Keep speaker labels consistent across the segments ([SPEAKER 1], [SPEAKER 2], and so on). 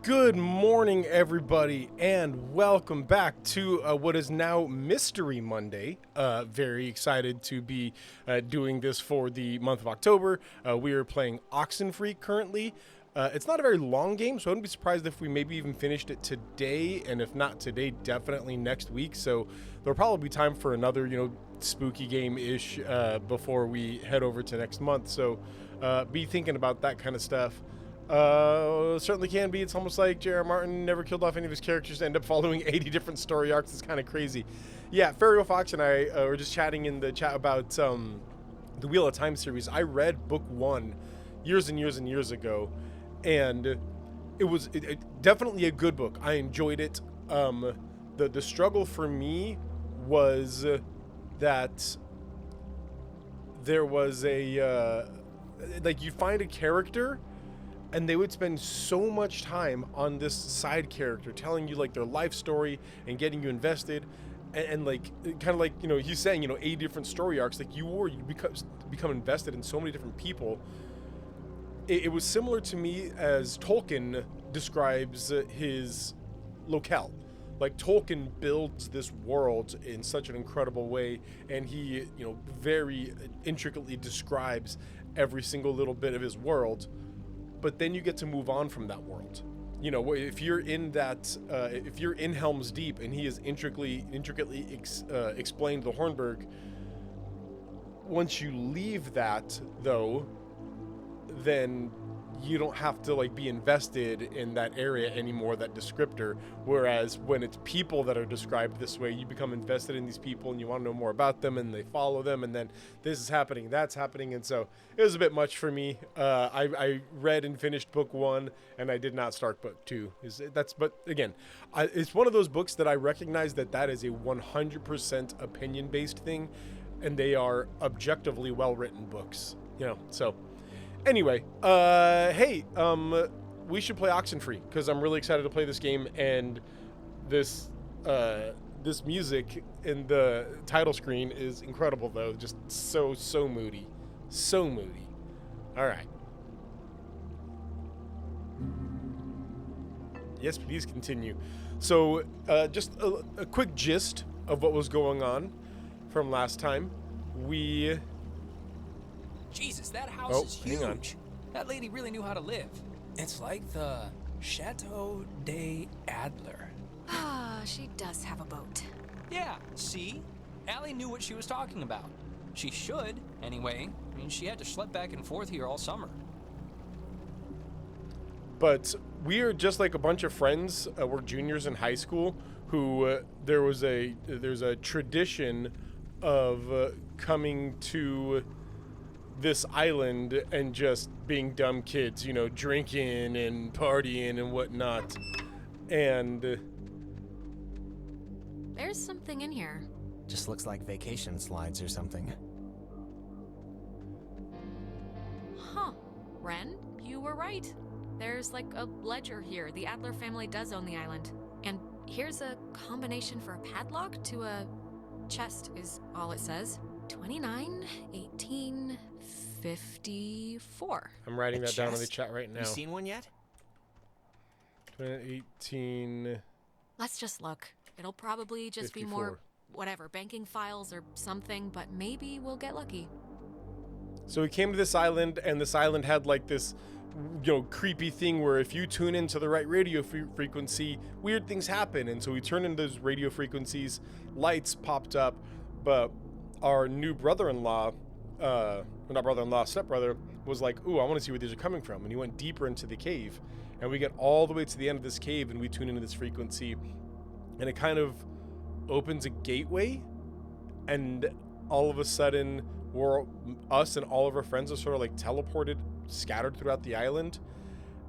[SPEAKER 1] Good morning, everybody, and welcome back to what is now Mystery Monday. Very excited to be doing this for the month of October. We are playing Oxenfree currently. It's not a very long game, so I wouldn't be surprised if we maybe even finished it today, and if not today, definitely next week. So there'll probably be time for another, spooky game-ish before we head over to next month. So be thinking about that kind of stuff. Certainly can be. It's almost like J.R. Martin never killed off any of his characters to end up following 80 different story arcs. It's kind of crazy. Yeah, Fairy Fox and I were just chatting in the chat about the Wheel of Time series. I read book 1 years and years and years ago, and it was definitely a good book. I enjoyed it. The struggle for me was that there was a you find a character and they would spend so much time on this side character telling you like their life story and getting you invested, and like kind of like he's saying 80 different story arcs, like you become invested in so many different people. It was similar to me as Tolkien describes his locale. Like Tolkien builds this world in such an incredible way, and he very intricately describes every single little bit of his world. But then you get to move on from that world. If you're in that, if you're in Helm's Deep and he has intricately explained the Hornburg, once you leave that, though, then you don't have to be invested in that area anymore, that descriptor. Whereas when it's people that are described this way, you become invested in these people and you want to know more about them, and they follow them, and then this is happening, that's happening. And so it was a bit much for me. I read and finished book 1, and I did not start book 2. But again, it's one of those books that I recognize that is a 100% opinion-based thing, and they are objectively well-written books. So anyway, hey, we should play Oxenfree because I'm really excited to play this game, and this music in the title screen is incredible, though. Just so moody, so moody. All right. Yes, please continue. So, just a quick gist of what was going on from last time.
[SPEAKER 2] Jesus, that house is huge.
[SPEAKER 1] Hang on.
[SPEAKER 2] That lady really knew how to live. It's like the Chateau des Adler.
[SPEAKER 3] Ah, she does have a boat.
[SPEAKER 2] Yeah, see? Allie knew what she was talking about. She should, anyway. I mean, she had to schlep back and forth here all summer.
[SPEAKER 1] But we are just like a bunch of friends. We're juniors in high school who there's a tradition of coming to this island and just being dumb kids, drinking and partying and whatnot. And
[SPEAKER 3] there's something in here.
[SPEAKER 4] Just looks like vacation slides or something.
[SPEAKER 3] Huh. Ren, you were right. There's like a ledger here. The Adler family does own the island. And here's a combination for a padlock to a chest is all it says. 29, 18, 54.
[SPEAKER 1] I'm writing that down in the chat right now.
[SPEAKER 4] You seen one yet?
[SPEAKER 1] 18.
[SPEAKER 3] Let's just look. It'll probably just
[SPEAKER 1] 54.
[SPEAKER 3] be more, whatever, banking files or something, but maybe we'll get lucky.
[SPEAKER 1] So we came to this island, and this island had like this, creepy thing where if you tune into the right radio frequency, weird things happen. And so we turned into those radio frequencies, lights popped up, but our new brother-in-law, not brother-in-law, stepbrother, was like, ooh, I want to see where these are coming from. And he went deeper into the cave. And we get all the way to the end of this cave, and we tune into this frequency. And it kind of opens a gateway. And all of a sudden, us and all of our friends are sort of teleported, scattered throughout the island.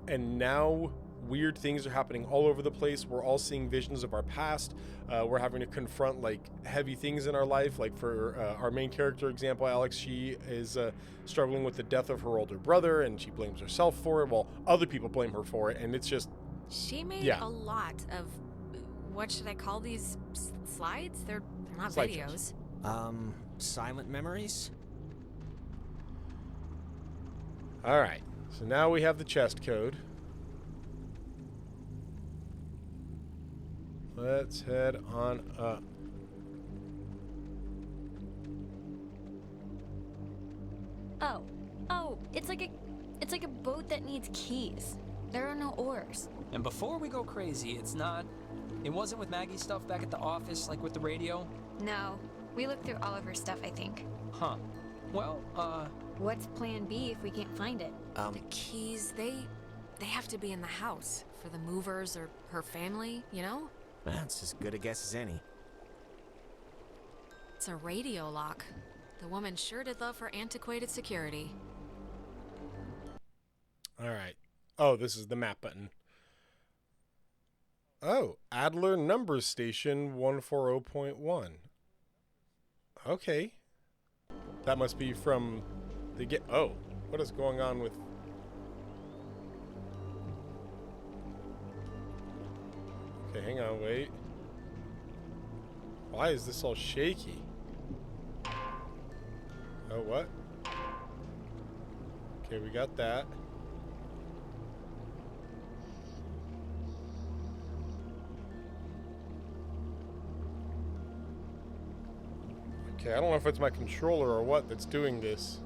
[SPEAKER 1] And now weird things are happening all over the place. We're all seeing visions of our past. We're having to confront heavy things in our life. Like for our main character example, Alex, she is struggling with the death of her older brother, and she blames herself for it. Well, other people blame her for it, and it's just...
[SPEAKER 3] She made a lot of... What should I call these? Slides? They're not
[SPEAKER 1] Slide
[SPEAKER 3] videos.
[SPEAKER 1] shows.
[SPEAKER 4] Silent memories?
[SPEAKER 1] All right. So now we have the chest code. Let's head on up.
[SPEAKER 5] Oh, it's like a boat that needs keys. There are no oars.
[SPEAKER 2] And before we go crazy, it wasn't with Maggie's stuff back at the office, like with the radio?
[SPEAKER 5] No, we looked through all of her stuff, I think.
[SPEAKER 2] Huh. Well,
[SPEAKER 5] What's plan B if we can't find it?
[SPEAKER 3] The keys, they have to be in the house for the movers or her family, you know?
[SPEAKER 4] That's as good a guess as any.
[SPEAKER 3] It's a radio lock. The woman sure did love her antiquated security.
[SPEAKER 1] All right. Oh, this is the map button. Oh, Adler Numbers Station 140.1. Okay. That must be from the Oh, what is going on with... Okay, hang on, wait. Why is this all shaky? Oh, what? Okay, we got that. Okay, I don't know if it's my controller or what that's doing this.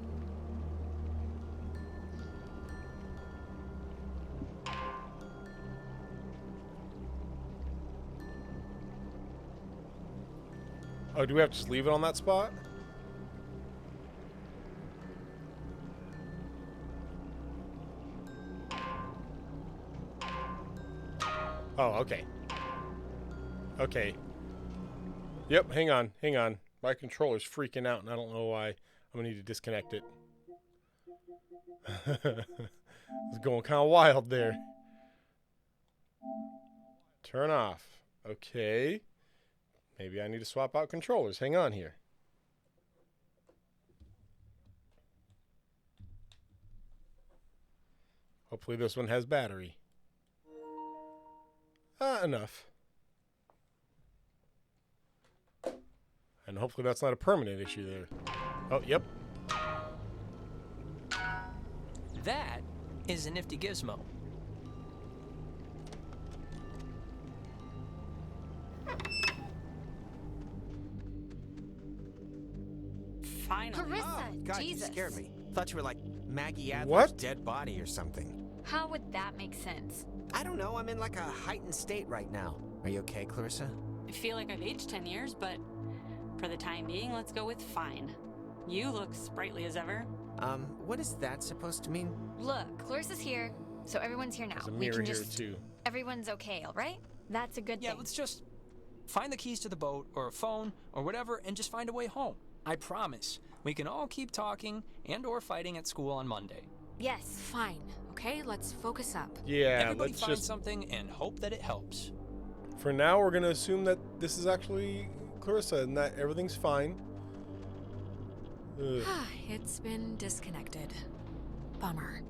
[SPEAKER 1] Oh, do we have to just leave it on that spot? Oh, okay. Okay. Yep, hang on. My controller's freaking out, and I don't know why. I'm gonna need to disconnect it. It's going kind of wild there. Turn off. Okay. Maybe I need to swap out controllers. Hang on here. Hopefully this one has battery. Enough. And hopefully that's not a permanent issue there. Oh, yep.
[SPEAKER 2] that is a nifty gizmo.
[SPEAKER 6] Finally.
[SPEAKER 5] Clarissa,
[SPEAKER 4] Oh, God,
[SPEAKER 5] Jesus.
[SPEAKER 4] you scared me. Thought you were like Maggie Adler's
[SPEAKER 1] What?
[SPEAKER 4] dead body or something.
[SPEAKER 5] How would that make sense?
[SPEAKER 4] I don't know. I'm in like a heightened state right now. Are you okay, Clarissa?
[SPEAKER 6] I feel like I've aged 10 years, but for the time being, let's go with fine. You look sprightly as ever.
[SPEAKER 4] What is that supposed to mean?
[SPEAKER 5] Look, Clarissa's here, so everyone's here now.
[SPEAKER 1] There's a
[SPEAKER 5] We
[SPEAKER 1] mirror
[SPEAKER 5] can
[SPEAKER 1] here
[SPEAKER 5] just...
[SPEAKER 1] too.
[SPEAKER 5] Everyone's okay, all right? That's a good
[SPEAKER 2] Yeah,
[SPEAKER 5] thing.
[SPEAKER 2] let's just find the keys to the boat or a phone or whatever and just find a way home. I promise. We can all keep talking and or fighting at school on Monday.
[SPEAKER 5] Yes.
[SPEAKER 3] Fine, okay? Let's focus up.
[SPEAKER 1] Yeah,
[SPEAKER 2] Everybody
[SPEAKER 1] let's
[SPEAKER 2] find
[SPEAKER 1] just...
[SPEAKER 2] something and hope that it helps.
[SPEAKER 1] For now, we're going to assume that this is actually Clarissa and that everything's fine. Ugh.
[SPEAKER 3] It's been disconnected. Bummer.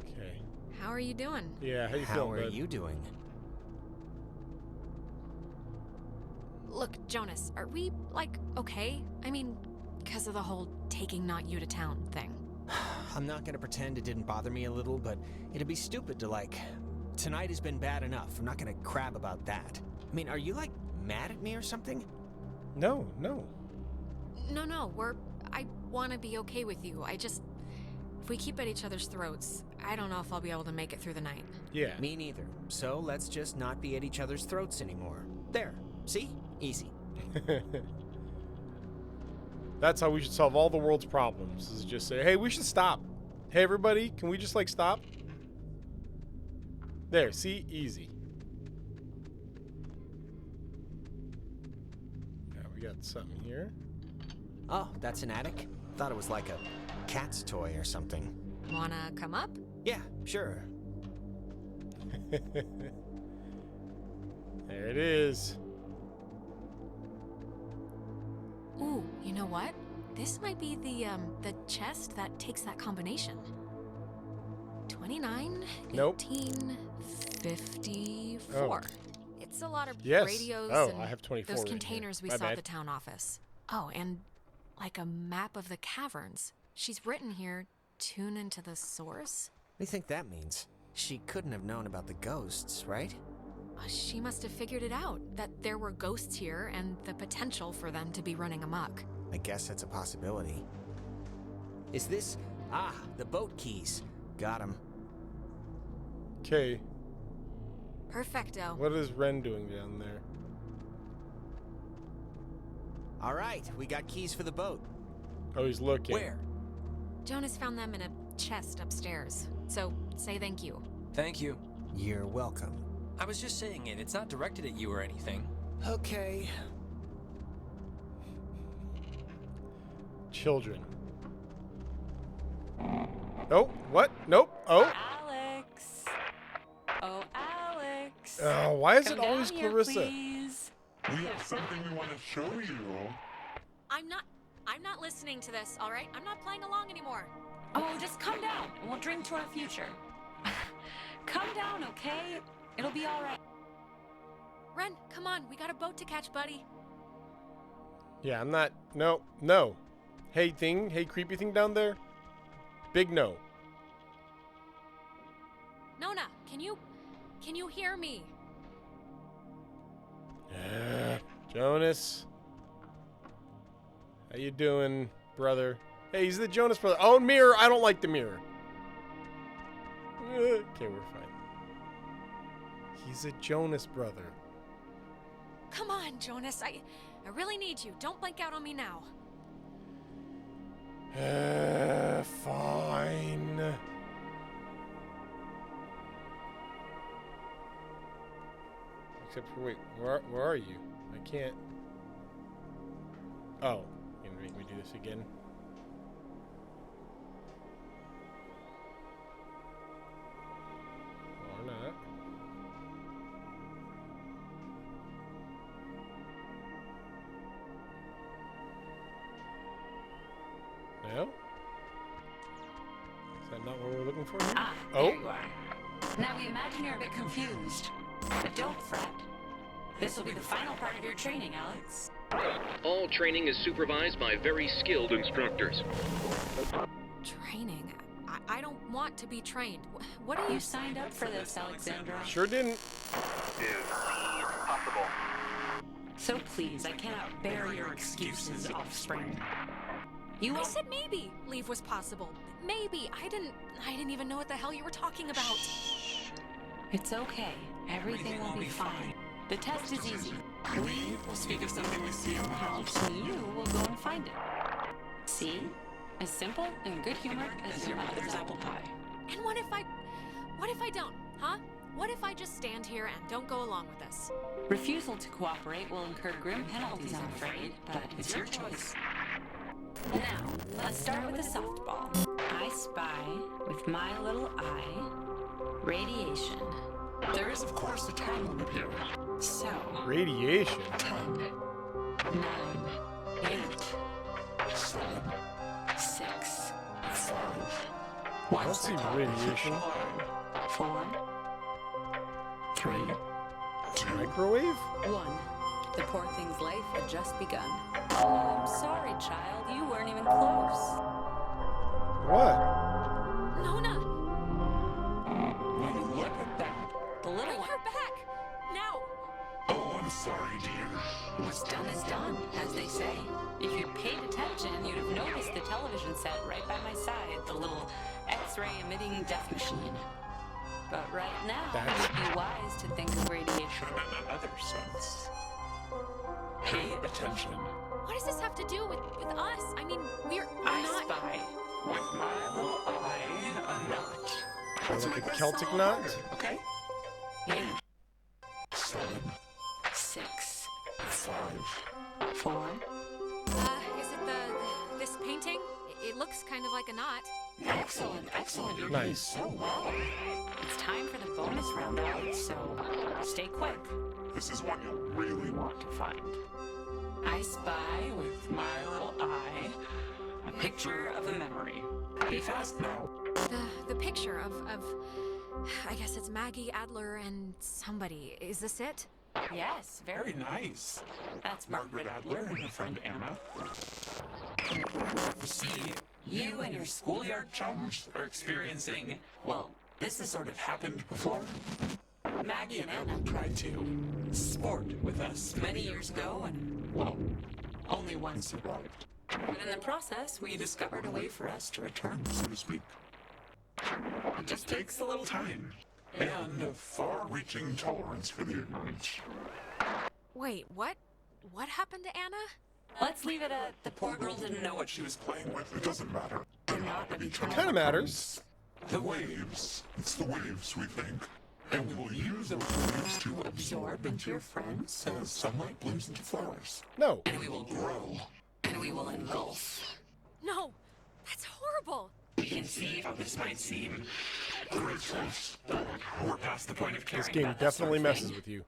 [SPEAKER 1] Okay.
[SPEAKER 3] How are you doing?
[SPEAKER 1] Yeah, how you
[SPEAKER 4] How
[SPEAKER 1] feeling,
[SPEAKER 4] are
[SPEAKER 1] bud?
[SPEAKER 4] you doing?
[SPEAKER 3] Look, Jonas, are we, like, okay? I mean, because of the whole taking not you to town thing.
[SPEAKER 4] I'm not gonna pretend it didn't bother me a little, but it'd be stupid to like... Tonight has been bad enough. I'm not gonna crab about that. I mean, are you like mad at me or something?
[SPEAKER 1] No.
[SPEAKER 3] No, I want to be okay with you. If we keep at each other's throats, I don't know if I'll be able to make it through the night.
[SPEAKER 1] Yeah.
[SPEAKER 4] Me neither. So let's just not be at each other's throats anymore. There. See? Easy.
[SPEAKER 1] That's how we should solve all the world's problems. Is just say, hey, we should stop. Hey, everybody, can we just, like, stop? There, see? Easy. Now we got something here.
[SPEAKER 4] Oh, that's an attic? Thought it was like a cat's toy or something.
[SPEAKER 3] Wanna come up?
[SPEAKER 4] Yeah, sure.
[SPEAKER 1] There it is.
[SPEAKER 3] Ooh, you know what? This might be the chest that takes that combination. 29,
[SPEAKER 1] Nope.
[SPEAKER 3] 18, 54.
[SPEAKER 1] Oh.
[SPEAKER 3] It's a lot of
[SPEAKER 1] Yes.
[SPEAKER 3] radios
[SPEAKER 1] Oh,
[SPEAKER 3] and
[SPEAKER 1] I have 24
[SPEAKER 3] those
[SPEAKER 1] right here.
[SPEAKER 3] containers we
[SPEAKER 1] My
[SPEAKER 3] saw
[SPEAKER 1] bad.
[SPEAKER 3] at the town office. Oh, and like a map of the caverns. She's written here, tune into the source.
[SPEAKER 4] What do you think that means? She couldn't have known about the ghosts, right?
[SPEAKER 3] She must have figured it out, that there were ghosts here and the potential for them to be running amok.
[SPEAKER 4] I guess that's a possibility. Is this... Ah, the boat keys. Got them.
[SPEAKER 1] Okay.
[SPEAKER 3] Perfecto.
[SPEAKER 1] What is Ren doing down there?
[SPEAKER 4] All right, we got keys for the boat.
[SPEAKER 1] Oh, he's looking.
[SPEAKER 2] Where?
[SPEAKER 3] Jonas found them in a chest upstairs. So, say thank you.
[SPEAKER 2] Thank you.
[SPEAKER 4] You're welcome.
[SPEAKER 2] I was just saying it. It's not directed at you or anything.
[SPEAKER 4] Okay.
[SPEAKER 1] Children. Oh, what? Nope. Oh.
[SPEAKER 6] Alex. Oh, Alex.
[SPEAKER 1] Oh, why is
[SPEAKER 6] Come
[SPEAKER 1] it always
[SPEAKER 6] down here,
[SPEAKER 1] Clarissa?
[SPEAKER 6] please.
[SPEAKER 7] We have something we want to show you.
[SPEAKER 3] I'm not listening to this, all right? I'm not playing along anymore.
[SPEAKER 6] Oh, just come down and we'll drink to our future. Come down, okay? It'll be all right.
[SPEAKER 3] Ren, come on, we got a boat to catch, buddy.
[SPEAKER 1] Yeah, I'm not. No, no. Hey, creepy thing down there. Big no.
[SPEAKER 3] Nona, can you hear me?
[SPEAKER 1] Jonas. How you doing, brother? Hey, he's the Jonas brother. Oh, mirror. I don't like the mirror. Okay, we're fine. He's a Jonas brother.
[SPEAKER 3] Come on, Jonas. I really need you. Don't blank out on me now.
[SPEAKER 1] Fine. Except for, wait, where are you? I can't. Oh, you're gonna make me do this again? Or not. No? Is that not what we're looking for here?
[SPEAKER 6] Ah,
[SPEAKER 1] Oh.
[SPEAKER 6] there you are. Now we imagine you're a bit confused, but don't fret. This will be the final part of your training, Alex.
[SPEAKER 8] All training is supervised by very skilled instructors.
[SPEAKER 3] Training? I don't want to be trained. What are
[SPEAKER 6] You
[SPEAKER 3] you...
[SPEAKER 6] signed up for this, Alexandra.
[SPEAKER 1] Sure didn't.
[SPEAKER 6] So please, I cannot bear your excuses, offspring. You
[SPEAKER 3] I
[SPEAKER 6] will...
[SPEAKER 3] said maybe leave was possible. Maybe. I didn't even know what the hell you were talking about.
[SPEAKER 6] It's okay. Everything will be fine. The test is easy. We will speak of something we see in the house, and you will go and find it. See? As simple and good-humored as your mother's apple pie.
[SPEAKER 3] And what if I don't, huh? What if I just stand here and don't go along with this?
[SPEAKER 6] Refusal to cooperate will incur grim penalties, I'm afraid, but it's your choice. Now, let's start with a softball. I spy, with my little eye, radiation.
[SPEAKER 7] There is, of course, a time limit here.
[SPEAKER 6] So,
[SPEAKER 1] Radiation.
[SPEAKER 7] 10,
[SPEAKER 6] 9, 8,
[SPEAKER 7] 7,
[SPEAKER 6] 6,
[SPEAKER 7] 5.
[SPEAKER 1] I don't see radiation.
[SPEAKER 6] 4,
[SPEAKER 7] 3, 2.
[SPEAKER 1] Microwave?
[SPEAKER 6] 1. The poor thing's life had just begun. Oh, I'm sorry, child. You weren't even close.
[SPEAKER 1] What?
[SPEAKER 3] Nona,
[SPEAKER 7] When you look at that,
[SPEAKER 6] The little
[SPEAKER 3] bring
[SPEAKER 6] one.
[SPEAKER 3] her back now.
[SPEAKER 7] oh, I'm sorry, dear.
[SPEAKER 6] What's done is done, as they say. If you'd paid attention, you'd have noticed the television set right by my side, the little X-ray emitting death machine. But right now,
[SPEAKER 1] That's-
[SPEAKER 6] it'd be wise to think of radiation.
[SPEAKER 7] In another sense. Pay attention.
[SPEAKER 3] What does this have to do with us? I mean, we're
[SPEAKER 6] I
[SPEAKER 3] not.
[SPEAKER 6] spy.
[SPEAKER 7] With my little eye, a knot.
[SPEAKER 1] Sounds like a Celtic knot?
[SPEAKER 7] Okay?
[SPEAKER 6] 8,
[SPEAKER 7] 7,
[SPEAKER 6] 6,
[SPEAKER 7] 5.
[SPEAKER 6] 4.
[SPEAKER 3] Is it this painting? It looks kind of like a knot.
[SPEAKER 6] Excellent, excellent. You're
[SPEAKER 1] Nice.
[SPEAKER 6] so well. It's time for the bonus round, Alex, so stay quick.
[SPEAKER 7] This is one you'll really want to find.
[SPEAKER 6] I spy with my little eye a picture of a memory.
[SPEAKER 7] Be fast now.
[SPEAKER 3] The picture of I guess it's Maggie Adler and somebody. Is this it?
[SPEAKER 6] Yes, very.
[SPEAKER 7] Very nice.
[SPEAKER 6] That's
[SPEAKER 7] Margaret Adler and her friend Anna. You see, you and your schoolyard chums are experiencing, well, this has sort of happened before.
[SPEAKER 6] Maggie and Anna tried to sport with us many years ago, and, well, only one survived. But in the process, we discovered a way for us to return, so to speak. It just takes a little time. And a far-reaching tolerance for the ignorant.
[SPEAKER 3] Wait, what? What happened to Anna?
[SPEAKER 6] Let's leave it at the poor girl didn't know what she was playing with. It doesn't matter. They're not an eternal.
[SPEAKER 1] Kind of matters.
[SPEAKER 6] The waves. It's the waves, we think. And we will use those waves to absorb into your friends as sunlight blooms into flowers.
[SPEAKER 1] No.
[SPEAKER 6] And we will grow. And we will engulf.
[SPEAKER 3] No, that's horrible.
[SPEAKER 6] We can see how this might seem graceless, but we're past the point of caring.
[SPEAKER 1] This game
[SPEAKER 6] about that sort
[SPEAKER 1] definitely
[SPEAKER 6] of
[SPEAKER 1] messes
[SPEAKER 6] thing.
[SPEAKER 1] with you.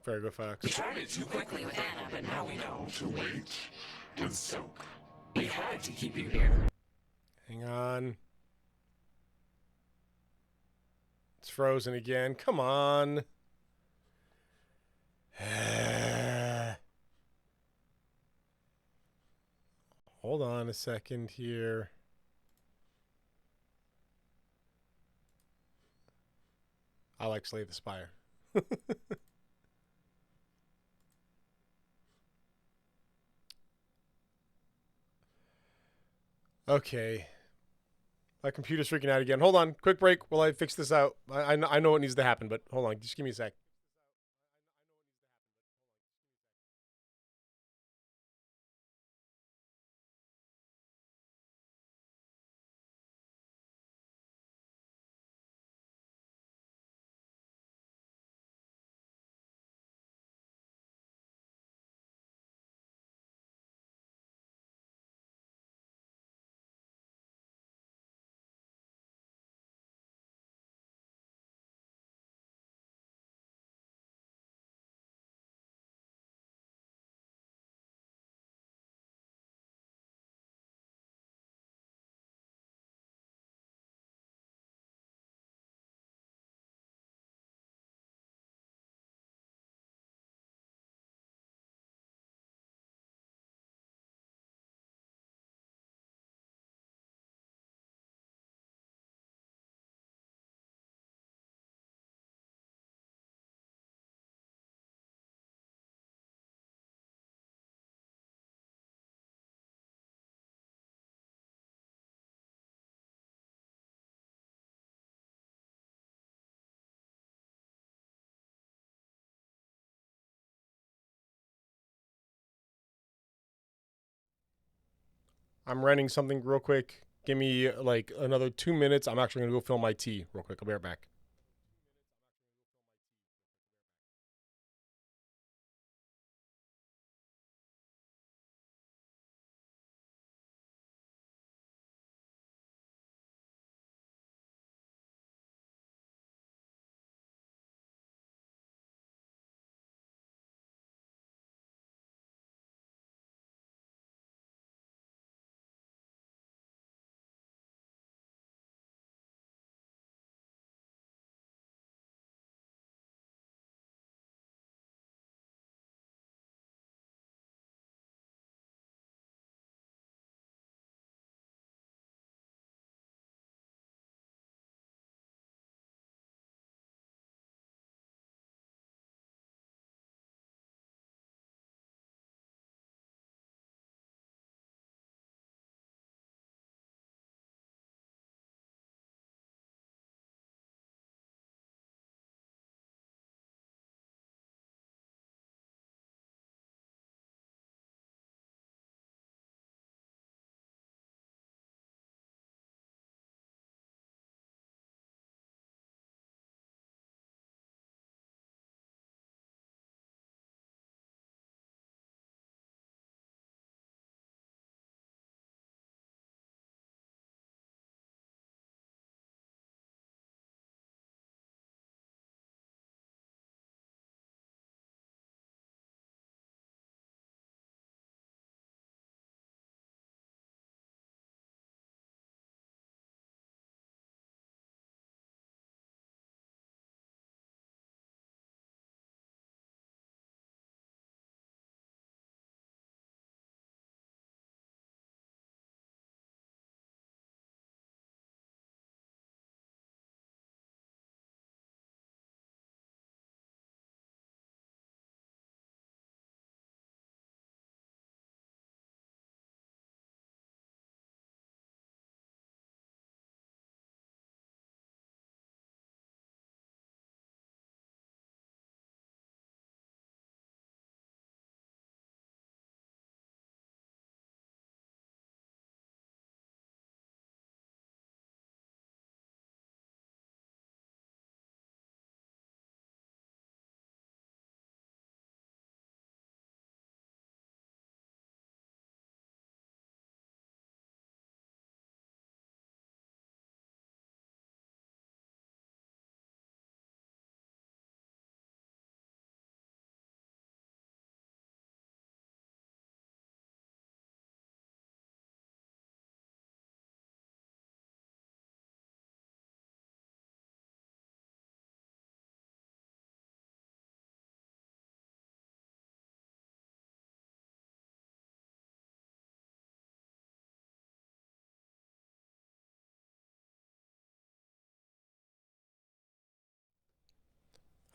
[SPEAKER 1] Very good, Fox.
[SPEAKER 6] We tried it too quickly with Anna, but now we know to wait and soak. We had to keep you here.
[SPEAKER 1] Hang on. It's frozen again. Come on. Hold on a second here. I like Slay the Spire. Okay. My computer's freaking out again. Hold on. Quick break while I fix this out. I know what needs to happen, but hold on. Just give me a sec. I'm renting something real quick. Give me like another 2 minutes. I'm actually going to go fill my tea real quick. I'll be right back.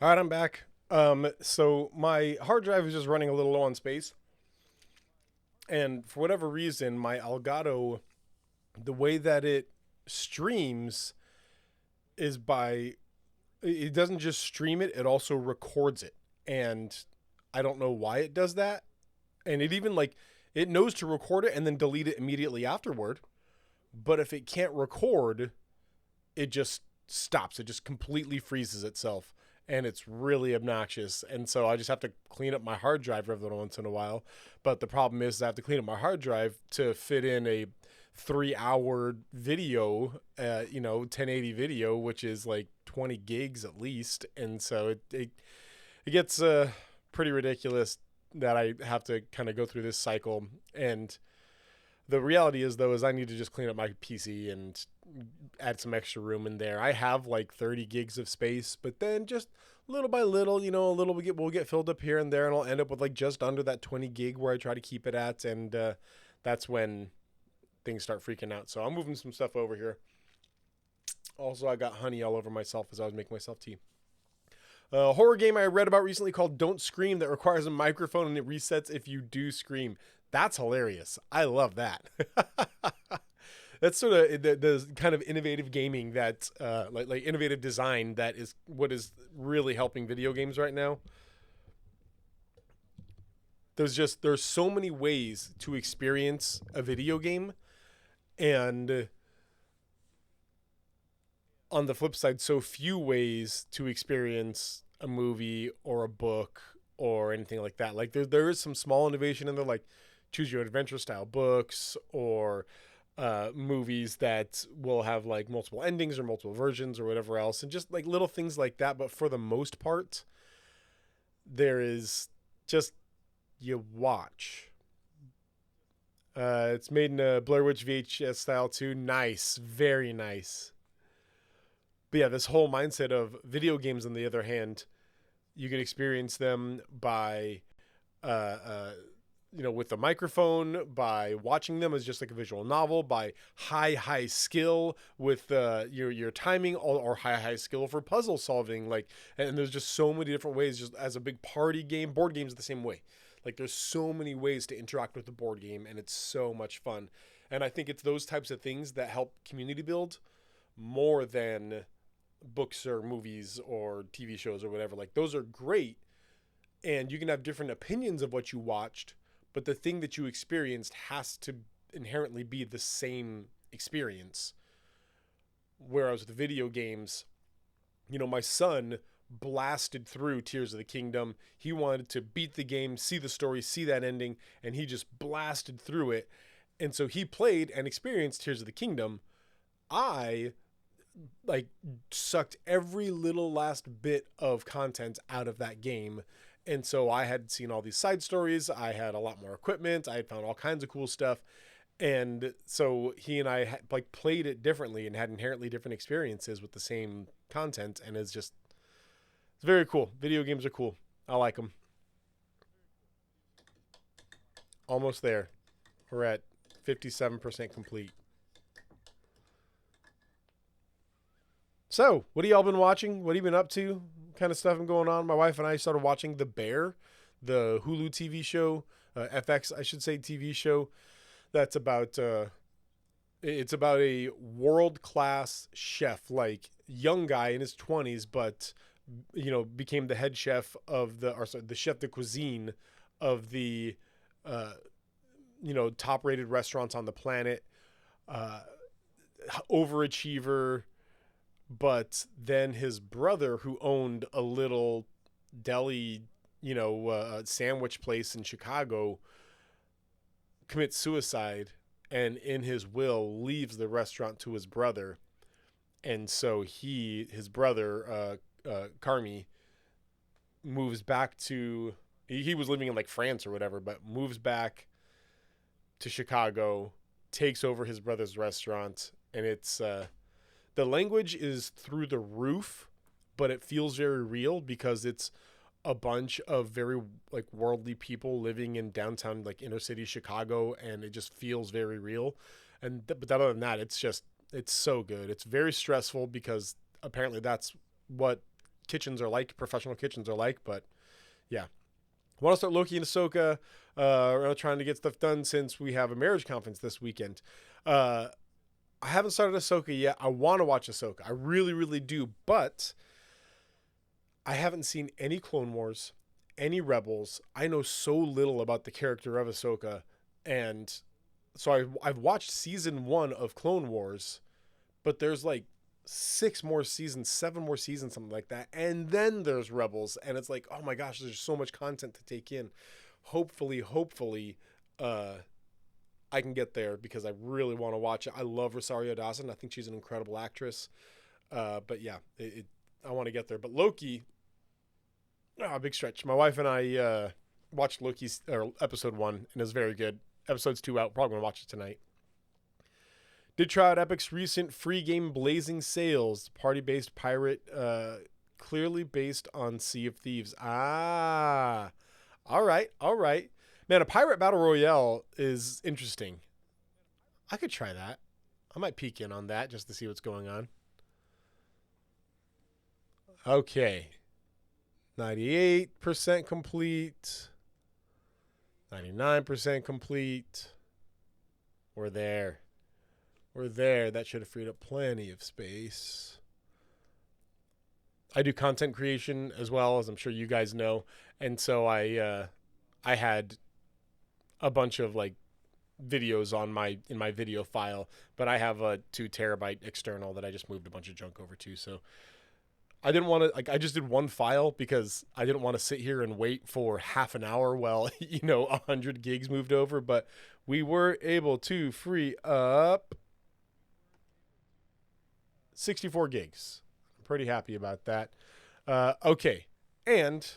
[SPEAKER 1] All right, I'm back. So my hard drive is just running a little low on space, and for whatever reason, my Elgato, the way that it streams is by it doesn't just stream it; it also records it, and I don't know why it does that. And it even like it knows to record it and then delete it immediately afterward. But if it can't record, it just stops. It just completely freezes itself. And it's really obnoxious. And so I just have to clean up my hard drive every once in a while. But the problem is I have to clean up my hard drive to fit in a 3-hour video, 1080 video, which is like 20 gigs at least. And so it gets pretty ridiculous that I have to kind of go through this cycle. And the reality is, though, is I need to just clean up my PC and add some extra room in there. I have like 30 gigs of space, but then just little by little, a little will get filled up here and there, and I'll end up with like just under that 20 gig where I try to keep it at, and that's when things start freaking out. So I'm moving some stuff over here. Also, I got honey all over myself as I was making myself tea. A horror game I read about recently called Don't Scream that requires a microphone and it resets if you do scream. That's hilarious. I love that. That's sort of the kind of innovative gaming that, like innovative design that is what is really helping video games right now. There's so many ways to experience a video game, and on the flip side, so few ways to experience a movie or a book or anything like that. Like there is some small innovation in there, like choose your adventure style books or movies that will have like multiple endings or multiple versions or whatever else, and just like little things like that. But for the most part, there is just you watch. It's made in a Blair Witch VHS style too. Nice, very nice. But yeah, this whole mindset of video games, on the other hand, you can experience them by, with a microphone, by watching them as just like a visual novel, by high skill with your timing, or high skill for puzzle solving. Like, and there's just so many different ways. Just as a big party game, board games the same way. Like, there's so many ways to interact with the board game, and it's so much fun. And I think it's those types of things that help community build more than books or movies or TV shows or whatever. Like, those are great, and you can have different opinions of what you watched, but the thing that you experienced has to inherently be the same experience. Whereas with video games, my son blasted through Tears of the Kingdom. He wanted to beat the game, see the story, see that ending, and he just blasted through it. And so he played and experienced Tears of the Kingdom. I sucked every little last bit of content out of that game. And so I had seen all these side stories. I had a lot more equipment. I had found all kinds of cool stuff. And so he and I played it differently and had inherently different experiences with the same content. And it's very cool. Video games are cool. I like them. Almost there. We're at 57% complete. So, what have y'all been watching? What have you been up to? What kind of stuff been going on? My wife and I started watching The Bear, the Hulu TV show, FX, I should say, TV show. That's about, it's about a world-class chef, like young guy in his 20s, but, became the head chef of the chef de cuisine of the, top-rated restaurants on the planet, overachiever. But then his brother, who owned a little deli, sandwich place in Chicago, commits suicide, and in his will leaves the restaurant to his brother. And so his brother, Carmi, moves back to, he was living in like France or whatever, but moves back to Chicago, takes over his brother's restaurant, and it's, the language is through the roof, but it feels very real because it's a bunch of very like worldly people living in downtown, like inner city Chicago, and it just feels very real. But other than that, it's so good. It's very stressful because apparently that's what kitchens are like, professional kitchens are like. But yeah, I want to start Loki and Ahsoka. We're trying to get stuff done since we have a marriage conference this weekend. I haven't started Ahsoka yet. I want to watch Ahsoka. I really, really do. But I haven't seen any Clone Wars, any Rebels. I know so little about the character of Ahsoka. And so I've watched season 1 of Clone Wars, but there's like 6 more seasons, 7 more seasons, something like that. And then there's Rebels. And it's like, oh my gosh, there's so much content to take in. Hopefully, I can get there because I really want to watch it. I love Rosario Dawson. I think she's an incredible actress. But yeah, I want to get there. But Loki, big stretch. My wife and I watched Loki's episode 1, and it was very good. Episode's 2 out. Probably going to watch it tonight. Did try out Epic's recent free game Blazing Sails, party-based pirate, clearly based on Sea of Thieves. All right. Man, a pirate battle royale is interesting. I could try that. I might peek in on that just to see what's going on. Okay. 98% complete. 99% complete. We're there. That should have freed up plenty of space. I do content creation as well, as I'm sure you guys know. And so I had a bunch of like videos in my video file, but I have a 2 terabyte external that I just moved a bunch of junk over to. So I didn't want to, I just did one file because I didn't want to sit here and wait for half an hour while, 100 gigs moved over, but we were able to free up 64 gigs. I'm pretty happy about that. Okay. And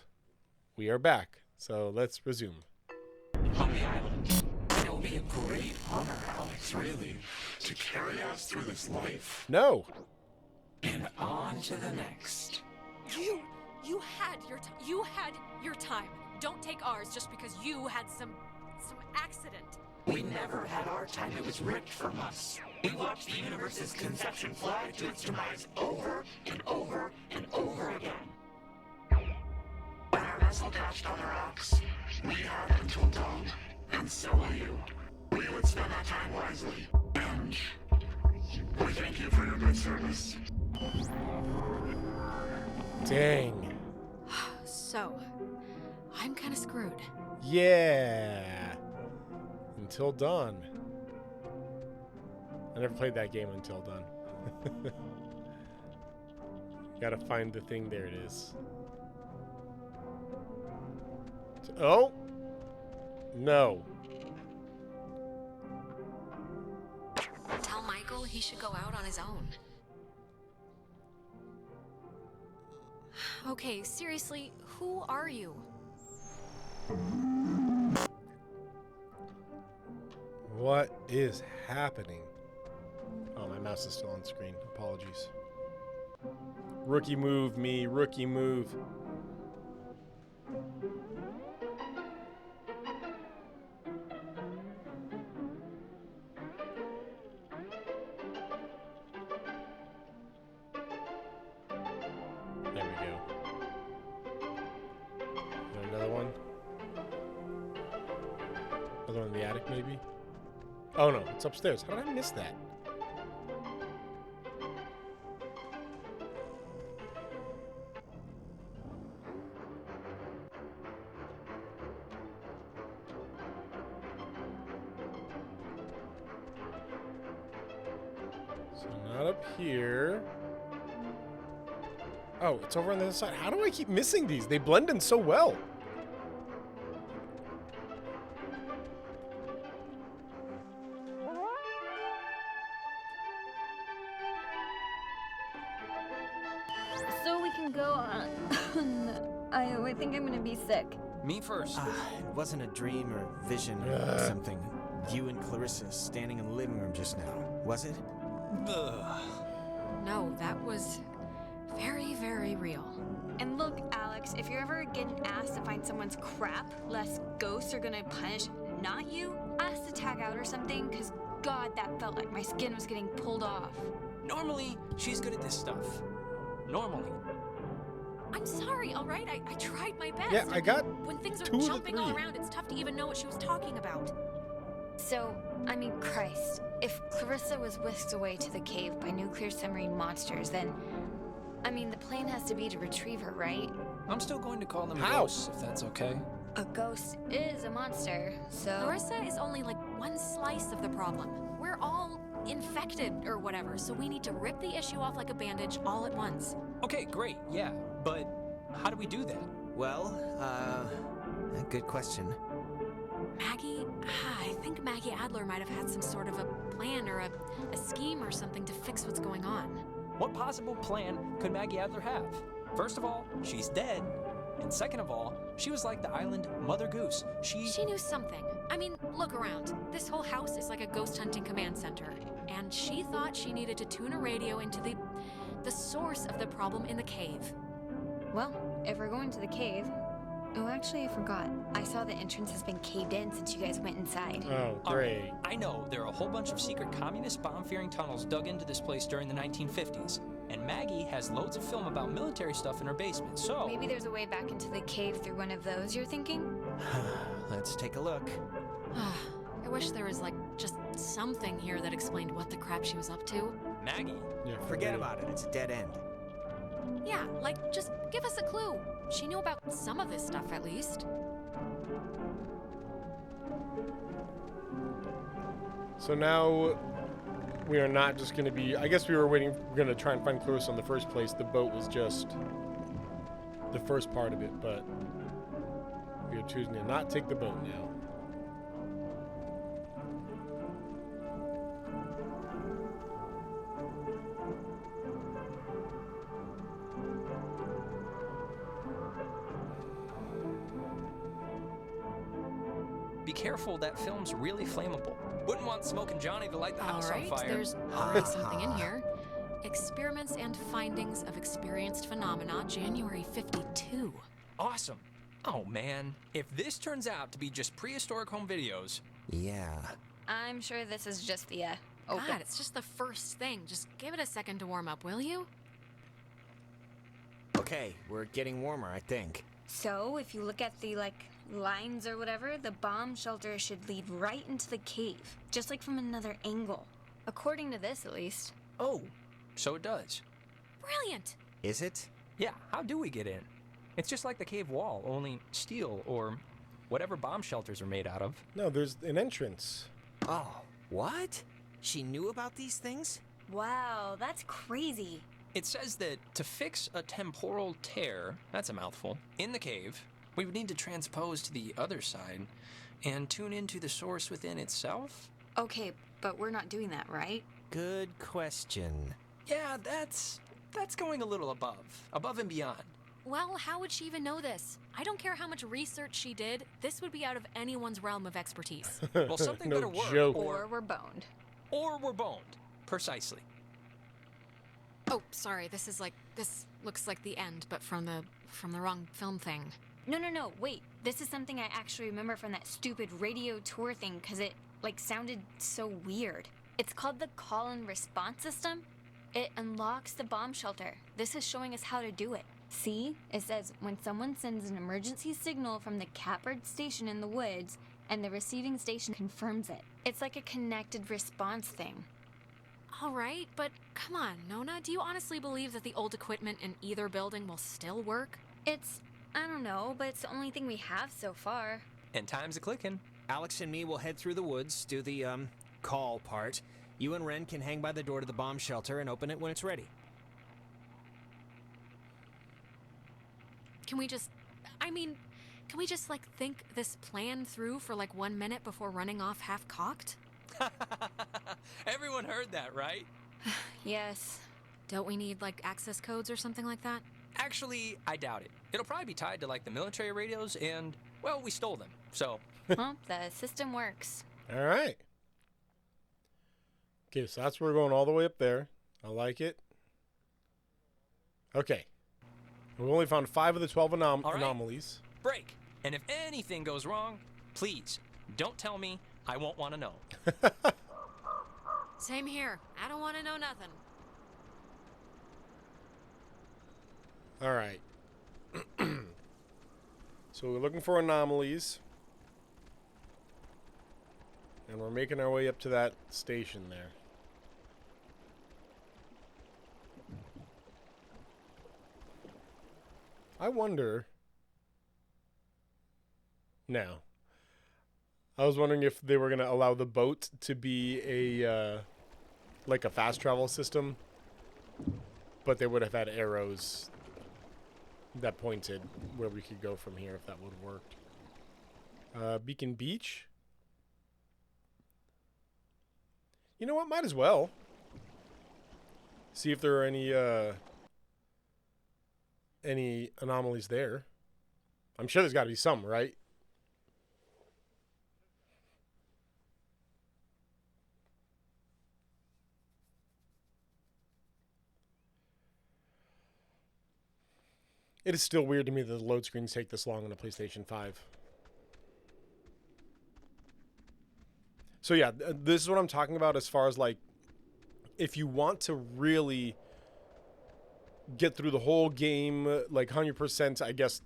[SPEAKER 1] we are back. So let's resume.
[SPEAKER 7] On the island, it will be a great honor, Alex, really, to carry us through this life.
[SPEAKER 1] No.
[SPEAKER 7] And on to the next.
[SPEAKER 3] You had your time. Don't take ours just because you had some accident.
[SPEAKER 7] We never had our time. It was ripped from us. We watched the universe's conception fly to its demise over and over and over again. When our vessel crashed on the rocks, we had until dawn, and so will you. We would spend that time wisely, and we thank you for your good service.
[SPEAKER 1] Dang.
[SPEAKER 3] So, I'm kind of screwed.
[SPEAKER 1] Yeah. Until Dawn. I never played that game Until Dawn. Gotta find the thing. There it is. Oh! No.
[SPEAKER 3] Tell Michael he should go out on his own. Okay, seriously, who are you?
[SPEAKER 1] What is happening? Oh, my mouse is still on screen. Apologies. Rookie move, me. Rookie move. There we go. Is there another one? Another one in the attic, maybe? Oh no, it's upstairs. How did I miss that? So not up here. Oh, it's over on the other side. How do I keep missing these? They blend in so well.
[SPEAKER 5] So we can go on. I think I'm gonna be sick.
[SPEAKER 2] Me first.
[SPEAKER 4] It wasn't a dream or vision or something. You and Clarissa standing in the living room just now, was it?
[SPEAKER 3] No, that was very, very real.
[SPEAKER 5] And look, Alex, if you're ever getting asked to find someone's crap, less ghosts are gonna punish not you, ask to tag out or something, because God, that felt like my skin was getting pulled off.
[SPEAKER 2] Normally, she's good at this stuff. Normally.
[SPEAKER 3] I'm sorry, all right? I tried my best.
[SPEAKER 1] Yeah, I got
[SPEAKER 3] When things are
[SPEAKER 1] 2 of the
[SPEAKER 3] jumping all
[SPEAKER 1] 3.
[SPEAKER 3] around, it's tough to even know what she was talking about.
[SPEAKER 5] So, I mean, Christ, if Clarissa was whisked away to the cave by nuclear submarine monsters, then, I mean, the plan has to be to retrieve her, right?
[SPEAKER 2] I'm still going to call them
[SPEAKER 1] How?
[SPEAKER 2] ghosts, if that's okay.
[SPEAKER 5] A ghost is a monster, so...
[SPEAKER 3] Larissa is only like one slice of the problem. We're all infected or whatever, so we need to rip the issue off like a bandage all at once.
[SPEAKER 2] Okay, great, yeah, but how do we do that?
[SPEAKER 4] Well, a good question.
[SPEAKER 3] Maggie, I think Maggie Adler might have had some sort of a plan or a scheme or something to fix what's going on.
[SPEAKER 2] What possible plan could Maggie Adler have? First of all, she's dead. And second of all, she was like the island Mother Goose. She
[SPEAKER 3] She knew something. I mean, look around. This whole house is like a ghost hunting command center. And she thought she needed to tune a radio into the source of the problem in the cave.
[SPEAKER 5] Well, if we're going to the cave... Oh, actually, I forgot. I saw the entrance has been caved in since you guys went inside.
[SPEAKER 1] Oh,
[SPEAKER 2] All
[SPEAKER 1] great.
[SPEAKER 2] right, I know there are a whole bunch of secret communist bomb-fearing tunnels dug into this place during the 1950s. And Maggie has loads of film about military stuff in her basement, so...
[SPEAKER 5] Maybe there's a way back into the cave through one of those, you're thinking?
[SPEAKER 4] Let's take a look.
[SPEAKER 3] I wish there was like just something here that explained what the crap she was up to.
[SPEAKER 2] Maggie?
[SPEAKER 1] Yeah,
[SPEAKER 4] Forget about it. It's a dead end.
[SPEAKER 3] Yeah, like just give us a clue. She knew about some of this stuff at least.
[SPEAKER 1] So now we are not just going to be... I guess we were going to try and find Clarissa in the first place. The boat was just the first part of it, but we are choosing to not take the boat now.
[SPEAKER 2] Be careful, that film's really flammable. Wouldn't want Smoking Johnny to light the
[SPEAKER 3] All
[SPEAKER 2] house
[SPEAKER 3] right,
[SPEAKER 2] on fire.
[SPEAKER 3] there's already something in here. Experiments and findings of experienced phenomena, January 52.
[SPEAKER 2] Awesome. Oh man, if this turns out to be just prehistoric home videos,
[SPEAKER 4] Yeah.
[SPEAKER 5] I'm sure this is just the, open.
[SPEAKER 3] God, it's just the first thing. Just give it a second to warm up, will you?
[SPEAKER 4] Okay, we're getting warmer, I think.
[SPEAKER 5] So, if you look at the, lines or whatever, the bomb shelter should lead right into the cave, just like from another angle. According to this, at least.
[SPEAKER 2] oh, so it does.
[SPEAKER 3] Brilliant.
[SPEAKER 4] Is it?
[SPEAKER 2] Yeah, how do we get in? It's just like the cave wall, only steel or whatever bomb shelters are made out of.
[SPEAKER 1] No, there's an entrance.
[SPEAKER 4] Oh, what? She knew about these things?
[SPEAKER 5] Wow, that's crazy.
[SPEAKER 2] It says that to fix a temporal tear, that's a mouthful, in the cave, we would need to transpose to the other side and tune into the source within itself?
[SPEAKER 5] Okay, but we're not doing that, right?
[SPEAKER 4] Good question.
[SPEAKER 2] Yeah, that's going a little above and beyond.
[SPEAKER 3] Well, how would she even know this? I don't care how much research she did. This would be out of anyone's realm of expertise.
[SPEAKER 2] Well, something
[SPEAKER 1] No
[SPEAKER 2] better work,
[SPEAKER 1] joke.
[SPEAKER 5] Or we're boned.
[SPEAKER 2] or we're boned. Precisely.
[SPEAKER 3] Oh, sorry. This looks like the end, but from the wrong film thing.
[SPEAKER 5] No, wait. This is something I actually remember from that stupid radio tour thing, because it, sounded so weird. It's called the call and response system. It unlocks the bomb shelter. This is showing us how to do it. See? It says, when someone sends an emergency signal from the Catbird station in the woods, and the receiving station confirms it. It's like a connected response thing.
[SPEAKER 3] All right, but come on, Nona. Do you honestly believe that the old equipment in either building will still work?
[SPEAKER 5] I don't know, but it's the only thing we have so far.
[SPEAKER 2] And time's a-clicking.
[SPEAKER 4] Alex and me will head through the woods, do the, call part. You and Ren can hang by the door to the bomb shelter and open it when it's ready.
[SPEAKER 3] Can we just think this plan through for 1 minute before running off half-cocked?
[SPEAKER 2] Everyone heard that, right?
[SPEAKER 5] Yes.
[SPEAKER 3] Don't we need, access codes or something like that?
[SPEAKER 2] Actually, I doubt it. It'll probably be tied to, the military radios and, well, we stole them. So,
[SPEAKER 5] Well, the system works.
[SPEAKER 1] All right. Okay, so that's where we're going all the way up there. I like it. Okay. We've only found 5 of the 12
[SPEAKER 2] All right.
[SPEAKER 1] anomalies.
[SPEAKER 2] break. And if anything goes wrong, please, don't tell me. I won't want to know.
[SPEAKER 3] Same here. I don't want to know nothing.
[SPEAKER 1] All right. So we're looking for anomalies. And we're making our way up to that station there. I wonder... Now, I was wondering if they were going to allow the boat to be a, like a fast travel system. But they would have had arrows that pointed where we could go from here if that would have worked. Beacon Beach? You know what? Might as well. See if there are any anomalies there. I'm sure there's got to be some, right? It is still weird to me that the load screens take this long on a PlayStation 5. So yeah, this is what I'm talking about as far as like, if you want to really get through the whole game, like 100%, I guess,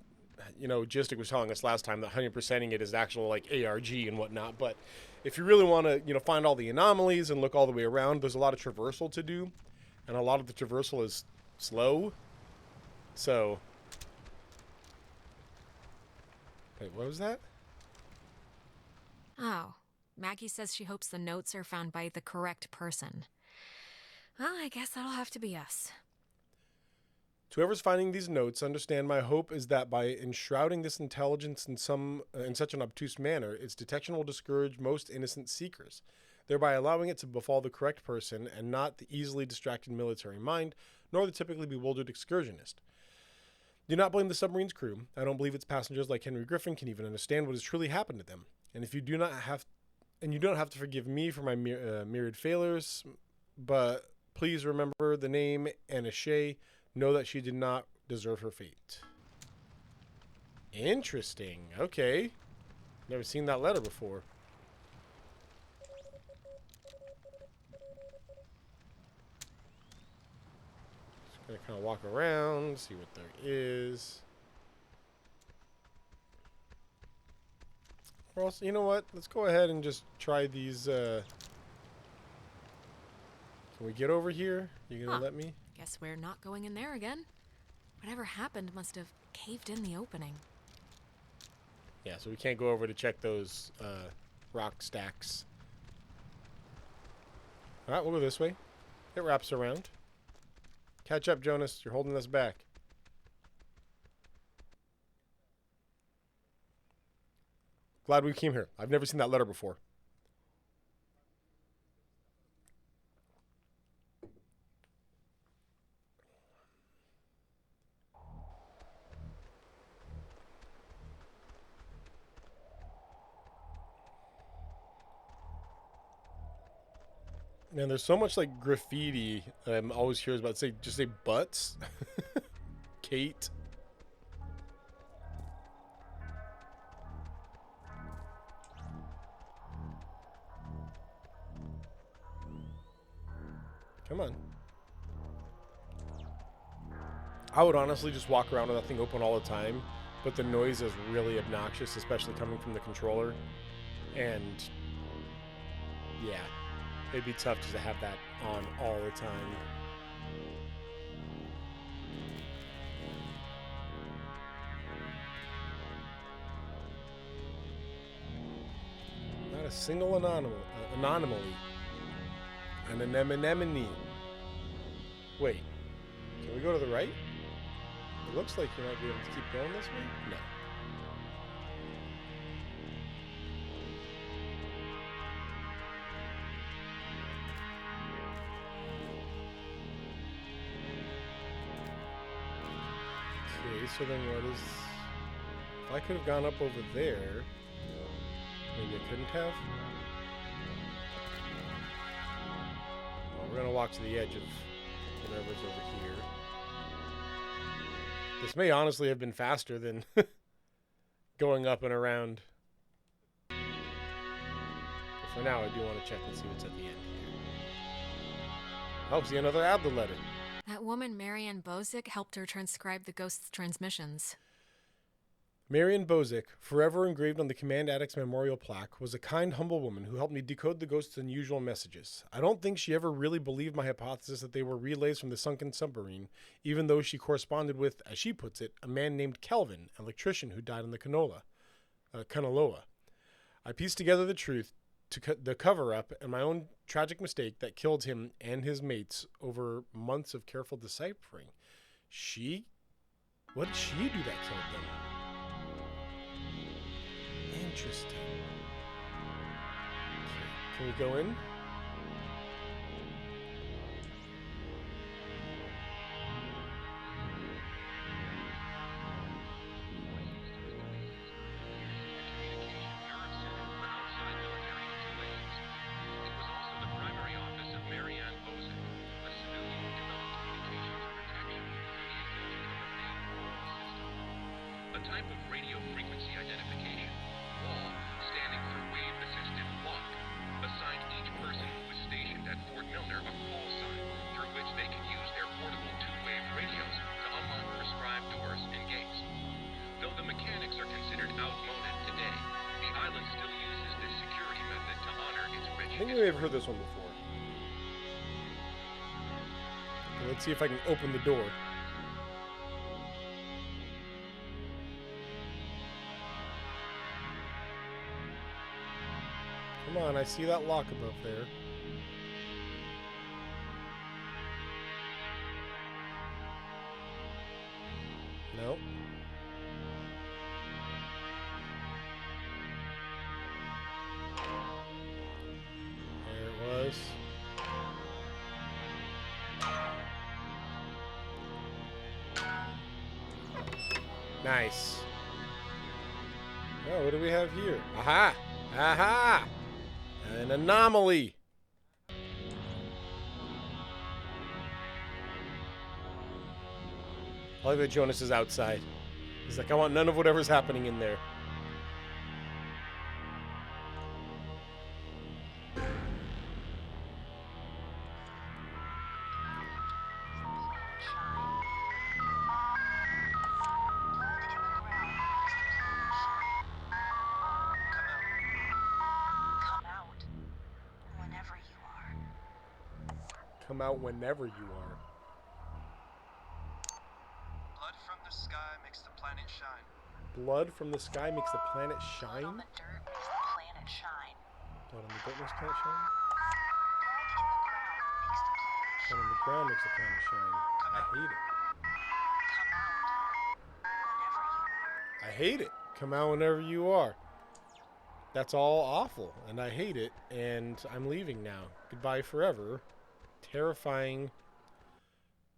[SPEAKER 1] you know, Gistic was telling us last time that 100%ing it is actual like ARG and whatnot. But if you really want to, you know, find all the anomalies and look all the way around, there's a lot of traversal to do. And a lot of the traversal is slow. So... Wait, what was that?
[SPEAKER 3] Oh, Maggie says she hopes the notes are found by the correct person. Well, I guess that'll have to be us.
[SPEAKER 1] To whoever's finding these notes, understand my hope is that by enshrouding this intelligence in such an obtuse manner, its detection will discourage most innocent seekers, thereby allowing it to befall the correct person and not the easily distracted military mind, nor the typically bewildered excursionist. Do not blame the submarine's crew. I don't believe its passengers like Henry Griffin can even understand what has truly happened to them. And if you do not have, and you don't have to forgive me for my myriad failures, but please remember the name Anna Shea. Know that she did not deserve her fate. Interesting. Okay. Never seen that letter before. Just gonna kind of walk around, see what there is. Or else, you know what? Let's go ahead and just try these. Can we get over here? You gonna let me?
[SPEAKER 3] Guess we're not going in there again. Whatever happened must have caved in the opening.
[SPEAKER 1] Yeah, so we can't go over to check those rock stacks. Alright, we'll go this way. It wraps around. Catch up, Jonas. You're holding us back. Glad we came here. I've never seen that letter before. Man, there's so much like graffiti I'm always curious about. Just say butts. Kate. Come on. I would honestly just walk around with that thing open all the time, but the noise is really obnoxious, especially coming from the controller. And yeah. It'd be tough just to have that on all the time. Not a single anomaly. An anemone. Wait. Can we go to the right? It looks like you might be able to keep going this way. No. So then what is... If I could have gone up over there, maybe I couldn't have? Well, we're going to walk to the edge of whatever's over here. This may honestly have been faster than going up and around. But for now, I do want to check and see what's at the end here. Oh, see another Adler letter.
[SPEAKER 3] That woman, Marianne Bozick, helped her transcribe the ghost's transmissions.
[SPEAKER 1] Marion Bozick, forever engraved on the Command Addict's memorial plaque, was a kind, humble woman who helped me decode the ghost's unusual messages. I don't think she ever really believed my hypothesis that they were relays from the sunken submarine, even though she corresponded with, as she puts it, a man named Kelvin, an electrician who died on the Kanaloa. I pieced together the truth, to the cover-up, and my own tragic mistake that killed him and his mates over months of careful deciphering. What did she do that killed them? Interesting. Okay, can we go in?
[SPEAKER 8] Type of radio frequency identification, WAL, standing for Wave Assisted Walk, assigned each person who was stationed at Fort Milner a call sign through which they could use their portable two-wave radios to unlock prescribed doors and gates. Though the mechanics are considered outmoded today, the island still uses this security method to honor its rich
[SPEAKER 1] I think we may have heard this one before. Okay, let's see if I can open the door. Come on, I see that lock above there. Nope. There it was. Nice. Oh, what do we have here? Aha! Aha! An anomaly. I like that Jonas is outside. He's like, I want none of whatever's happening in there. Come out whenever you are.
[SPEAKER 9] Blood from the sky makes the planet shine.
[SPEAKER 1] Blood from the sky makes the planet shine?
[SPEAKER 10] Blood on the dirt makes the planet shine.
[SPEAKER 1] Blood on the dirt makes the planet shine?
[SPEAKER 10] Blood in the ground makes the planet shine.
[SPEAKER 1] Blood on the ground makes the planet shine. I hate it.
[SPEAKER 10] Come out whenever you are.
[SPEAKER 1] I hate it. Come out whenever you are. That's all awful, and I hate it, and I'm leaving now. Goodbye forever. Terrifying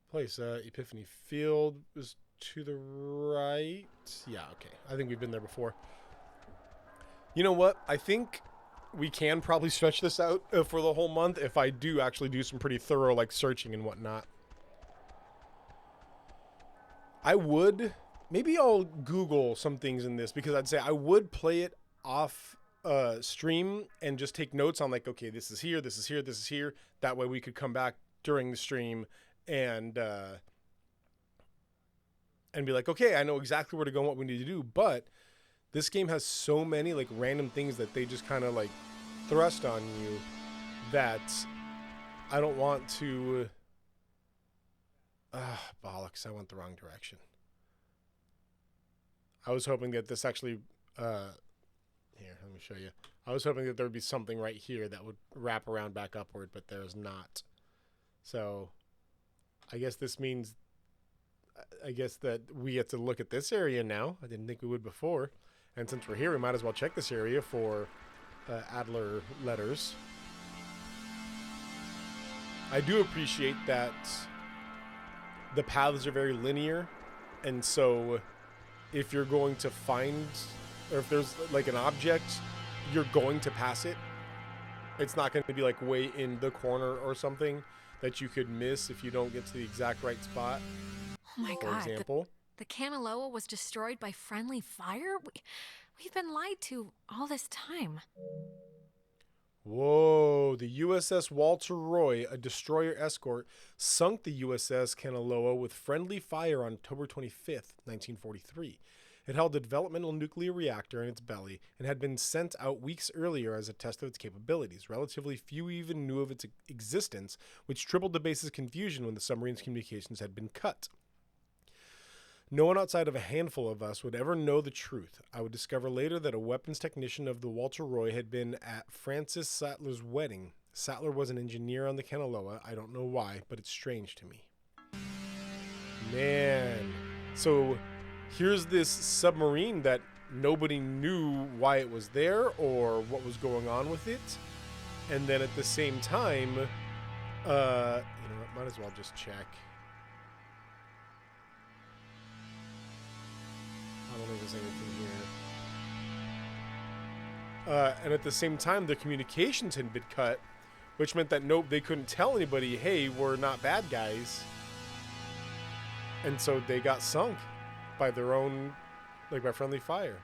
[SPEAKER 1] place. Epiphany Field is to the right. Yeah, okay. I think we've been there before. You know what? I think we can probably stretch this out for the whole month if I do actually do some pretty thorough like searching and whatnot. I would. Maybe I'll Google some things in this because I'd say I would play it off stream and just take notes on like, okay, this is here, this is here, this is here. That way we could come back during the stream and be like, okay, I know exactly where to go and what we need to do. But this game has so many like random things that they just kind of like thrust on you that I don't want to. Bollocks! I went the wrong direction. I was hoping that this actually. Here, let me show you. I was hoping that there would be something right here that would wrap around back upward, but there's not. So, I guess this means, I guess that we get to look at this area now. I didn't think we would before. And since we're here, we might as well check this area for Adler letters. I do appreciate that the paths are very linear. And so, if you're going to find, or if there's like an object, you're going to pass it. It's not going to be like way in the corner or something that you could miss if you don't get to the exact right spot.
[SPEAKER 3] Oh my
[SPEAKER 1] For
[SPEAKER 3] god.
[SPEAKER 1] example.
[SPEAKER 3] The Kamaloa was destroyed by friendly fire? We've been lied to all this time.
[SPEAKER 1] Whoa, the USS Walter Roy, a destroyer escort, sunk the USS Kanaloa with friendly fire on October 25th, 1943. It held a developmental nuclear reactor in its belly and had been sent out weeks earlier as a test of its capabilities. Relatively few even knew of its existence, which tripled the base's confusion when the submarine's communications had been cut. No one outside of a handful of us would ever know the truth. I would discover later that a weapons technician of the Walter Roy had been at Francis Sattler's wedding. Sattler was an engineer on the Kanaloa. I don't know why, but it's strange to me. Man. So here's this submarine that nobody knew why it was there or what was going on with it. And then at the same time, you know what, might as well just check. I don't think there's anything here. And at the same time, the communications had been cut, which meant that they couldn't tell anybody, hey, we're not bad guys. And so they got sunk by their own, like by friendly fire.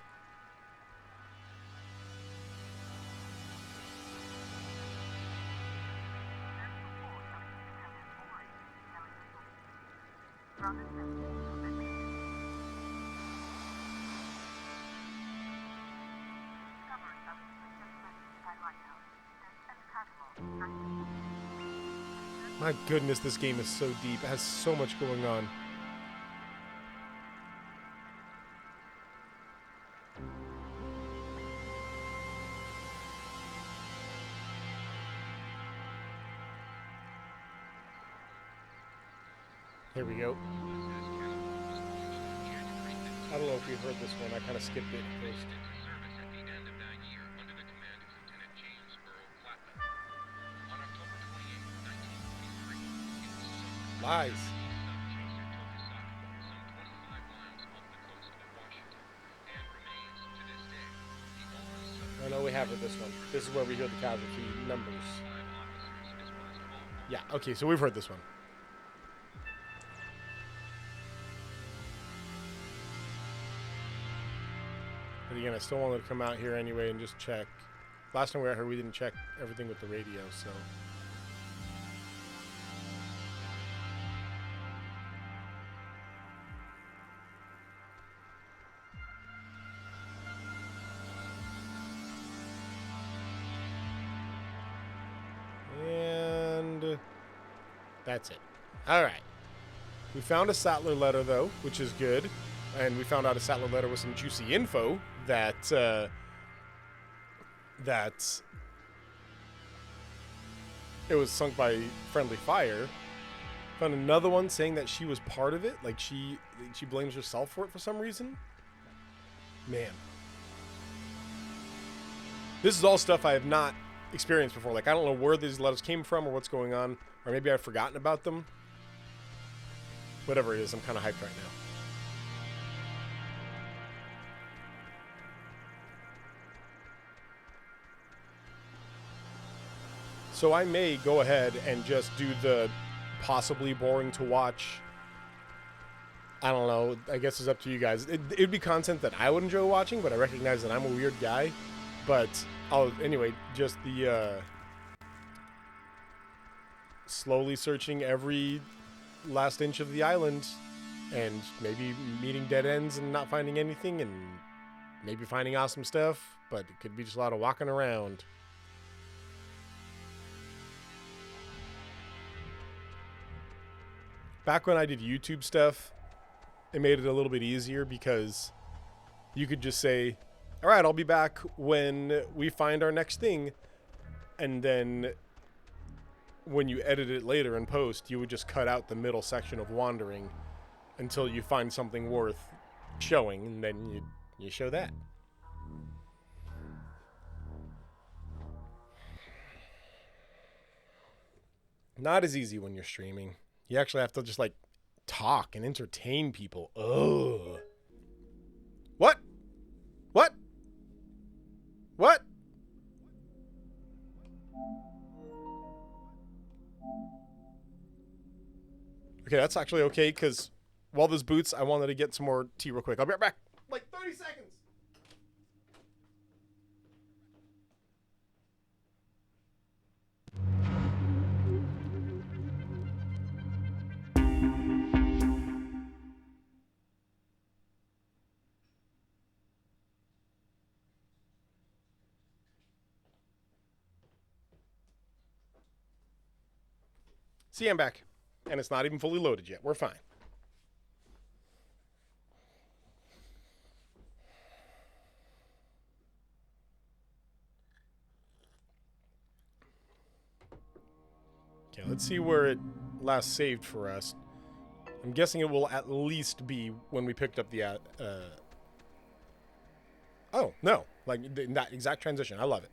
[SPEAKER 1] My goodness, this game is so deep. It has so much going on. Here we go. I don't know if you heard this one. I kind of skipped it first. Lies. I know we have it this one. This is where we hear the casualty numbers. Yeah, okay, so we've heard this one. But again, I still wanted to come out here anyway and just check. Last time we were here, we didn't check everything with the radio, so... That's it. All right. We found a Sattler letter, though, which is good. And we found out a Sattler letter with some juicy info that it was sunk by friendly fire. Found another one saying that she was part of it. Like, she blames herself for it for some reason. Man. This is all stuff I have not experienced before. Like, I don't know where these letters came from or what's going on. Or maybe I've forgotten about them. Whatever it is, I'm kind of hyped right now. So I may go ahead and just do the possibly boring to watch. I don't know. I guess it's up to you guys. It'd be content that I would enjoy watching, but I recognize that I'm a weird guy. But anyway, just the... slowly searching every last inch of the island and maybe meeting dead ends and not finding anything and maybe finding awesome stuff, but it could be just a lot of walking around. Back when I did YouTube stuff, it made it a little bit easier because you could just say, all right, I'll be back when we find our next thing, and then when you edit it later in post, you would just cut out the middle section of wandering until you find something worth showing, and then you show that. Not as easy when you're streaming. You actually have to just, like, talk and entertain people. Ugh. What? What? What? Okay, that's actually okay, because while this boots, I wanted to get some more tea real quick. I'll be right back. Like 30 seconds. See, I'm back. And it's not even fully loaded yet. We're fine. Okay, let's see where it last saved for us. I'm guessing it will at least be when we picked up the... Oh, no. Like, that exact transition. I love it.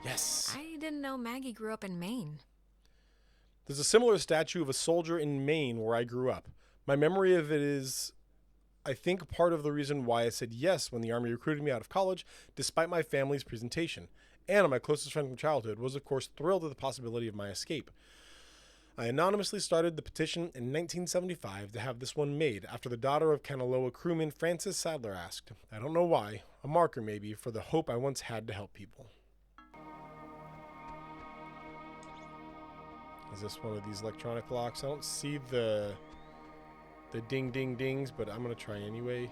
[SPEAKER 1] Yes.
[SPEAKER 3] I didn't know Maggie grew up in Maine.
[SPEAKER 1] There's a similar statue of a soldier in Maine where I grew up. My memory of it is, I think, part of the reason why I said yes when the Army recruited me out of college, despite my family's presentation. Anna, my closest friend from childhood, was of course thrilled at the possibility of my escape. I anonymously started the petition in 1975 to have this one made after the daughter of Kanaloa crewman Francis Sadler asked. I don't know why, a marker maybe, for the hope I once had to help people. Is this one of these electronic locks? I don't see the ding ding dings, but I'm going to try anyway.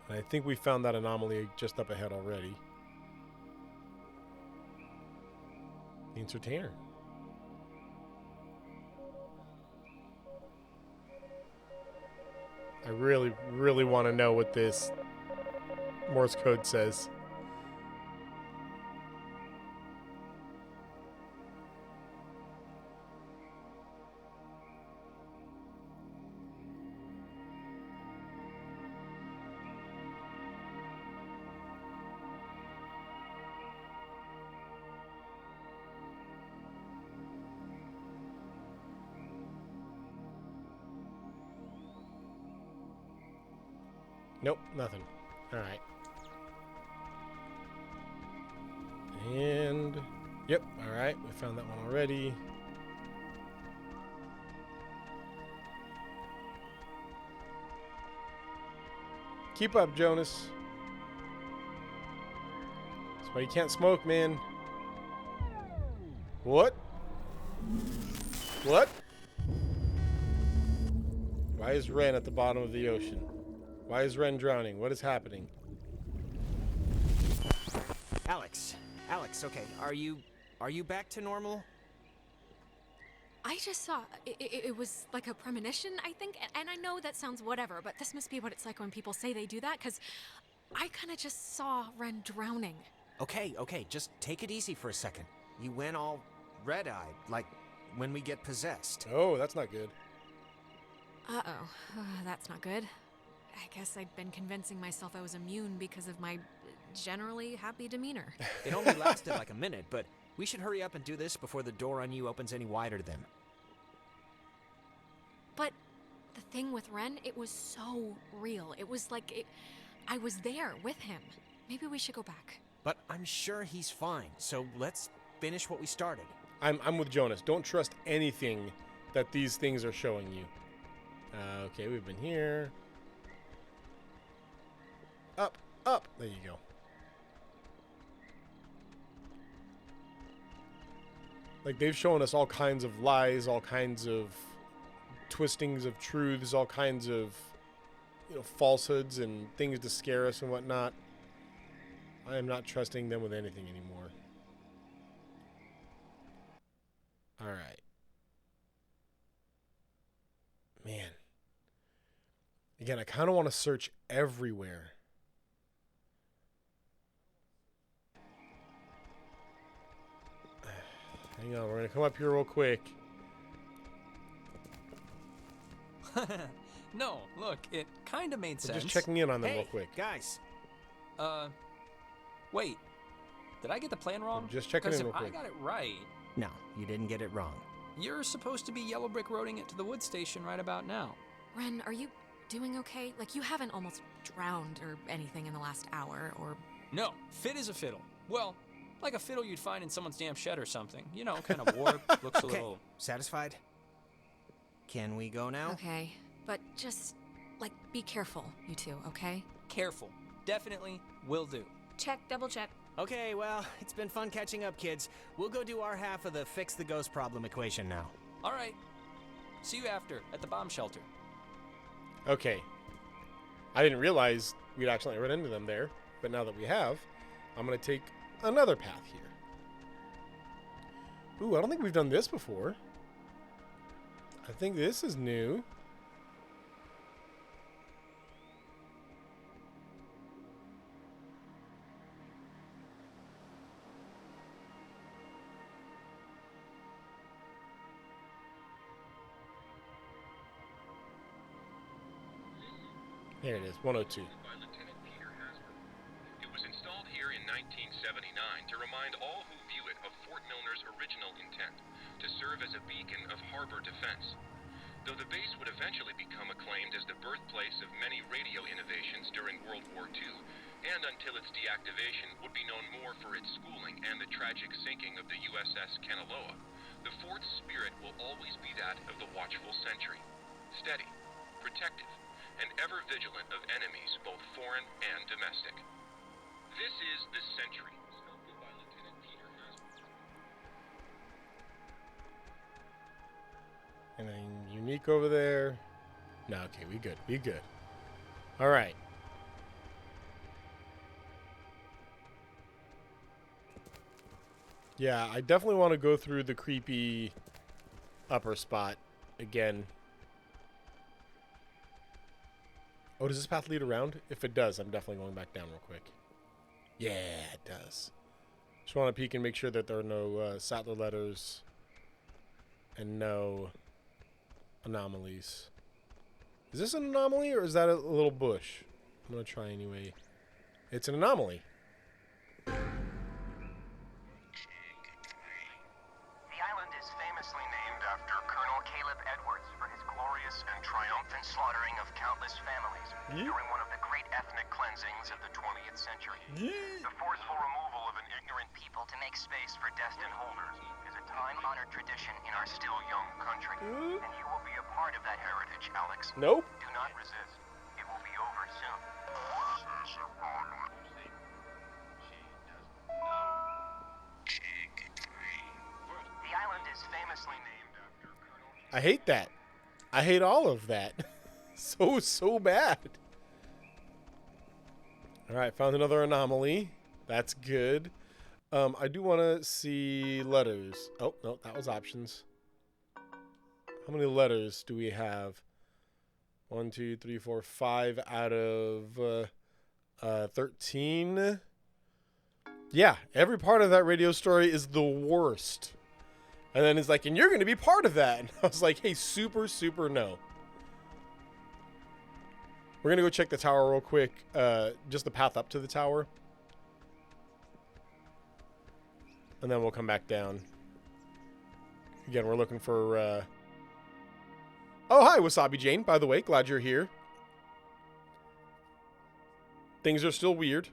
[SPEAKER 1] And I think we found that anomaly just up ahead already. The entertainer. I really, really want to know what this Morse code says. Nope, nothing. All right. And, yep, all right. We found that one already. Keep up, Jonas. That's why you can't smoke, man. What? What? Why is Ren at the bottom of the ocean? Why is Ren drowning? What is happening?
[SPEAKER 4] Alex, okay, are you back to normal?
[SPEAKER 3] I just saw it was like a premonition, I think, and I know that sounds whatever, but this must be what it's like when people say they do that, because I kind of just saw Ren drowning.
[SPEAKER 4] Okay, just take it easy for a second. You went all red-eyed, like when we get possessed.
[SPEAKER 1] Oh, that's not good.
[SPEAKER 3] Uh-oh, that's not good. I guess I'd been convincing myself I was immune because of my generally happy demeanor.
[SPEAKER 4] It only lasted like a minute, but we should hurry up and do this before the door on you opens any wider to them.
[SPEAKER 3] But the thing with Ren, it was so real. It was like I was there with him. Maybe we should go back.
[SPEAKER 4] But I'm sure he's fine, so let's finish what we started.
[SPEAKER 1] I'm with Jonas. Don't trust anything that these things are showing you. Okay, we've been here. Up. There you go. Like, they've shown us all kinds of lies, all kinds of twistings of truths, all kinds of, falsehoods and things to scare us and whatnot. I am not trusting them with anything anymore. All right. Man. Again, I kind of want to search everywhere. Hang on, we're going to come up here real quick.
[SPEAKER 2] No, look, it kind of made sense.
[SPEAKER 1] Just checking in on them real quick.
[SPEAKER 4] Guys.
[SPEAKER 2] Wait. Did I get the plan wrong?
[SPEAKER 1] I'm just checking in real
[SPEAKER 2] quick.
[SPEAKER 1] quick.
[SPEAKER 2] I got it right.
[SPEAKER 4] No, you didn't get it wrong.
[SPEAKER 2] You're supposed to be yellow brick roading it to the wood station right about now.
[SPEAKER 3] Ren, are you doing okay? Like, you haven't almost drowned or anything in the last hour, or...
[SPEAKER 2] No, fit as a fiddle. Well, like a fiddle you'd find in someone's damn shed or something. Kind of warped, looks a little...
[SPEAKER 4] Satisfied? Can we go now?
[SPEAKER 3] Okay, but just, be careful, you two, okay?
[SPEAKER 2] Careful. Definitely will do.
[SPEAKER 5] Check, double check.
[SPEAKER 4] Okay, well, it's been fun catching up, kids. We'll go do our half of the fix the ghost problem equation now.
[SPEAKER 2] All right. See you after, at the bomb shelter.
[SPEAKER 1] Okay. I didn't realize we'd accidentally run into them there. But now that we have, I'm going to take another path here. Ooh, I don't think we've done this before. I think this is new. There it is, 102.
[SPEAKER 8] By Lieutenant Peter Hasbro. It was installed here in 1979 to remind all who view it of Fort Milner's original intent, to serve as a beacon of harbor defense. Though the base would eventually become acclaimed as the birthplace of many radio innovations during World War II, and until its deactivation would be known more for its schooling and the tragic sinking of the USS Kanaloa, the fort's spirit will always be that of the watchful sentry, steady, protective, and ever vigilant of enemies both foreign and domestic. This is the Sentry, sculpted by Lieutenant Peter Hasbro.
[SPEAKER 1] Anything unique over there? No, okay, we good. We good. All right. Yeah, I definitely want to go through the creepy upper spot again. Oh, does this path lead around? If it does, I'm definitely going back down real quick. Yeah, it does. Just want to peek and make sure that there are no Sattler letters and no anomalies. Is this an anomaly or is that a little bush? I'm going to try anyway. It's an anomaly.
[SPEAKER 9] The island is famously named after Colonel Caleb Edwards for his glorious and triumphant slaughtering of countless families during one of the great ethnic cleansings of the 20th century. The forceful removal of an ignorant people to make space for destined holders is a time-honored tradition in our still young country. And you will be a part of that heritage, Alex.
[SPEAKER 1] Nope.
[SPEAKER 9] Do not resist. It will be over soon. The island is famously named after Colonel...
[SPEAKER 1] I hate that. I hate all of that. So bad. All right, found another anomaly. That's good. I do want to see letters. Oh, no, that was options. How many letters do we have? 1, 2, 3, 4, 5 out of 13. Yeah, every part of that radio story is the worst. And then it's like, and you're going to be part of that. And I was like, hey, super no. We're going to go check the tower real quick. Just the path up to the tower. And then we'll come back down. Again, we're looking for... Oh, hi, Wasabi Jane, by the way. Glad you're here. Things are still weird.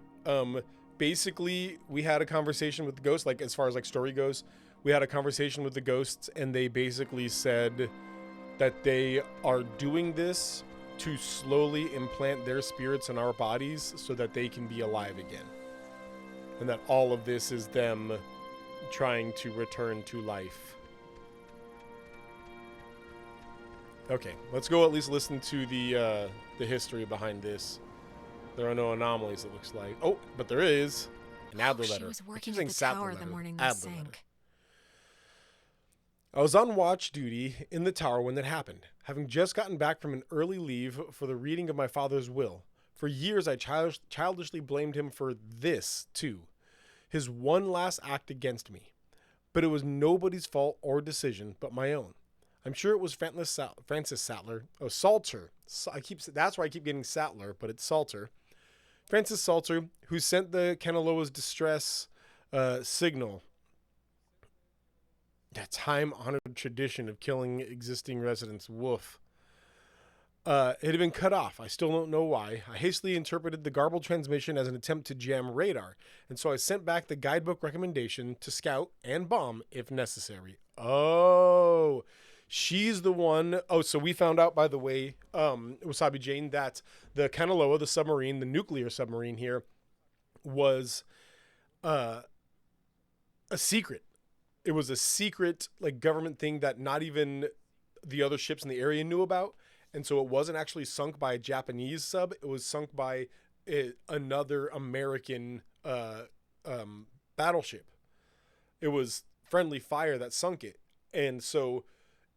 [SPEAKER 1] Basically, we had a conversation with the ghost, like, as far as, like, story goes. We had a conversation with the ghosts, and they basically said that they are doing this to slowly implant their spirits in our bodies so that they can be alive again. And that all of this is them trying to return to life. Okay, let's go at least listen to the history behind this. There are no anomalies, it looks like. Oh, but there is an Adler letter.
[SPEAKER 3] She was
[SPEAKER 1] I keep
[SPEAKER 3] working
[SPEAKER 1] saying
[SPEAKER 3] at the
[SPEAKER 1] Sattler
[SPEAKER 3] tower
[SPEAKER 1] letter.
[SPEAKER 3] the morning
[SPEAKER 1] Adler
[SPEAKER 3] this
[SPEAKER 1] letter.
[SPEAKER 3] sank.
[SPEAKER 1] I was on watch duty in the tower when that happened, having just gotten back from an early leave for the reading of my father's will. For years, I childishly blamed him for this, too. His one last act against me. But it was nobody's fault or decision but my own. I'm sure it was Francis Sattler. Oh, Salter. That's why I keep getting Sattler, but it's Salter. Francis Salter, who sent the Kanaloa's distress signal. That time-honored tradition of killing existing residents. Woof. It had been cut off. I still don't know why. I hastily interpreted the garbled transmission as an attempt to jam radar, and so I sent back the guidebook recommendation to scout and bomb if necessary. Oh, she's the one. Oh, so we found out, by the way, Wasabi Jane, that the Kanaloa, the submarine, the nuclear submarine here, was a secret. It was a secret, like, government thing that not even the other ships in the area knew about. And so it wasn't actually sunk by a Japanese sub. It was sunk by another American battleship. It was friendly fire that sunk it. And so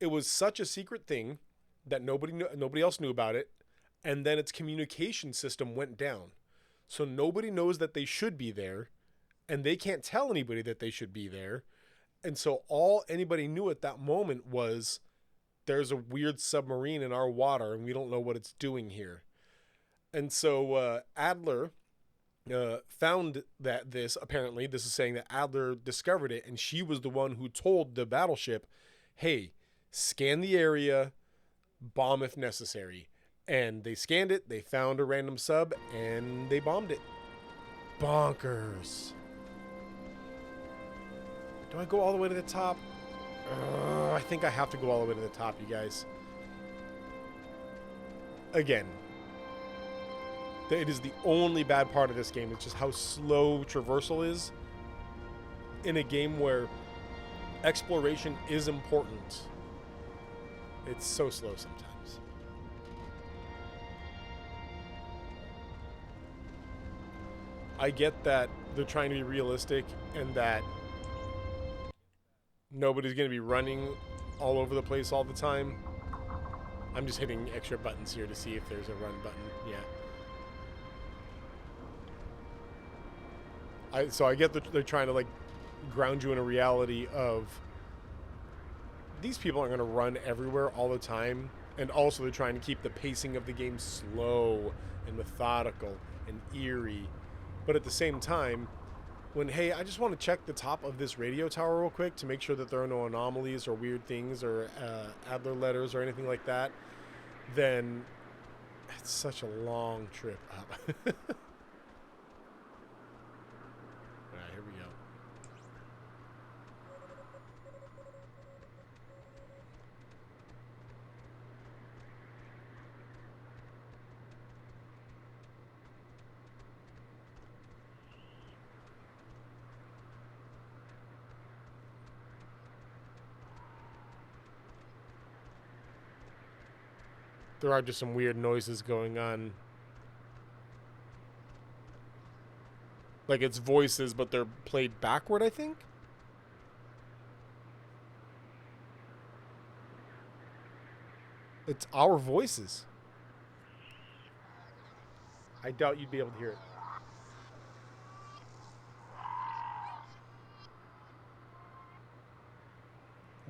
[SPEAKER 1] it was such a secret thing that nobody else knew about it. And then its communication system went down. So nobody knows that they should be there, and they can't tell anybody that they should be there. And so all anybody knew at that moment was there's a weird submarine in our water and we don't know what it's doing here. And so Adler found that this is saying that Adler discovered it, and she was the one who told the battleship, hey, scan the area, bomb if necessary. And they scanned it, they found a random sub, and they bombed it. Bonkers. Do I go all the way to the top? I think I have to go all the way to the top, you guys. Again, it is the only bad part of this game. It's just how slow traversal is in a game where exploration is important. It's so slow sometimes. I get that they're trying to be realistic and that nobody's going to be running all over the place all the time. I'm just hitting extra buttons here to see if there's a run button. Yeah. So I get that they're trying to like ground you in a reality of these people aren't going to run everywhere all the time. And also they're trying to keep the pacing of the game slow and methodical and eerie. But at the same time, when, hey, I just want to check the top of this radio tower real quick to make sure that there are no anomalies or weird things or Adler letters or anything like that, then it's such a long trip up. All right, here we go. There are just some weird noises going on. Like it's voices, but they're played backward, I think? It's our voices. I doubt you'd be able to hear it.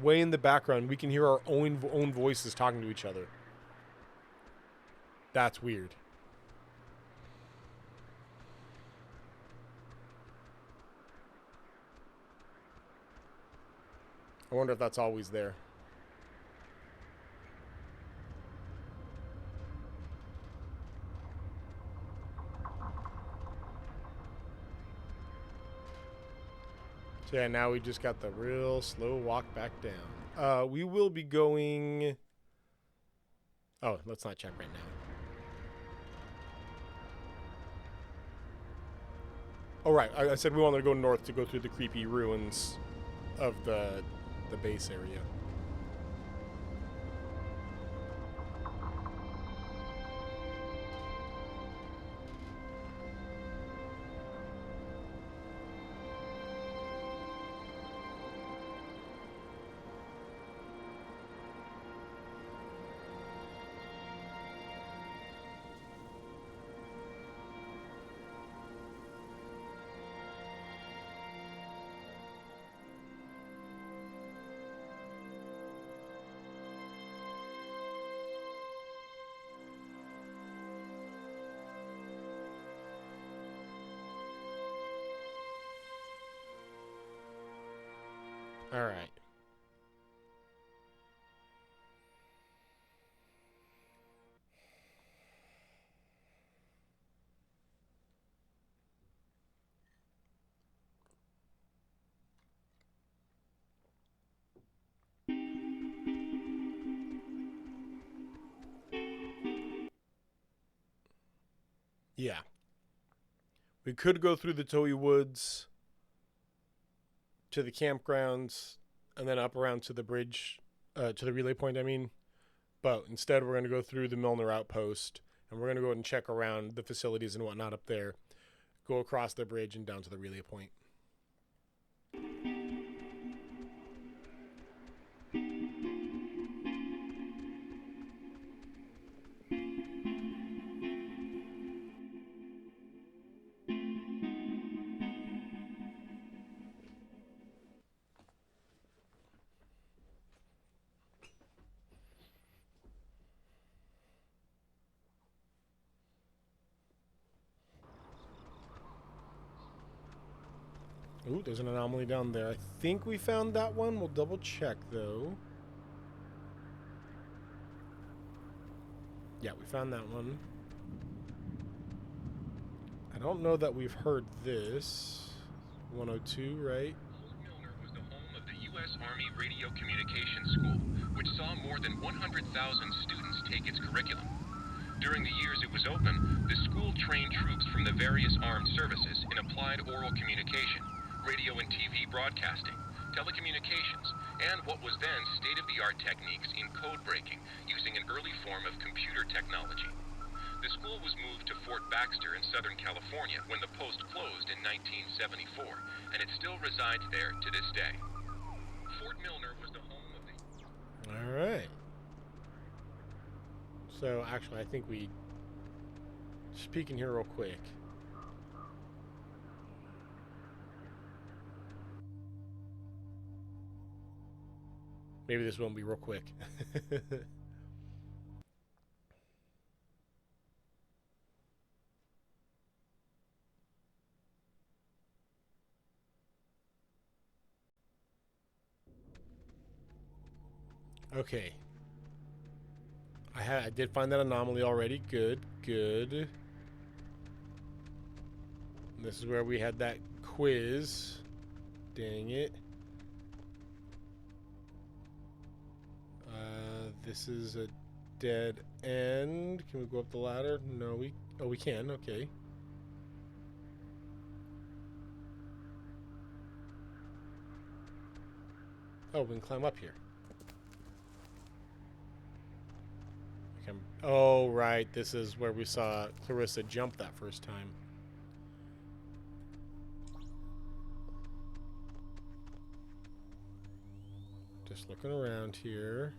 [SPEAKER 1] Way in the background, we can hear our own voices talking to each other. That's weird. I wonder if that's always there. So yeah, now we just got the real slow walk back down. We will be going... Oh, let's not check right now. Oh, right. I said we wanted to go north to go through the creepy ruins of the base area. All right. Yeah. We could go through the Toei Woods to the campgrounds and then up around to the bridge, to the relay point, I mean. But instead, we're going to go through the Milner Outpost And we're going to go ahead and check around the facilities and whatnot up there. Go across the bridge and down to the relay point. Ooh, there's an anomaly down there. I think we found that one. We'll double check, though. Yeah, we found that one. I don't know that we've heard this. 102, right?
[SPEAKER 8] Fort Milner was the home of the U.S. Army Radio Communications School, which saw more than 100,000 students take its curriculum. During the years it was open, the school trained troops from the various armed services in applied oral communication, radio and TV broadcasting, telecommunications, and what was then state-of-the-art techniques in code breaking using an early form of computer technology. The school was moved to Fort Baxter in Southern California when the post closed in 1974, and it still resides there to this day. Fort Milner was the home of the...
[SPEAKER 1] All right. So, actually, I think we... Speaking here real quick. Maybe this won't be real quick. Okay. I did find that anomaly already. Good, good. And this is where we had that quiz. Dang it. This is a dead end. Can we go up the ladder? No, we can. Okay. Oh, we can climb up here. Oh, right. This is where we saw Clarissa jump that first time. Just looking around here.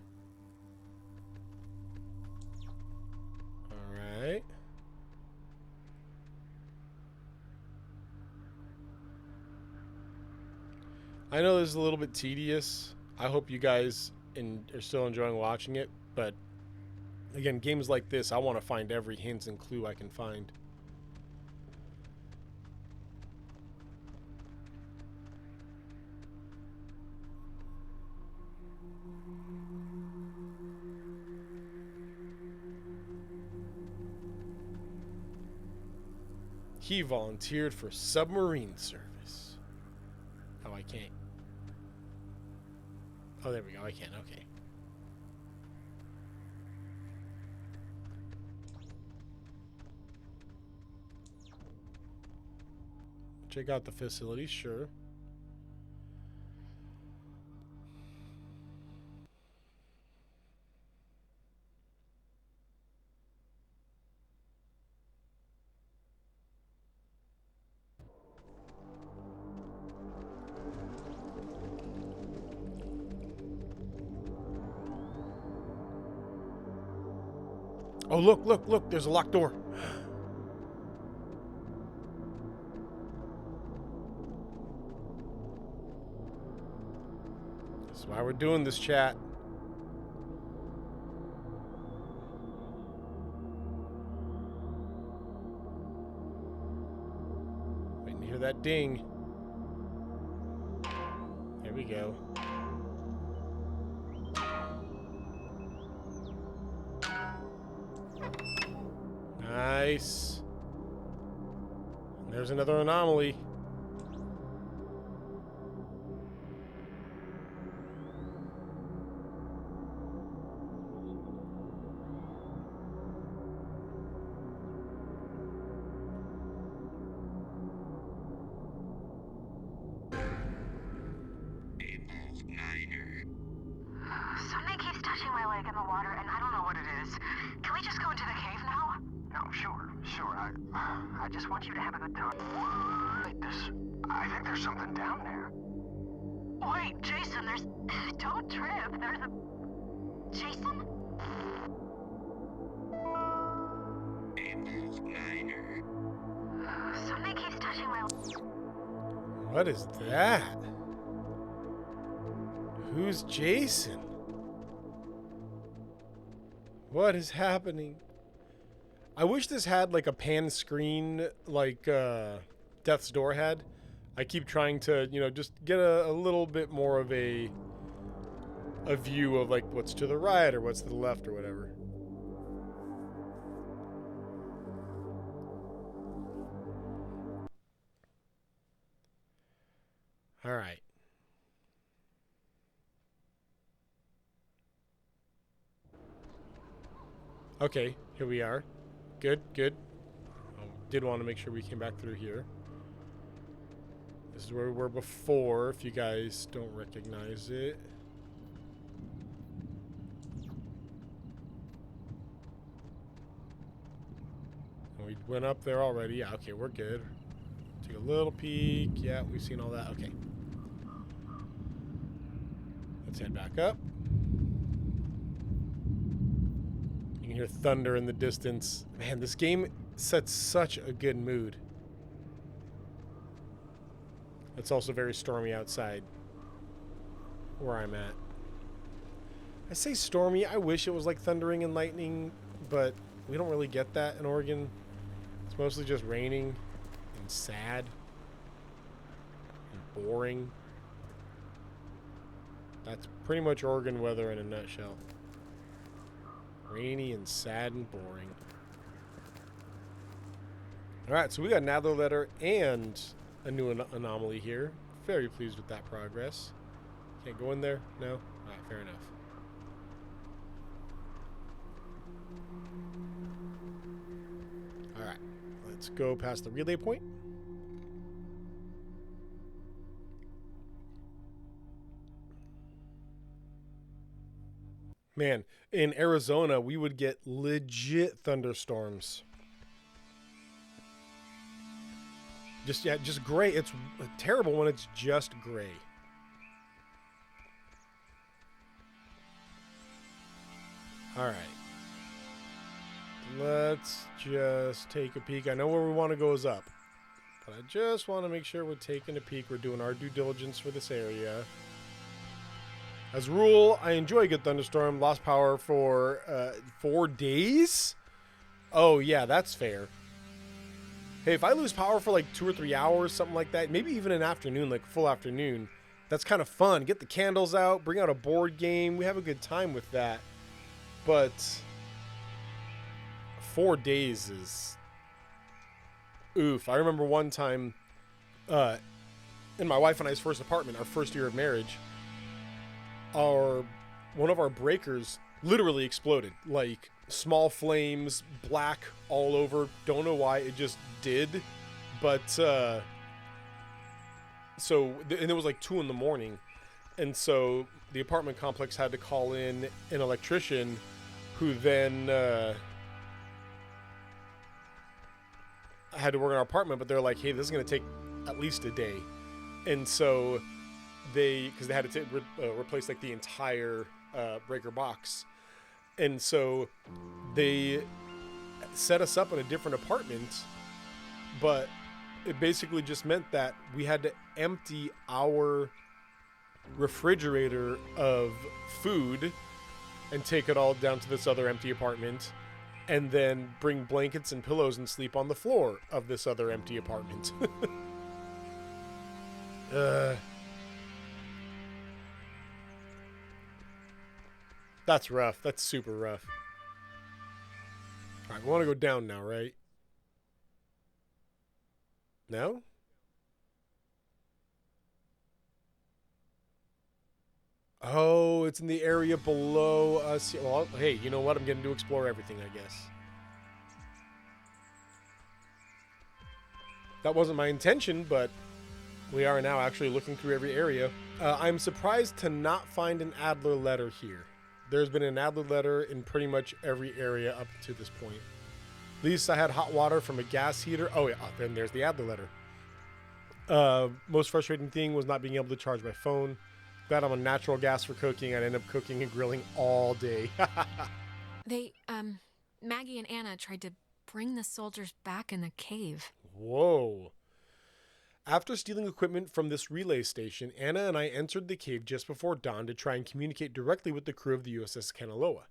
[SPEAKER 1] All right. I know this is a little bit tedious. I hope you guys are still enjoying watching it, but again, games like this, I want to find every hint and clue I can find. He volunteered for submarine service. Oh, I can't. Oh, there we go. I can. Okay. Check out the facility, sure. Oh, look, look, look, there's a locked door. That's why we're doing this, chat. Waiting to hear that ding. There we go. Nice. And there's another anomaly.
[SPEAKER 10] Something keeps touching my leg in the water, and I don't know what it is. Can we just go into the cave now?
[SPEAKER 9] I just want you to have a good time. I think there's something down there.
[SPEAKER 10] Wait, Jason, there's... Don't trip, there's a... Jason? Something keeps touching my...
[SPEAKER 1] What is that? Who's Jason? What is happening? I wish this had like a pan screen like Death's Door had. I keep trying to, you know, just get a little bit more of a view of like what's to the right or what's to the left or whatever. All right. Okay, here we are. Good, good. Did want to make sure we came back through here. This is where we were before, if you guys don't recognize it. We went up there already. Yeah, okay, we're good. Take a little peek. Yeah, we've seen all that. Okay. Let's head back up. You can hear thunder in the distance. Man, this game sets such a good mood. It's also very stormy outside where I'm at. I say stormy. I wish it was like thundering and lightning, but we don't really get that in Oregon. It's mostly just raining and sad and boring. That's pretty much Oregon weather in a nutshell. Rainy and sad and boring. Alright, so we got another letter and a new anomaly here. Very pleased with that progress. Can't go in there? No? Alright, fair enough. Alright, let's go past the relay point. Man, in Arizona, we would get legit thunderstorms. Just gray. It's terrible when it's just gray. All right. Let's just take a peek. I know where we want to go is up, but I just want to make sure we're taking a peek. We're doing our due diligence for this area. As a rule, I enjoy a good thunderstorm. Lost power for 4 days? Oh, yeah, that's fair. Hey, if I lose power for like 2 or 3 hours, something like that, maybe even an afternoon, like full afternoon, that's kind of fun. Get the candles out, bring out a board game. We have a good time with that. But 4 days is... oof. I remember one time in my wife and I's first apartment, our first year of marriage, one of our breakers literally exploded. Like, small flames, black all over. Don't know why, it just did. But and it was like 2 a.m, and so the apartment complex had to call in an electrician who then had to work in our apartment. But they're like, hey, this is going to take at least a day. And so because they had to replace like the entire breaker box. And so they set us up in a different apartment, but it basically just meant that we had to empty our refrigerator of food and take it all down to this other empty apartment, and then bring blankets and pillows and sleep on the floor of this other empty apartment. That's rough. That's super rough. All right, we want to go down now, right? No? Oh, it's in the area below us. Well, hey, you know what? I'm getting to explore everything, I guess. That wasn't my intention, but we are now actually looking through every area. I'm surprised to not find an Adler letter here. There's been an Adler letter in pretty much every area up to this point. At least I had hot water from a gas heater. Oh, yeah. Oh, then there's the Adler letter. Most frustrating thing was not being able to charge my phone. Glad I'm on natural gas for cooking. I'd end up cooking and grilling all day.
[SPEAKER 3] Maggie and Anna tried to bring the soldiers back in the cave.
[SPEAKER 1] Whoa. After stealing equipment from this relay station, Anna and I entered the cave just before dawn to try and communicate directly with the crew of the USS Kanaloa.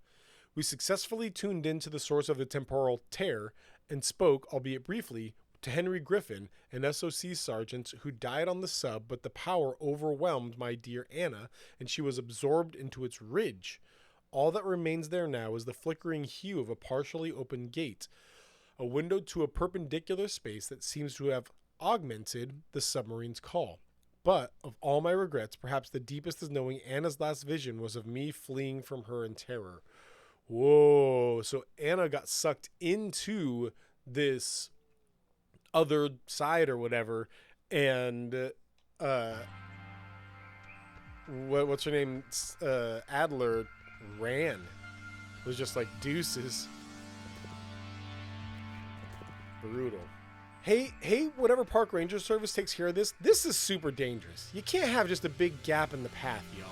[SPEAKER 1] We successfully tuned into the source of the temporal tear and spoke, albeit briefly, to Henry Griffin, an SOC sergeant who died on the sub, but the power overwhelmed my dear Anna, and she was absorbed into its ridge. All that remains there now is the flickering hue of a partially open gate, a window to a perpendicular space that seems to have augmented the submarine's call. But of all my regrets, perhaps the deepest is knowing Anna's last vision was of me fleeing from her in terror. Whoa, so Anna got sucked into this other side or whatever, and what's her name, Adler ran. It was just like deuces. Brutal. Hey, whatever park ranger service takes care of this is super dangerous. You can't have just a big gap in the path, y'all.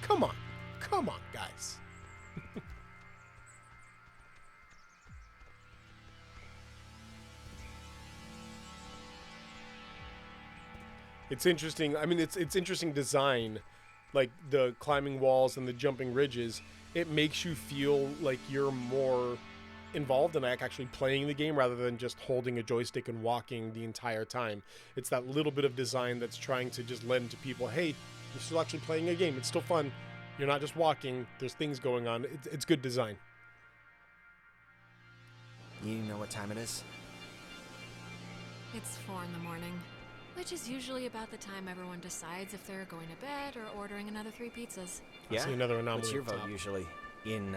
[SPEAKER 1] Come on, guys. It's interesting. I mean, it's interesting design, like the climbing walls and the jumping ridges. It makes you feel like you're more involved in like actually playing the game rather than just holding a joystick and walking the entire time. It's that little bit of design that's trying to just lend to people, hey, you're still actually playing a game. It's still fun. You're not just walking. There's things going on. It's good design.
[SPEAKER 4] You know what time it is?
[SPEAKER 3] It's 4 a.m, which is usually about the time everyone decides if they're going to bed or ordering another 3 pizzas.
[SPEAKER 1] I see another anomaly.
[SPEAKER 4] What's your
[SPEAKER 1] at the
[SPEAKER 4] vote
[SPEAKER 1] top.
[SPEAKER 4] usually in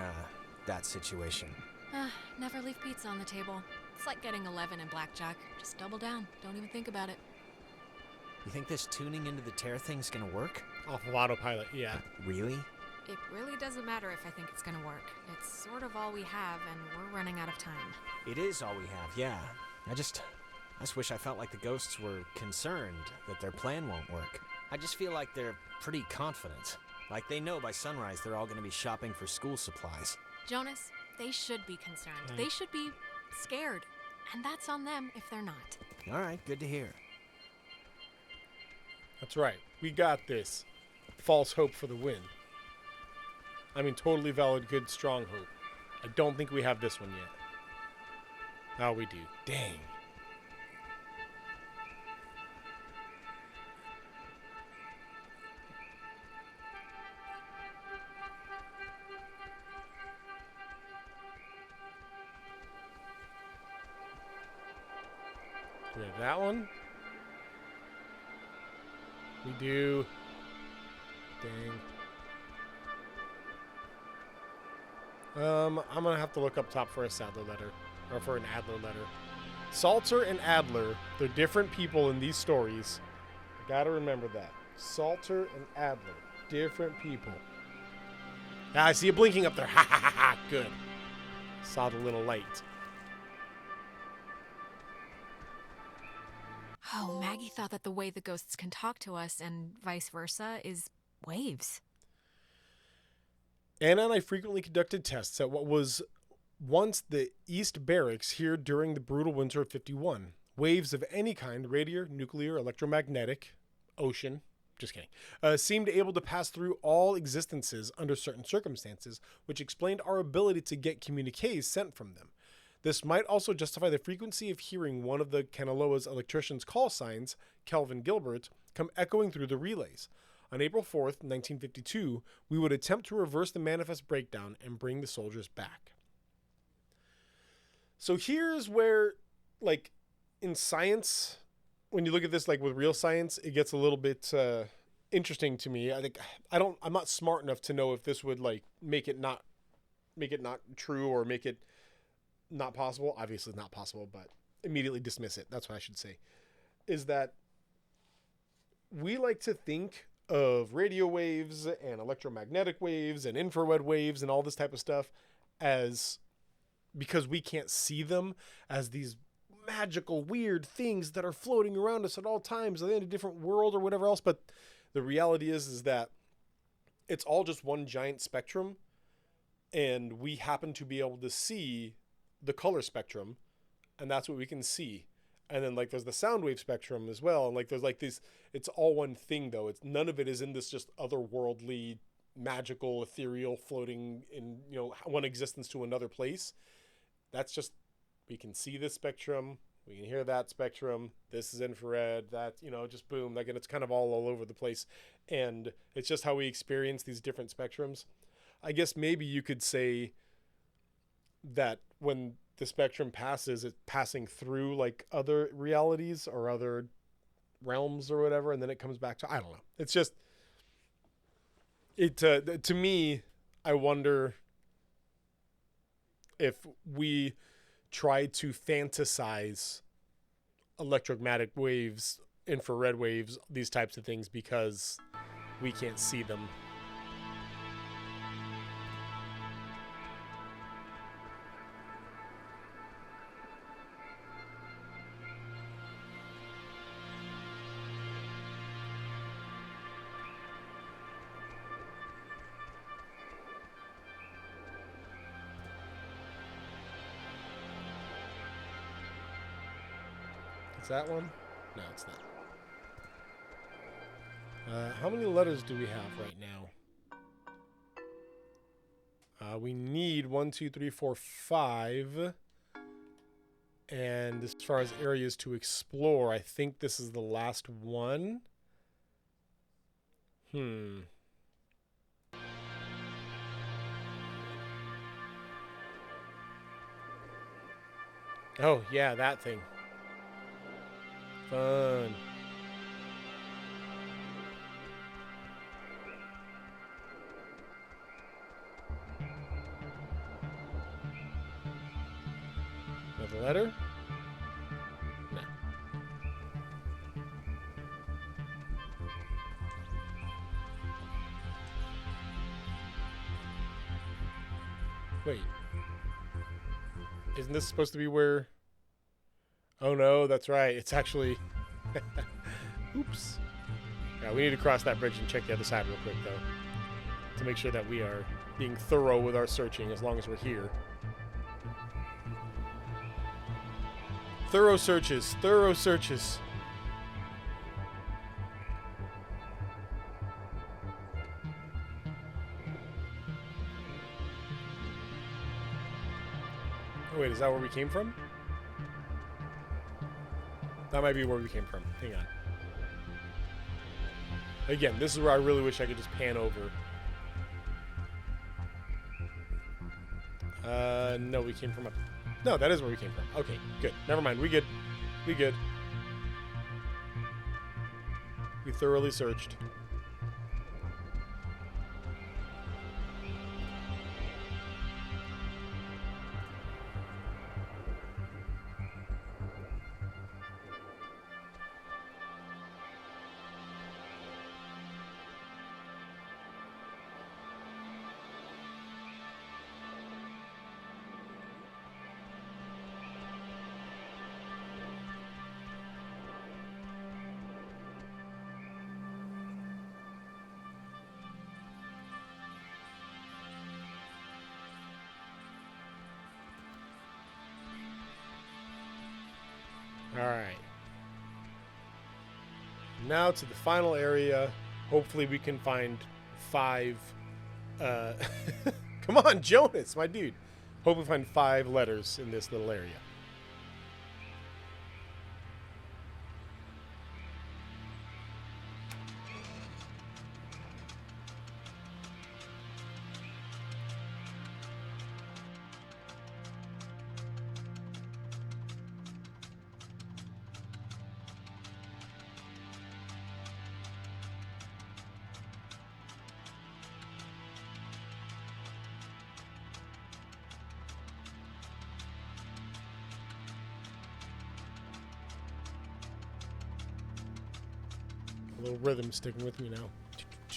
[SPEAKER 4] that situation?
[SPEAKER 3] Never leave pizza on the table. It's like getting 11 in blackjack. Just double down. Don't even think about it.
[SPEAKER 4] You think this tuning into the tear thing's gonna work?
[SPEAKER 1] Off of autopilot, yeah.
[SPEAKER 4] Really?
[SPEAKER 3] It really doesn't matter if I think it's gonna work. It's sort of all we have, and we're running out of time.
[SPEAKER 4] It is all we have, yeah. I just wish I felt like the ghosts were concerned that their plan won't work. I just feel like they're pretty confident. Like they know by sunrise they're all gonna be shopping for school supplies.
[SPEAKER 3] Jonas, they should be concerned. They should be scared. And that's on them if they're not.
[SPEAKER 4] All right, good to hear.
[SPEAKER 1] That's right. We got this. False hope for the win. I mean, totally valid, good, strong hope. I don't think we have this one yet. Now we do. Dang. Do we have that one? We do. Dang. I'm gonna have to look up top for a Sadler letter, or for an Adler letter. Salter and Adler, they're different people in these stories. I gotta remember that. Salter and Adler, different people. Ah, I see you blinking up there. Ha ha ha ha. Good. Saw the little light.
[SPEAKER 3] Oh, Maggie thought that the way the ghosts can talk to us and vice versa is waves.
[SPEAKER 1] Anna and I frequently conducted tests at what was once the East Barracks here during the brutal winter of 51. Waves of any kind, radio, nuclear, electromagnetic, ocean, just kidding, seemed able to pass through all existences under certain circumstances, which explained our ability to get communiques sent from them. This might also justify the frequency of hearing one of the Kanaloa's electrician's call signs, Kelvin Gilbert, come echoing through the relays. On April 4th, 1952, we would attempt to reverse the manifest breakdown and bring the soldiers back. So here's where, like, in science, when you look at this, like, with real science, it gets a little bit interesting to me. I'm not smart enough to know if this would, like, make it not true or make it not possible. Obviously not possible, but immediately dismiss it. That's what I should say. Is that we like to think of radio waves and electromagnetic waves and infrared waves and all this type of stuff as because we can't see them as these magical, weird things that are floating around us at all times, in a different world or whatever else. But the reality is that it's all just one giant spectrum, and we happen to be able to see the color spectrum, and that's what we can see. And then like there's the sound wave spectrum as well, and like there's like these, it's all one thing though. It's none of it is in this just otherworldly, magical, ethereal, floating in, you know, one existence to another place. That's just, we can see this spectrum, we can hear that spectrum, this is infrared, that, you know, just boom, like, and it's kind of all over the place. And it's just how we experience these different spectrums. I guess maybe you could say that when the spectrum passes, it's passing through like other realities or other realms or whatever, and then it comes back to, I don't know. It's just, it to me, I wonder if we try to fantasize electromagnetic waves, infrared waves, these types of things, because we can't see them. Is that one? No, it's not. How many letters do we have right now? We need 1, 2, 3, 4, 5. And as far as areas to explore, I think this is the last one. Oh, yeah, that thing. Fun. Another letter? No. Wait. Isn't this supposed to be where... Oh no, that's right. It's actually... Oops. Yeah, we need to cross that bridge and check the other side real quick, though, to make sure that we are being thorough with our searching as long as we're here. Thorough searches. Thorough searches. Oh, wait, is that where we came from? That might be where we came from. Hang on. Again, this is where I really wish I could just pan over. No, we came from up... No, that is where we came from. Okay, good. Never mind. We good. We good. We thoroughly searched. Alright. Now to the final area. Hopefully we can find 5... Come on, Jonas, my dude. Hope we find 5 letters in this little area. A little rhythm sticking with me now.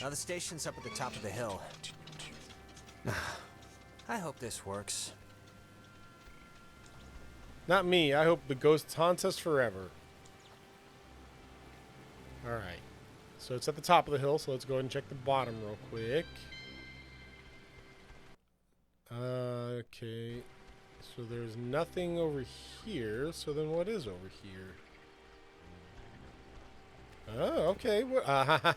[SPEAKER 4] Now the station's up at the top of the hill. I hope this works.
[SPEAKER 1] Not me. I hope the ghosts haunt us forever. Alright. So it's at the top of the hill, so let's go ahead and check the bottom real quick. Okay. So there's nothing over here. So then what is over here? Oh, okay.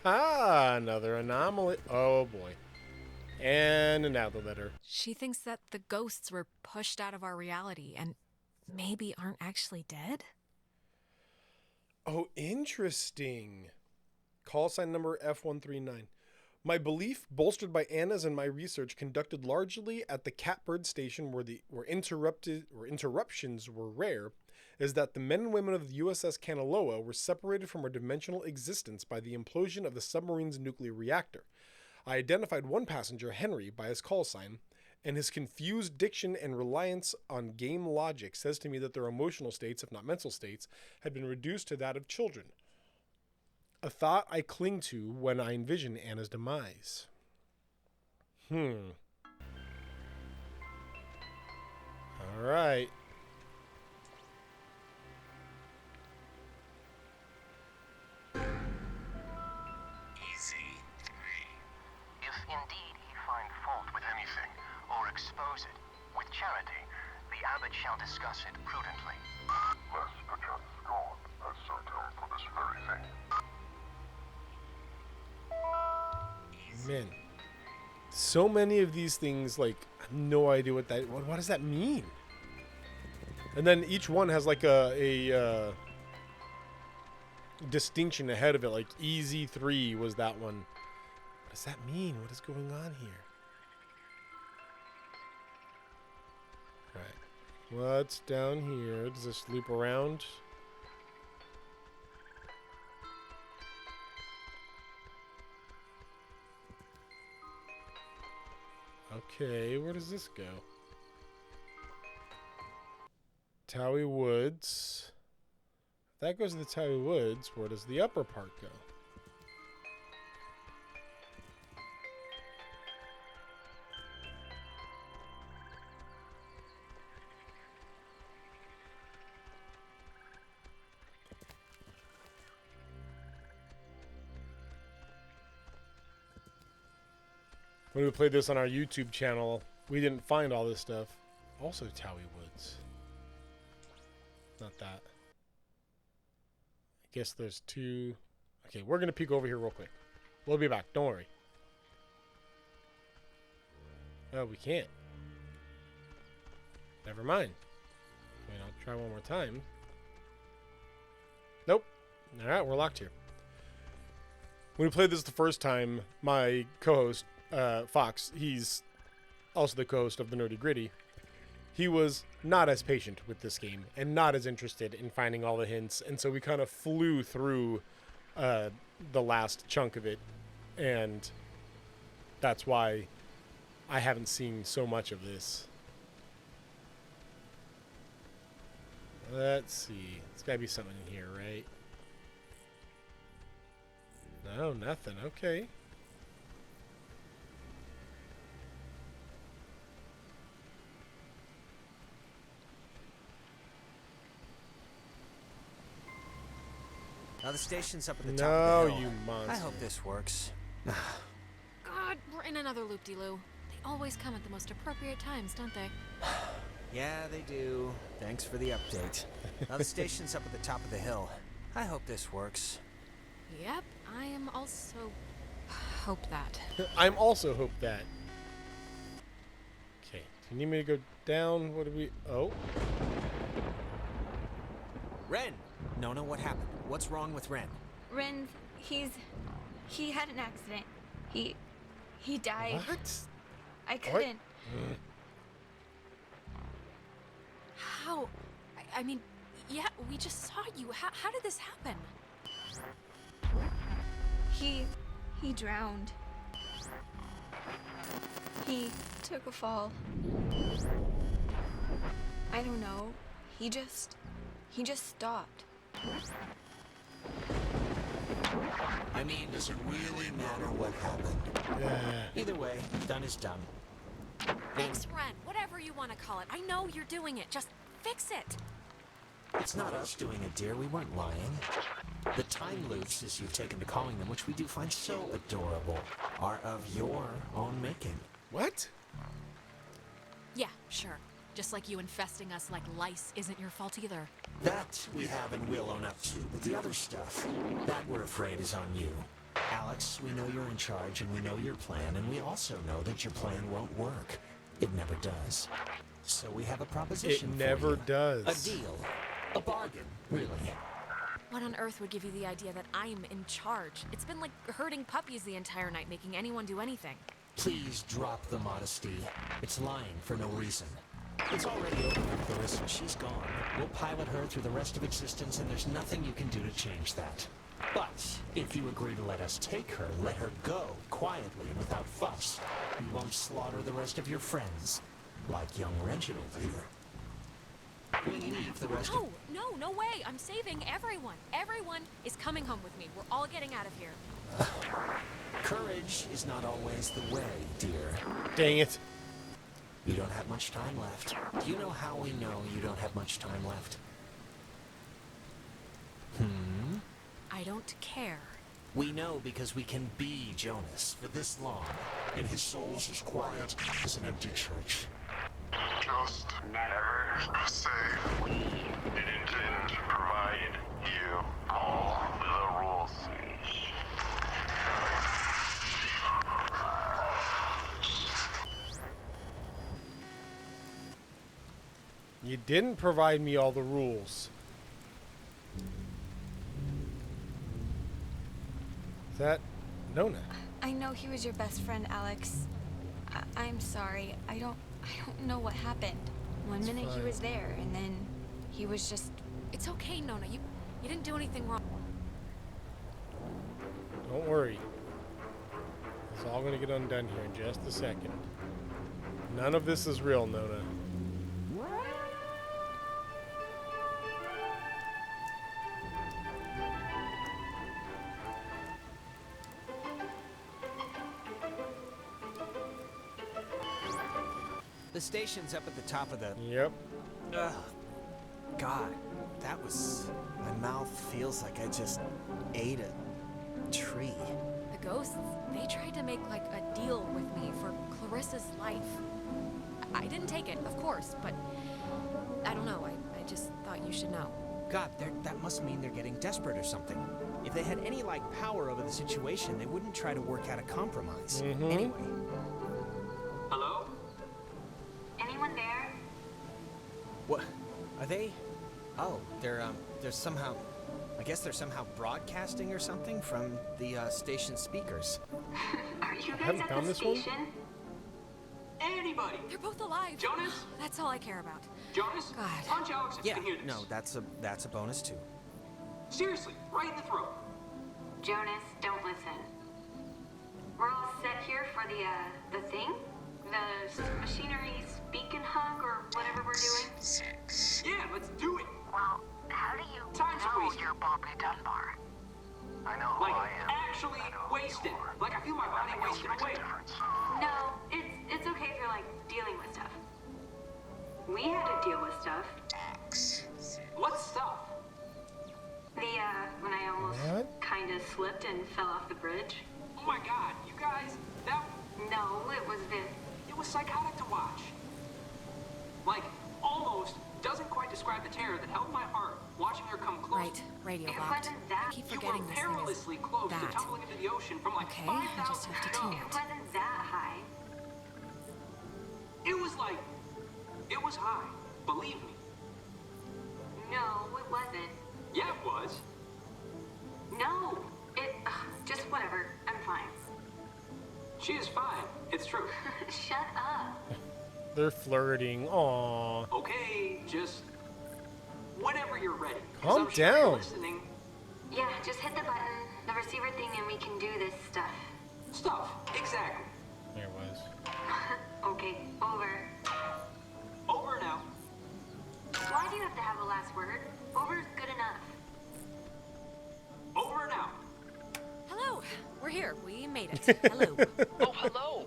[SPEAKER 1] Another anomaly. Oh, boy. And another letter.
[SPEAKER 3] She thinks that the ghosts were pushed out of our reality and maybe aren't actually dead?
[SPEAKER 1] Oh, interesting. Call sign number F139. My belief, bolstered by Anna's and my research conducted largely at the Catbird station where interruptions were rare, is that the men and women of the USS Kanaloa were separated from our dimensional existence by the implosion of the submarine's nuclear reactor. I identified one passenger, Henry, by his call sign, and his confused diction and reliance on game logic says to me that their emotional states, if not mental states, had been reduced to that of children. A thought I cling to when I envision Anna's demise. All right.
[SPEAKER 9] If indeed he find fault with anything, or expose it, with charity, the abbot shall discuss it prudently.
[SPEAKER 11] Lest perchance God has sent him for this very thing.
[SPEAKER 1] Man. So many of these things, like, I have no idea what does that mean? And then each one has like a distinction ahead of it, like Easy 3 was that one. What does that mean? What is going on here? Right. What's down here? Does this loop around? Okay, where does this go? Towie Woods. If that goes to the Towie Woods, where does the upper part go? When we played this on our YouTube channel, we didn't find all this stuff. Also Towie Woods. Not that. I guess there's two. Okay, we're going to peek over here real quick. We'll be back. Don't worry. Oh, we can't. Never mind. I mean, I'll try one more time. Nope. All right, we're locked here. When we played this the first time, my co-host, Fox, he's also the co-host of the Nerdy Gritty, he was not as patient with this game and not as interested in finding all the hints, and so we kind of flew through the last chunk of it, and that's why I haven't seen so much of this. Let's see. There's got to be something in here, right? No, nothing. Okay.
[SPEAKER 4] Now the station's up at the top of the hill.
[SPEAKER 1] No, you monster.
[SPEAKER 4] I hope this works.
[SPEAKER 3] God, we're in another loop-de-loo. They always come at the most appropriate times, don't they?
[SPEAKER 4] Yeah, they do. Thanks for the update. Now the station's up at the top of the hill. I hope this works.
[SPEAKER 3] Yep, I am also... hope that.
[SPEAKER 1] I'm also hope that. Okay, do you need me to go down? What do we... Oh.
[SPEAKER 4] Ren! Nona, what happened? What's wrong with Ren?
[SPEAKER 5] Ren, he had an accident. He died.
[SPEAKER 1] What?
[SPEAKER 5] I couldn't.
[SPEAKER 3] How? I mean, yeah, we just saw you. How did this happen?
[SPEAKER 5] He drowned. He took a fall. I don't know. He just stopped.
[SPEAKER 7] I mean, does it really matter what happened?
[SPEAKER 4] Either way, done is done.
[SPEAKER 3] Thanks, Ren. Whatever you want to call it. I know you're doing it. Just fix it.
[SPEAKER 4] It's not us doing it, dear. We weren't lying. The time loops, as you've taken to calling them, which we do find so adorable, are of your own making.
[SPEAKER 1] What?
[SPEAKER 3] Yeah, sure. Just like you infesting us like lice isn't your fault either.
[SPEAKER 4] That we have and will own up to, but the other stuff, that we're afraid is on you. Alex, we know you're in charge and we know your plan, and we also know that your plan won't work. It never does. So we have a proposition
[SPEAKER 1] It never
[SPEAKER 4] for you.
[SPEAKER 1] does.
[SPEAKER 4] A deal. A bargain, really.
[SPEAKER 3] What on earth would give you the idea that I'm in charge? It's been like herding puppies the entire night, making anyone do anything.
[SPEAKER 4] Please drop the modesty. It's lying for no reason. It's already over with Clarissa. She's gone. We'll pilot her through the rest of existence, and there's nothing you can do to change that. But if you agree to let us take her, let her go, quietly and without fuss. We won't slaughter the rest of your friends, like young Reginald here. We leave the rest of...
[SPEAKER 3] No way. I'm saving everyone. Everyone is coming home with me. We're all getting out of here.
[SPEAKER 4] Courage is not always the way, dear.
[SPEAKER 1] Dang it.
[SPEAKER 4] You don't have much time left. Do you know how we know you don't have much time left?
[SPEAKER 3] I don't care.
[SPEAKER 4] We know because we can be Jonas for this long, and his soul's as quiet as an empty church.
[SPEAKER 11] Just never say we didn't provide you all the rules.
[SPEAKER 1] You didn't provide me all the rules. Is that Nona?
[SPEAKER 5] I know he was your best friend, Alex. I'm sorry. I don't know what happened. One minute he was there, and then he was just...
[SPEAKER 3] It's okay, Nona. You didn't do anything wrong.
[SPEAKER 1] Don't worry. It's all gonna get undone here in just a second. None of this is real, Nona.
[SPEAKER 4] The station's up at the top of the...
[SPEAKER 1] Yep.
[SPEAKER 4] Ugh. God, that was... My mouth feels like I just ate a tree.
[SPEAKER 3] The ghosts, they tried to make like a deal with me for Clarissa's life. I didn't take it, of course, but I don't know. I just thought you should know.
[SPEAKER 4] God, that must mean they're getting desperate or something. If they had any, like, power over the situation, they wouldn't try to work out a compromise. Anyway.
[SPEAKER 2] Hello?
[SPEAKER 10] Anyone there?
[SPEAKER 4] What? Are they... Oh, they're somehow... I guess they're somehow broadcasting or something from the, station speakers.
[SPEAKER 10] Are you guys
[SPEAKER 1] haven't
[SPEAKER 10] at
[SPEAKER 1] found
[SPEAKER 10] the
[SPEAKER 1] this one?
[SPEAKER 10] station?
[SPEAKER 2] Anybody?
[SPEAKER 3] They're both alive.
[SPEAKER 2] Jonas?
[SPEAKER 3] That's all I care about.
[SPEAKER 2] Jonas?
[SPEAKER 3] God.
[SPEAKER 2] Punch Alex if you
[SPEAKER 4] Yeah,
[SPEAKER 2] can hear this.
[SPEAKER 4] no, that's a bonus, too.
[SPEAKER 2] Seriously, right in the throat.
[SPEAKER 10] Jonas, don't listen. We're all set here for the thing? The machinery speak and hug or whatever we're doing?
[SPEAKER 2] Yeah, let's do it.
[SPEAKER 10] Well, how do you
[SPEAKER 2] Time's
[SPEAKER 10] know
[SPEAKER 2] wasted.
[SPEAKER 10] you're Bobby Dunbar?
[SPEAKER 11] I know who
[SPEAKER 2] Like,
[SPEAKER 11] I am.
[SPEAKER 2] actually wasted. Like, I feel my body wasting away.
[SPEAKER 10] No, it's okay if you're like dealing with stuff. We had to deal with stuff.
[SPEAKER 2] What stuff?
[SPEAKER 10] When I almost
[SPEAKER 1] What?
[SPEAKER 10] kind of slipped and fell off the bridge.
[SPEAKER 2] Oh my god, you guys, that...
[SPEAKER 10] No, it was this.
[SPEAKER 2] It was psychotic to watch. Like, almost doesn't quite describe the terror that held my heart watching her come close.
[SPEAKER 3] Right, radio
[SPEAKER 10] It
[SPEAKER 3] locked.
[SPEAKER 10] wasn't that.
[SPEAKER 3] I keep
[SPEAKER 2] You were
[SPEAKER 3] forgetting this thing is
[SPEAKER 2] perilously close to
[SPEAKER 3] that.
[SPEAKER 2] tumbling into the ocean from like
[SPEAKER 3] Okay,
[SPEAKER 2] 5,000
[SPEAKER 3] I just have to
[SPEAKER 2] feet.
[SPEAKER 3] tune
[SPEAKER 10] It
[SPEAKER 3] it.
[SPEAKER 10] wasn't that high.
[SPEAKER 2] It was like... It was high. Believe me.
[SPEAKER 10] No, it wasn't.
[SPEAKER 2] Yeah, it was.
[SPEAKER 10] No, just whatever. I'm fine.
[SPEAKER 2] She is fine. It's true.
[SPEAKER 10] Shut up.
[SPEAKER 1] They're flirting. Aww.
[SPEAKER 2] Okay, just... Whenever you're ready. 'Cause
[SPEAKER 1] Calm
[SPEAKER 2] I'm sure you're
[SPEAKER 1] down.
[SPEAKER 2] listening.
[SPEAKER 10] Yeah, just hit the button, the receiver thing, and we can do this stuff.
[SPEAKER 2] Stuff. Exactly.
[SPEAKER 1] There it was.
[SPEAKER 10] Okay, over.
[SPEAKER 2] Over now.
[SPEAKER 10] Why do you have to have the last word? Over is good enough.
[SPEAKER 2] Over now.
[SPEAKER 3] Hello, we're here. We made it. Hello.
[SPEAKER 2] Oh, hello.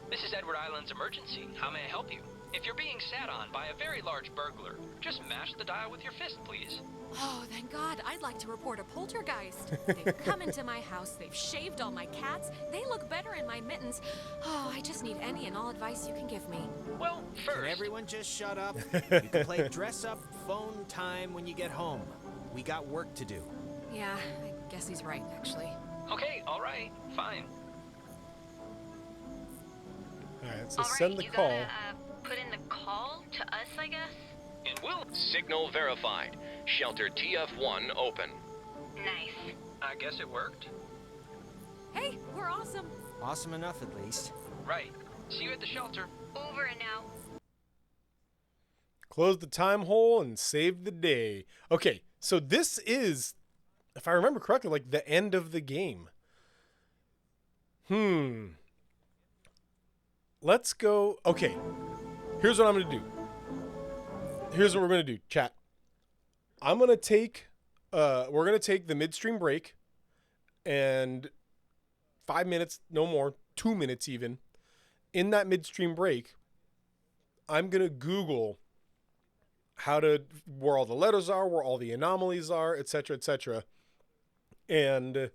[SPEAKER 2] This is Edward Island's emergency. How may I help you? If you're being sat on by a very large burglar, just mash the dial with your fist, please.
[SPEAKER 3] Oh, thank God. I'd like to report a poltergeist. They've come into my house. They've shaved all my cats. They look better in my mittens. Oh, I just need any and all advice you can give me.
[SPEAKER 2] Well, first...
[SPEAKER 4] Can everyone just shut up? You can play dress-up phone time when you get home. We got work to do.
[SPEAKER 3] Yeah, I guess he's right, actually.
[SPEAKER 2] Okay, all right, fine.
[SPEAKER 1] All right, so
[SPEAKER 5] All right,
[SPEAKER 1] send the
[SPEAKER 5] you
[SPEAKER 1] call.
[SPEAKER 5] gotta put in the call to us, I guess.
[SPEAKER 2] And we'll...
[SPEAKER 8] Signal verified. Shelter TF1 open.
[SPEAKER 5] Nice.
[SPEAKER 2] I guess it worked.
[SPEAKER 3] Hey, we're awesome.
[SPEAKER 4] Awesome enough, at least.
[SPEAKER 2] Right. See you at the shelter.
[SPEAKER 5] Over and out.
[SPEAKER 1] Close the time hole and save the day. Okay, so this is, if I remember correctly, like the end of the game. Let's go. Okay, here's what I'm going to do. Here's what we're going to do, chat. I'm going to take, we're going to take the midstream break and 5 minutes, no more, 2 minutes even. In that midstream break, I'm going to Google where all the letters are, where all the anomalies are, etc., etc. And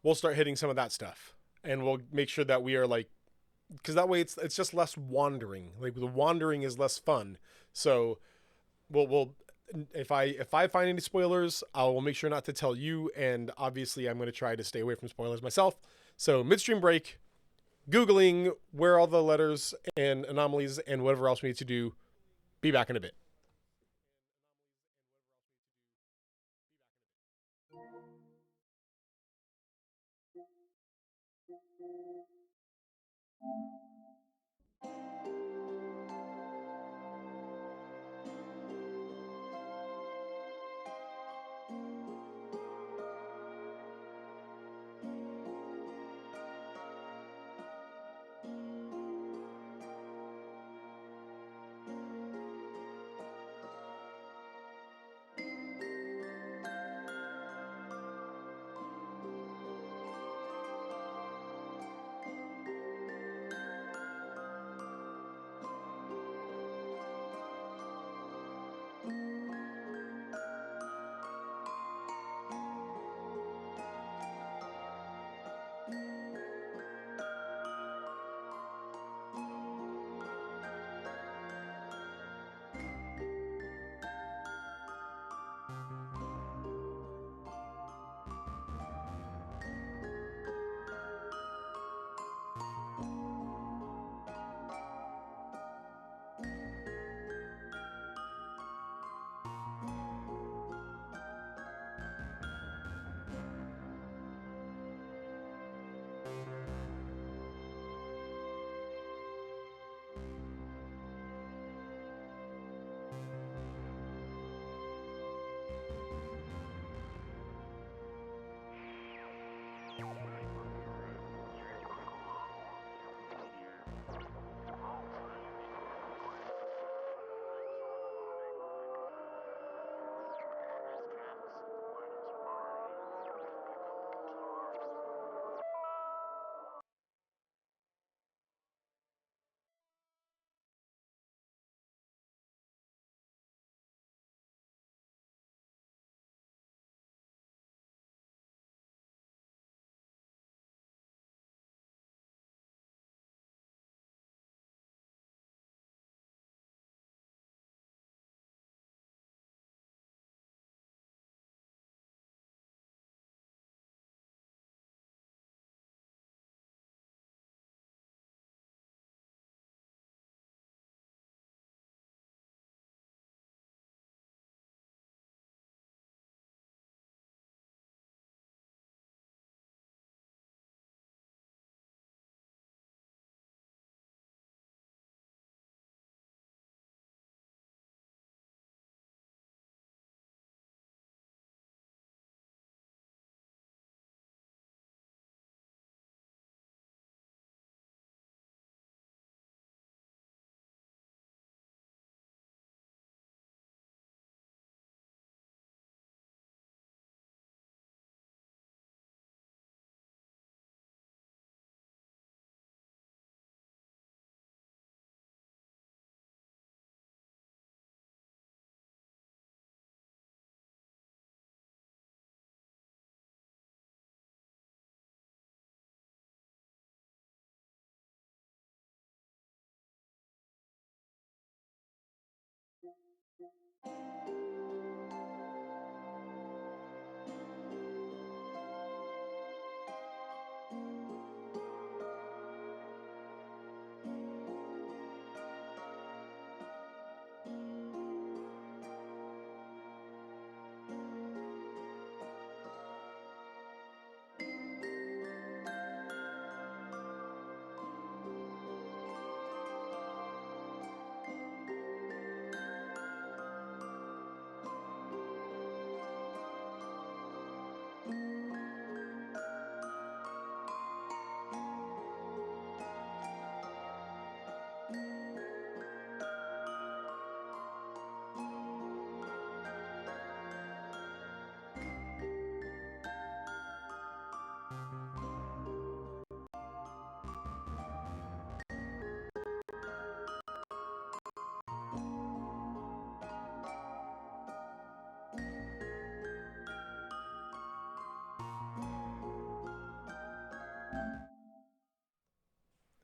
[SPEAKER 1] we'll start hitting some of that stuff. And we'll make sure that we are like, because that way it's just less wandering. Like the wandering is less fun. So we'll if I find any spoilers, I will make sure not to tell you. And obviously I'm going to try to stay away from spoilers myself. So midstream break, Googling where all the letters and anomalies and whatever else we need to do. Be back in a bit.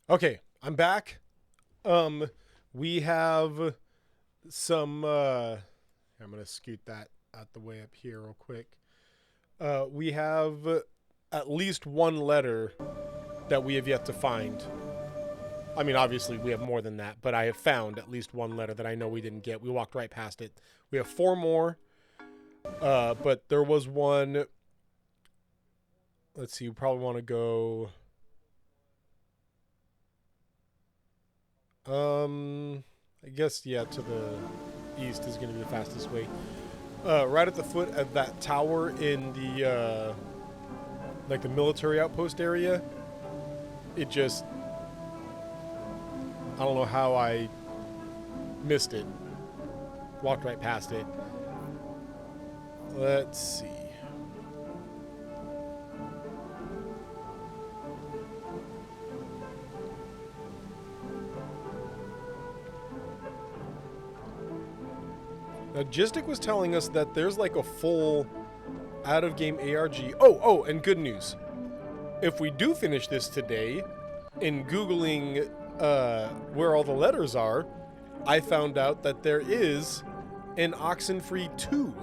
[SPEAKER 1] Okay, I'm back. We have some. I'm gonna scoot that out the way up here real quick. We have at least one letter that we have yet to find. I mean, obviously we have more than that, but I have found at least one letter that I know we didn't get. We walked right past it. We have 4 more, but there was one. Let's see. You probably want to go. I guess, yeah, to the east is going to be the fastest way. Right at the foot of that tower in the, like the military outpost area, it just, I don't know how I missed it. Walked right past it. Let's see. Now, Gistic was telling us that there's like a full out-of-game ARG. Oh, and good news. If we do finish this today, in Googling where all the letters are, I found out that there is an Oxenfree 2.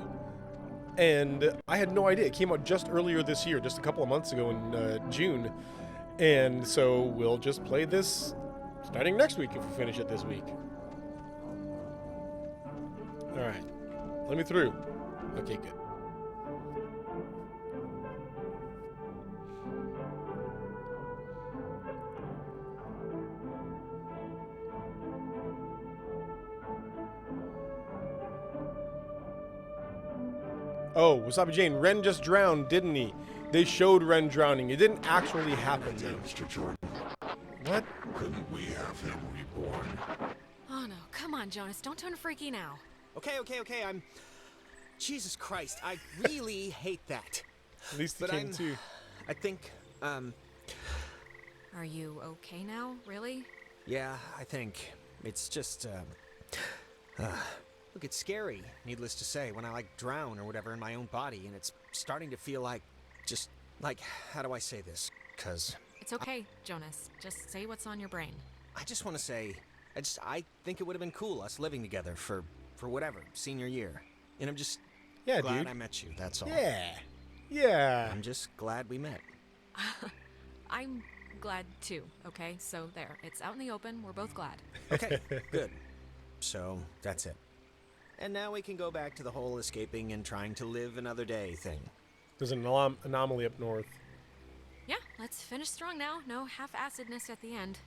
[SPEAKER 1] And I had no idea. It came out just earlier this year, just a couple of months ago in June. And so we'll just play this starting next week if we finish it this week. All right, let me through. Okay, good. Oh, Wasabi Jane, Ren just drowned, didn't he? They showed Ren drowning. It didn't actually happen, though.
[SPEAKER 11] Mr. Jordan,
[SPEAKER 1] What?
[SPEAKER 11] couldn't we have him reborn?
[SPEAKER 3] Oh no, come on, Jonas, don't turn freaky now.
[SPEAKER 4] Okay, I'm... Jesus Christ, I really hate that.
[SPEAKER 1] At least he
[SPEAKER 4] But
[SPEAKER 1] came too.
[SPEAKER 4] I think,
[SPEAKER 3] Are you okay now, really?
[SPEAKER 4] yeah, I think. It's just, look, it's scary, needless to say, when I, like, drown or whatever in my own body, and it's starting to feel like, just, like, how do I say this? 'Cause...
[SPEAKER 3] It's okay, Jonas. Just say what's on your brain.
[SPEAKER 4] I just want to say, I think it would have been cool, us living together for whatever, senior year. And I'm just
[SPEAKER 1] Yeah,
[SPEAKER 4] glad
[SPEAKER 1] dude.
[SPEAKER 4] I met you, that's all.
[SPEAKER 1] Yeah.
[SPEAKER 4] I'm just glad we met.
[SPEAKER 3] I'm glad too, okay? So there, it's out in the open. We're both glad.
[SPEAKER 4] Okay, good. So, that's it. And now we can go back to the whole escaping and trying to live another day thing.
[SPEAKER 1] There's an anomaly up north.
[SPEAKER 3] Yeah, let's finish strong now. No half-acidness at the end.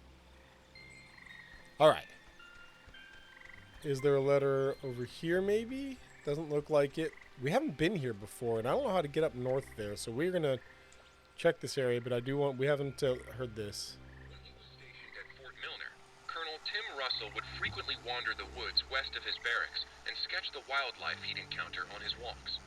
[SPEAKER 1] All right. Is there a letter over here, maybe? Doesn't look like it. We haven't been here before, and I don't know how to get up north there, so we're going to check this area, but we haven't heard this.
[SPEAKER 8] When he was stationed at Fort Milner, Colonel Tim Russell would frequently wander the woods west of his barracks and sketch the wildlife he'd encounter on his walks.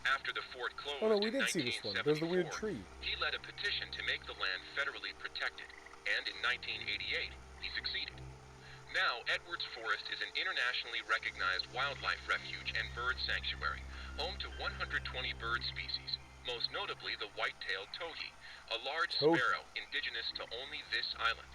[SPEAKER 8] After the fort closed
[SPEAKER 1] Oh, no, we
[SPEAKER 8] in
[SPEAKER 1] did see this one. There's the weird
[SPEAKER 8] 1974,
[SPEAKER 1] tree.
[SPEAKER 8] he led a petition to make the land federally protected, and in 1988, he succeeded. Now, Edwards Forest is an internationally recognized wildlife refuge and bird sanctuary, home to 120 bird species, most notably the white-tailed towhee, a large sparrow indigenous to only this island.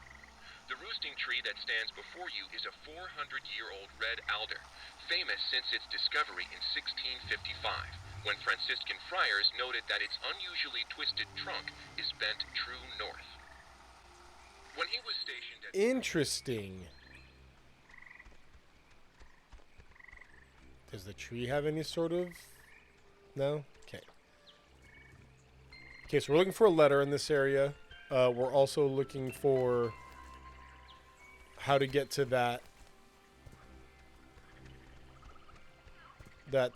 [SPEAKER 8] The roosting tree that stands before you is a 400-year-old red alder, famous since its discovery in 1655, when Franciscan friars noted that its unusually twisted trunk is bent true north. When he was stationed at...
[SPEAKER 1] Interesting. Does the tree have any sort of... No? Okay. Okay, so we're looking for a letter in this area. We're also looking for how to get to that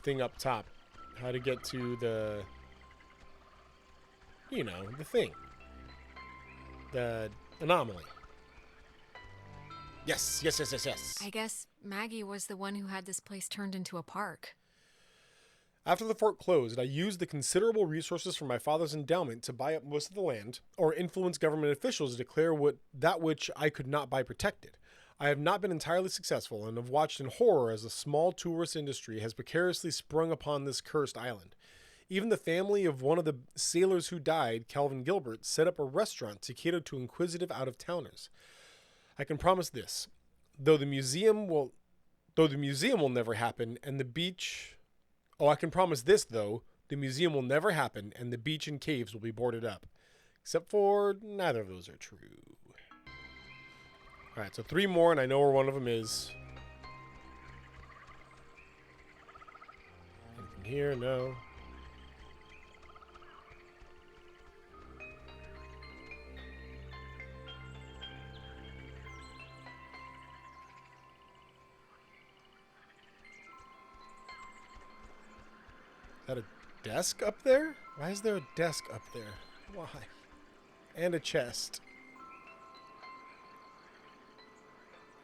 [SPEAKER 1] thing up top. How to get to the, you know, the thing. The anomaly. Yes.
[SPEAKER 3] I guess Maggie was the one who had this place turned into a park.
[SPEAKER 1] After the fort closed, I used the considerable resources from my father's endowment to buy up most of the land, or influence government officials to declare that which I could not buy protected. I have not been entirely successful, and have watched in horror as a small tourist industry has precariously sprung upon this cursed island. Even the family of one of the sailors who died, Calvin Gilbert, set up a restaurant to cater to inquisitive out-of-towners. I can promise this: though the museum will never happen, and the beach... Oh, I can promise this, though. The museum will never happen, and the beach and caves will be boarded up. Except for neither of those are true. Alright, so 3 more, and I know where one of them is. Anything here? No. Is that a desk up there? Why is there a desk up there? Why? And a chest.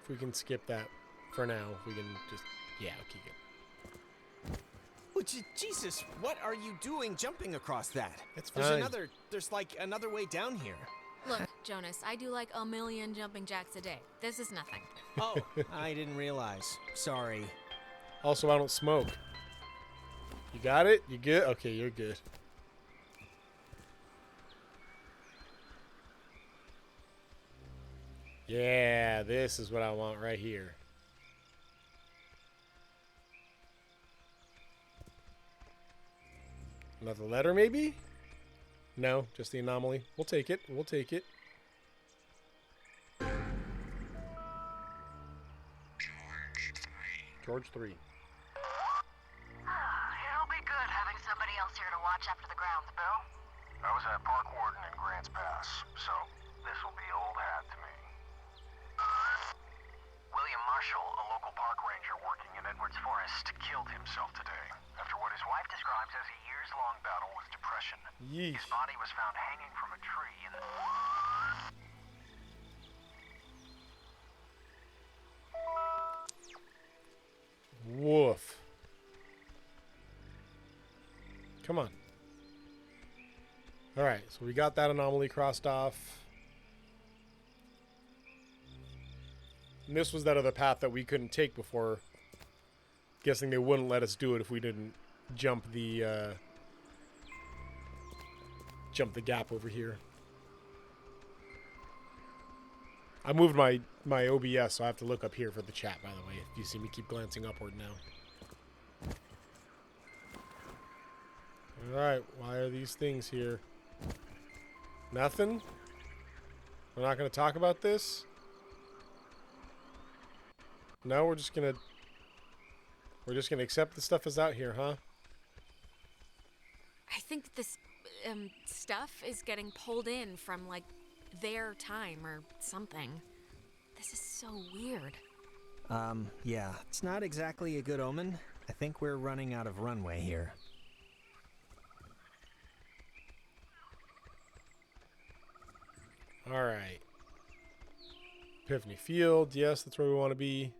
[SPEAKER 1] If we can skip that for now, we can just... Yeah, okay, good.
[SPEAKER 4] Oh, Jesus, what are you doing jumping across that?
[SPEAKER 1] It's
[SPEAKER 4] There's
[SPEAKER 1] fine.
[SPEAKER 4] there's like another way down here.
[SPEAKER 3] Look, Jonas, I do like 1,000,000 jumping jacks a day. This is nothing.
[SPEAKER 4] Oh, I didn't realize. Sorry.
[SPEAKER 1] Also, I don't smoke. You got it? You good? Okay, you're good. Yeah, this is what I want right here. Another letter, maybe? No, just the anomaly. We'll take it. We'll take it. George 3.
[SPEAKER 12] It'll be good having somebody else here to watch after the grounds, Bill.
[SPEAKER 11] I was a park warden in Grants Pass, so this will be old hat to me. William Marshall, a local park ranger working in Edwards Forest, killed himself today after what his wife describes as a years-long battle with depression.
[SPEAKER 1] Yeesh.
[SPEAKER 11] His body was found hanging from a tree in the...
[SPEAKER 1] Woof. Come on. Alright, so we got that anomaly crossed off. And this was that other path that we couldn't take before. Guessing they wouldn't let us do it if we didn't jump the gap over here. I moved my OBS, so I have to look up here for the chat, by the way, if you see me keep glancing upward now. Alright, why are these things here? Nothing? We're not going to talk about this? No, we're just gonna accept the stuff is out here, huh?
[SPEAKER 3] I think this stuff is getting pulled in from, like, their time or something. This is so weird.
[SPEAKER 4] Yeah, it's not exactly a good omen. I think we're running out of runway here.
[SPEAKER 1] Alright. Epiphany Field, yes, that's where we want to be.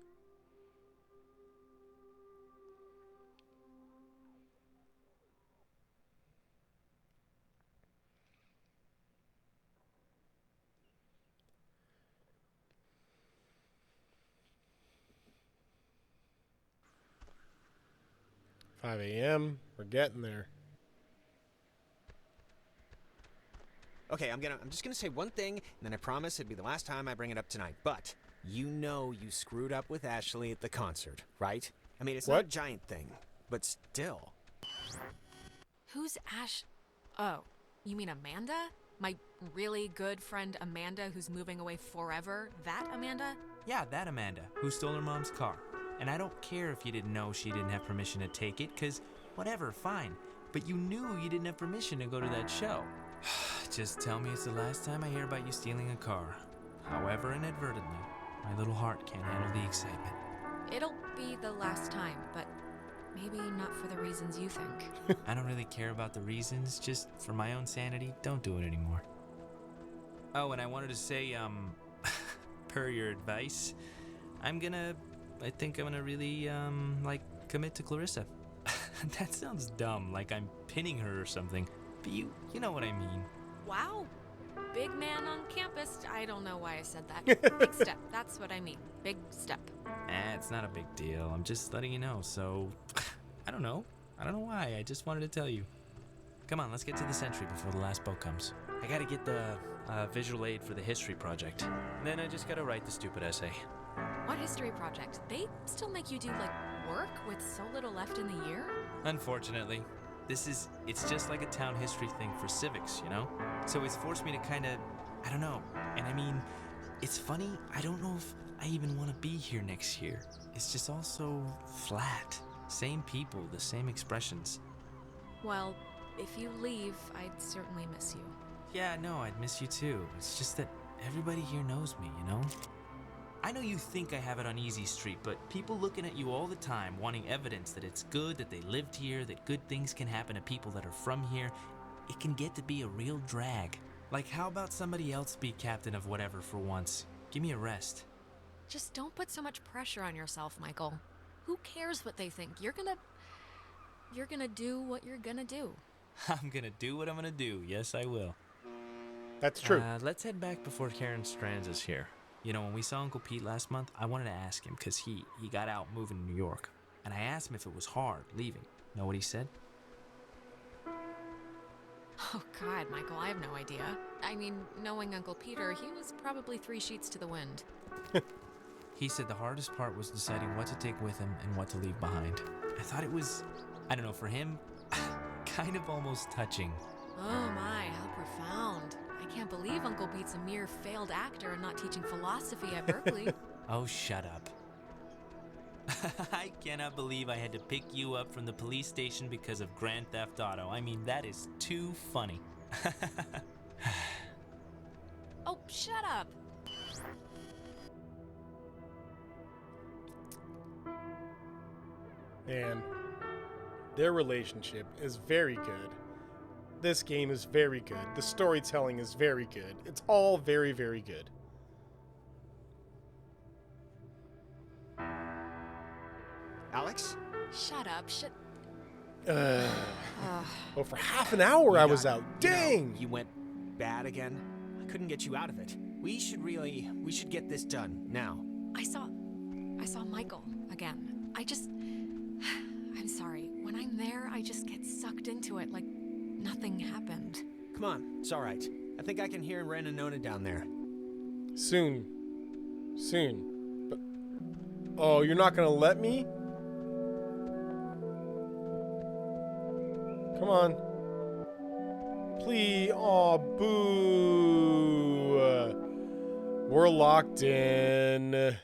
[SPEAKER 1] $5 a.m. We're getting there.
[SPEAKER 4] Okay, I'm just gonna say one thing, and then I promise it'd be the last time I bring it up tonight. But you know you screwed up with Ashley at the concert, right? I mean, it's
[SPEAKER 1] What?
[SPEAKER 4] not a giant thing, but still.
[SPEAKER 3] Who's Ash? Oh, you mean Amanda? My really good friend Amanda who's moving away forever? That Amanda?
[SPEAKER 13] Yeah, that Amanda, who stole her mom's car. And I don't care if you didn't know she didn't have permission to take it, because whatever, fine. But you knew you didn't have permission to go to that show. Just tell me it's the last time I hear about you stealing a car. However inadvertently, my little heart can't handle the excitement.
[SPEAKER 3] It'll be the last time, but maybe not for the reasons you think.
[SPEAKER 13] I don't really care about the reasons, just for my own sanity, don't do it anymore. Oh, and I wanted to say, per your advice, I think I'm gonna really, commit to Clarissa. That sounds dumb, like I'm pinning her or something, but you know what I mean.
[SPEAKER 3] Wow. Big man on campus. I don't know why I said that. Big step. That's what I mean. Big step.
[SPEAKER 13] It's not a big deal. I'm just letting you know, so I don't know why. I just wanted to tell you. Come on, let's get to the Sentry before the last boat comes. I gotta get the visual aid for the history project. And then I just gotta write the stupid essay.
[SPEAKER 3] What history project? They still make you do, work with so little left in the year?
[SPEAKER 13] Unfortunately. It's just like a town history thing for civics, you know? So it's forced me to I don't know. And I mean, it's funny, I don't know if I even want to be here next year. It's just all so flat. Same people, the same expressions.
[SPEAKER 3] Well, if you leave, I'd certainly miss you.
[SPEAKER 13] Yeah, no, I'd miss you too. It's just that everybody here knows me, you know? I know you think I have it on easy street, but people looking at you all the time, wanting evidence that it's good, that they lived here, that good things can happen to people that are from here, it can get to be a real drag. Like, how about somebody else be captain of whatever for once? Give me a rest.
[SPEAKER 3] Just don't put so much pressure on yourself, Michael. Who cares what they think? You're gonna do what you're gonna do.
[SPEAKER 13] I'm gonna do what I'm gonna do. Yes, I will.
[SPEAKER 1] That's true.
[SPEAKER 13] Let's head back before Karen Strands is here. You know, when we saw Uncle Pete last month, I wanted to ask him because he got out moving to New York. And I asked him if it was hard leaving. Know what he said?
[SPEAKER 3] Oh, God, Michael, I have no idea. I mean, knowing Uncle Peter, he was probably 3 sheets to the wind.
[SPEAKER 13] He said the hardest part was deciding what to take with him and what to leave behind. I thought it was, I don't know, for him, kind of almost touching.
[SPEAKER 3] Oh my, how profound. I can't believe Uncle Pete's a mere failed actor and not teaching philosophy at Berkeley.
[SPEAKER 13] Oh, shut up. I cannot believe I had to pick you up from the police station because of Grand Theft Auto. I mean, that is too funny.
[SPEAKER 3] Oh, shut up.
[SPEAKER 1] Man, their relationship is very good. This game is very good. The storytelling is very good. It's all very, very good.
[SPEAKER 4] Alex?
[SPEAKER 3] Shut up,
[SPEAKER 1] Oh, for half an hour I was out. Dang!
[SPEAKER 4] You went bad again? I couldn't get you out of it. We should get this done, now.
[SPEAKER 3] I saw Michael again. I'm sorry. When I'm there, I just get sucked into it like nothing happened.
[SPEAKER 4] Come on, it's all right. I think I can hear Ren and Nona down there.
[SPEAKER 1] Soon. But, oh, you're not gonna let me? Come on. Please. Oh, boo. We're locked in.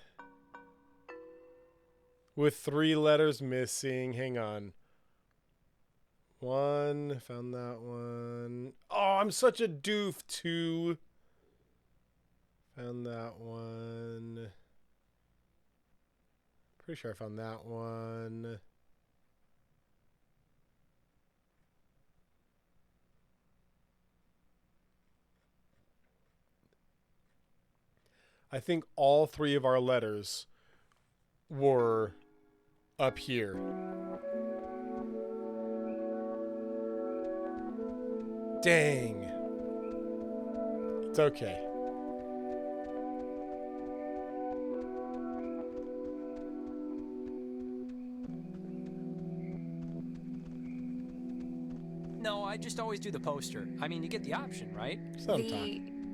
[SPEAKER 1] With 3 letters missing. Hang on. 1. Found that one. Oh, I'm such a doof. 2. Found that one. Pretty sure I found that one. I think all 3 of our letters were up here. Dang. It's okay.
[SPEAKER 2] No, I just always do the poster. I mean, you get the option, right?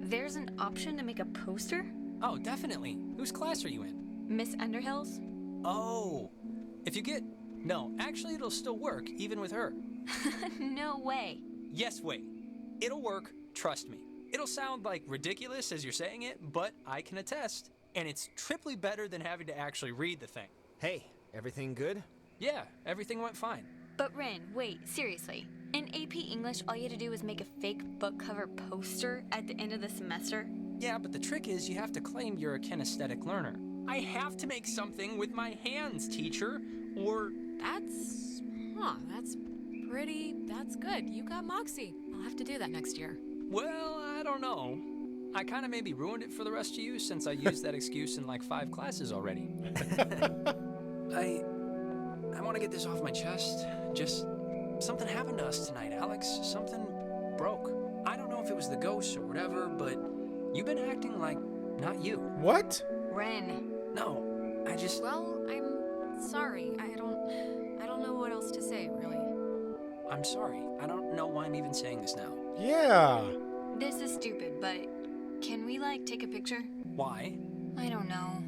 [SPEAKER 5] There's an option to make a poster?
[SPEAKER 2] Oh, definitely. Whose class are you in?
[SPEAKER 5] Miss Underhill's?
[SPEAKER 2] Oh, If you get... No, actually it'll still work, even with her.
[SPEAKER 5] No way.
[SPEAKER 2] Yes, wait. It'll work, trust me. It'll sound like ridiculous as you're saying it, but I can attest. And it's triply better than having to actually read the thing.
[SPEAKER 4] Hey, everything good?
[SPEAKER 2] Yeah, everything went fine.
[SPEAKER 5] But Ren, wait, seriously. In AP English, all you had to do was make a fake book cover poster at the end of the semester?
[SPEAKER 2] Yeah, but the trick is you have to claim you're a kinesthetic learner. I have to make something with my hands, teacher, or...
[SPEAKER 3] That's good. You got Moxie. I'll have to do that next year.
[SPEAKER 2] Well, I don't know. I kind of maybe ruined it for the rest of you since I used that excuse in like 5 classes already. I want to get this off my chest. Just something happened to us tonight, Alex. Something broke. I don't know if it was the ghosts or whatever, but you've been acting like not you.
[SPEAKER 1] What?
[SPEAKER 5] Ren.
[SPEAKER 2] No, I just...
[SPEAKER 3] Well, I'm sorry. I don't know what else to say, really.
[SPEAKER 2] I'm sorry. I don't know why I'm even saying this now.
[SPEAKER 1] Yeah.
[SPEAKER 5] This is stupid, but can we, take a picture?
[SPEAKER 2] Why?
[SPEAKER 5] I don't know.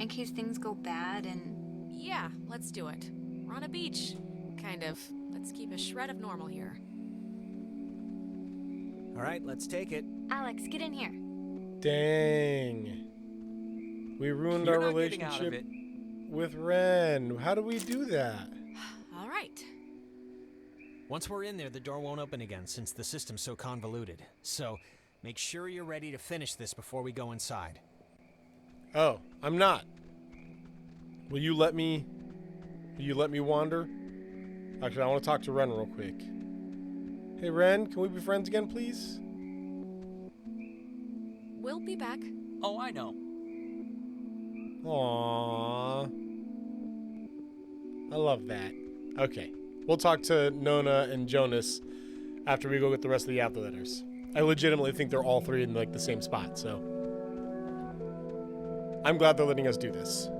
[SPEAKER 5] In case things go bad and...
[SPEAKER 3] Yeah, let's do it. We're on a beach. Kind of. Let's keep a shred of normal here.
[SPEAKER 4] All right, let's take it.
[SPEAKER 5] Alex, get in here.
[SPEAKER 1] Dang. We ruined
[SPEAKER 2] You're
[SPEAKER 1] our
[SPEAKER 2] not getting out of
[SPEAKER 1] relationship
[SPEAKER 2] it.
[SPEAKER 1] with Ren. How do we do that?
[SPEAKER 3] All right.
[SPEAKER 4] Once we're in there, the door won't open again since the system's so convoluted. So, make sure you're ready to finish this before we go inside.
[SPEAKER 1] Oh, I'm not. Will you let me wander? Actually, I want to talk to Ren real quick. Hey, Ren, can we be friends again, please?
[SPEAKER 3] We'll be back.
[SPEAKER 2] Oh, I know.
[SPEAKER 1] Aww. I love that. Okay. We'll talk to Nona and Jonas after we go get the rest of the Adler letters. I legitimately think they're all 3 in the same spot, so I'm glad they're letting us do this.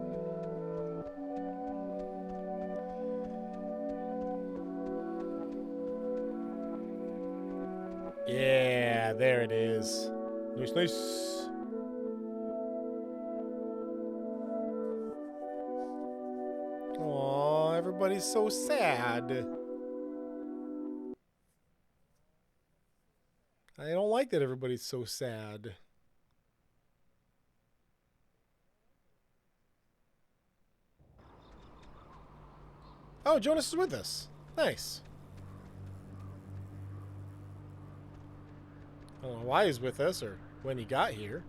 [SPEAKER 1] Yeah, there it is. Nice, nice. Aw, everybody's so sad. I don't like that everybody's so sad. Oh, Jonas is with us. Nice. I don't know why he's with us or when he got here.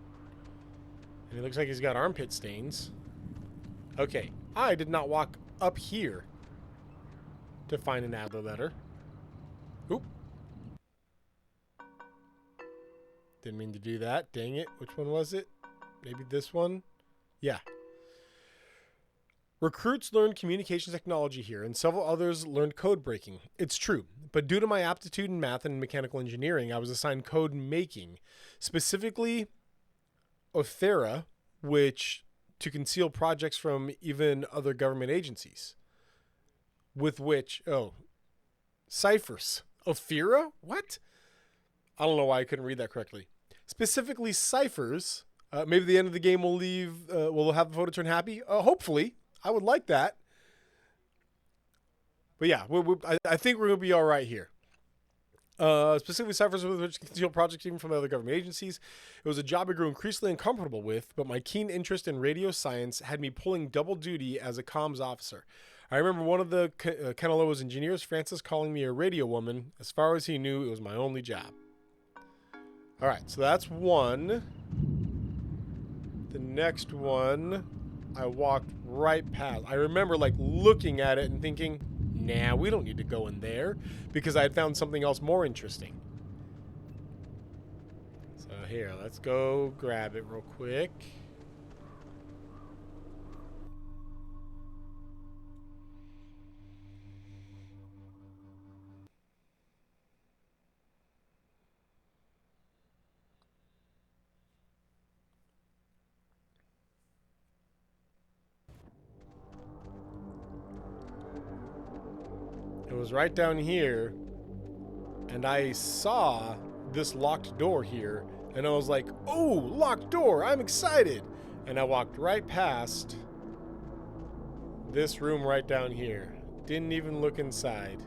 [SPEAKER 1] And he looks like he's got armpit stains. Okay, I did not walk up here to find an Adler letter. Oop. Didn't mean to do that. Dang it. Which one was it? Maybe this one? Yeah. Recruits learned communications technology here, and several others learned code breaking. It's true, but due to my aptitude in math and mechanical engineering, I was assigned code making, specifically Othera, which to conceal projects from even other government agencies. With which, ciphers. Ophira? What? I don't know why I couldn't read that correctly. Specifically ciphers. Maybe the end of the game we'll have the photo turn happy. Hopefully. I would like that. But yeah, I think we're going to be all right here. Specifically ciphers with which conceal projects even from other government agencies. It was a job I grew increasingly uncomfortable with, but my keen interest in radio science had me pulling double duty as a comms officer. I remember one of the Kenaloa's engineers, Francis, calling me a radio woman. As far as he knew, it was my only job. All right, so that's one. The next one, I walked right past. I remember looking at it and thinking, nah, we don't need to go in there, because I had found something else more interesting. So here, let's go grab it real quick. It was right down here, and I saw this locked door here, and I was like, oh, locked door, I'm excited. And I walked right past This room right down here. Didn't even look inside.